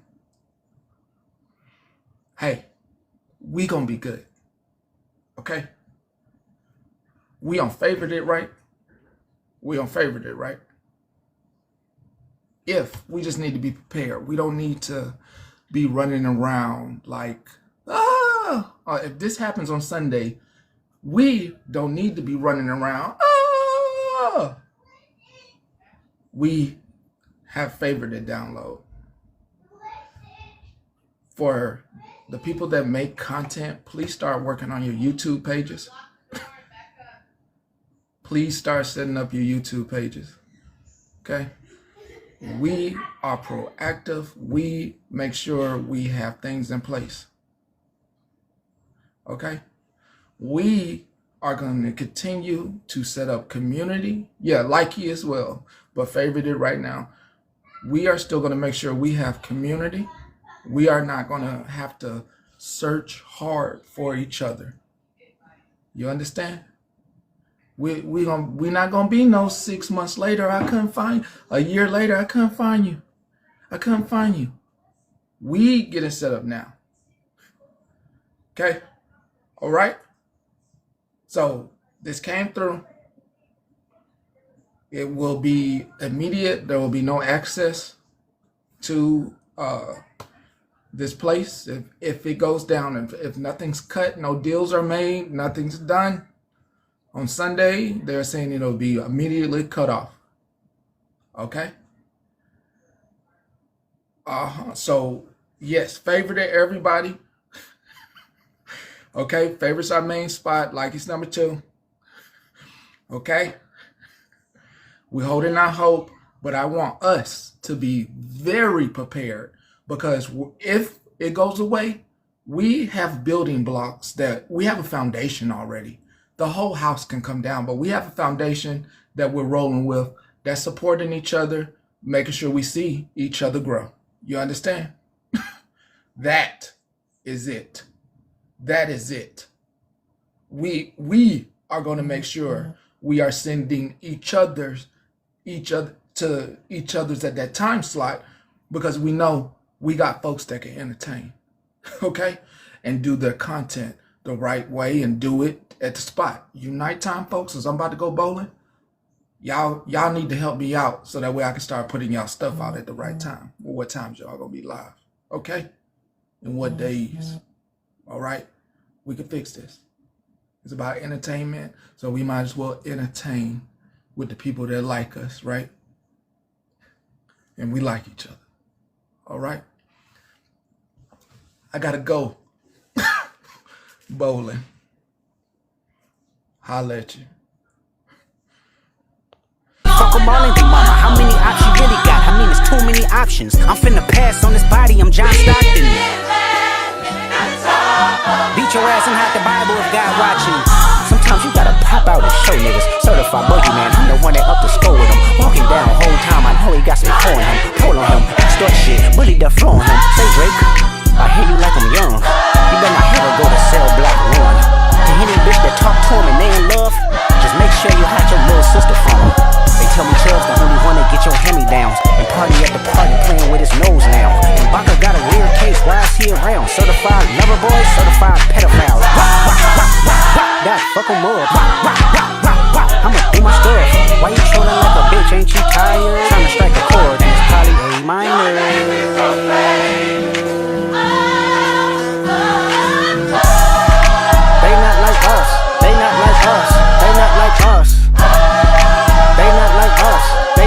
Speaker 1: Hey, we gonna be good, okay? We on favorite it, right? If we just need to be prepared, we don't need to be running around like, if this happens on Sunday, we don't need to be running around. We have favorited download. For the people that make content, please start working on your YouTube pages. Please start setting up your YouTube pages, okay? We are proactive. We make sure we have things in place, okay? We are going to continue to set up community. Yeah, likey as well, but favorite it right now. We are still going to make sure we have community. We are not going to have to search hard for each other. You understand? We're not gonna be no 6 months later. A year later, I couldn't find you. We getting set up now. Okay, all right. So this came through. It will be immediate. There will be no access to this place if it goes down. If nothing's cut, no deals are made, nothing's done. On Sunday, they're saying it'll be immediately cut off. Okay? So, yes, favorite everybody. Okay? Favorite's our main spot. Like it's number 2. Okay? We're holding our hope, but I want us to be very prepared because if it goes away, we have building blocks that we have a foundation already. The whole house can come down, but we have a foundation that we're rolling with that's supporting each other, making sure we see each other grow. You understand? That is it. That is it. We are going to make sure we are sending each other's at that time slot because we know we got folks that can entertain, okay, and do their content the right way and do it at the spot. You nighttime folks, as I'm about to go bowling, y'all need to help me out so that way I can start putting y'all stuff out at the right time. Well, what times y'all gonna be live, okay? And what days? All right, we can fix this. It's about entertainment, so we might as well entertain with the people that like us, right? And we like each other. All right. I gotta go bowling. Holla at you.
Speaker 13: Fuck 'em all and they mama. How many ops you really got? I mean, it's
Speaker 12: too many options. I'm finna pass on this body, I'm John Stockton. Beat your ass and hide the Bible if God watching. Sometimes you gotta pop out and show niggas. Certified boogeyman, I'm the one that up the score with him. Walking down whole time, I know he got some core on him. Pull on him, extort shit, bully the floor on him. Say Drake, I hear you like I'm young. You better not ever go to cell block 1. To any bitch that talk to him and they in love, just make sure you hide your little sister from him. They tell me Chubb's the only one that get your hand-me-downs. And party at the party playing with his nose now. And Baka got a weird case, why is he around? Certified lover boy, certified pedophile. That fuck him up.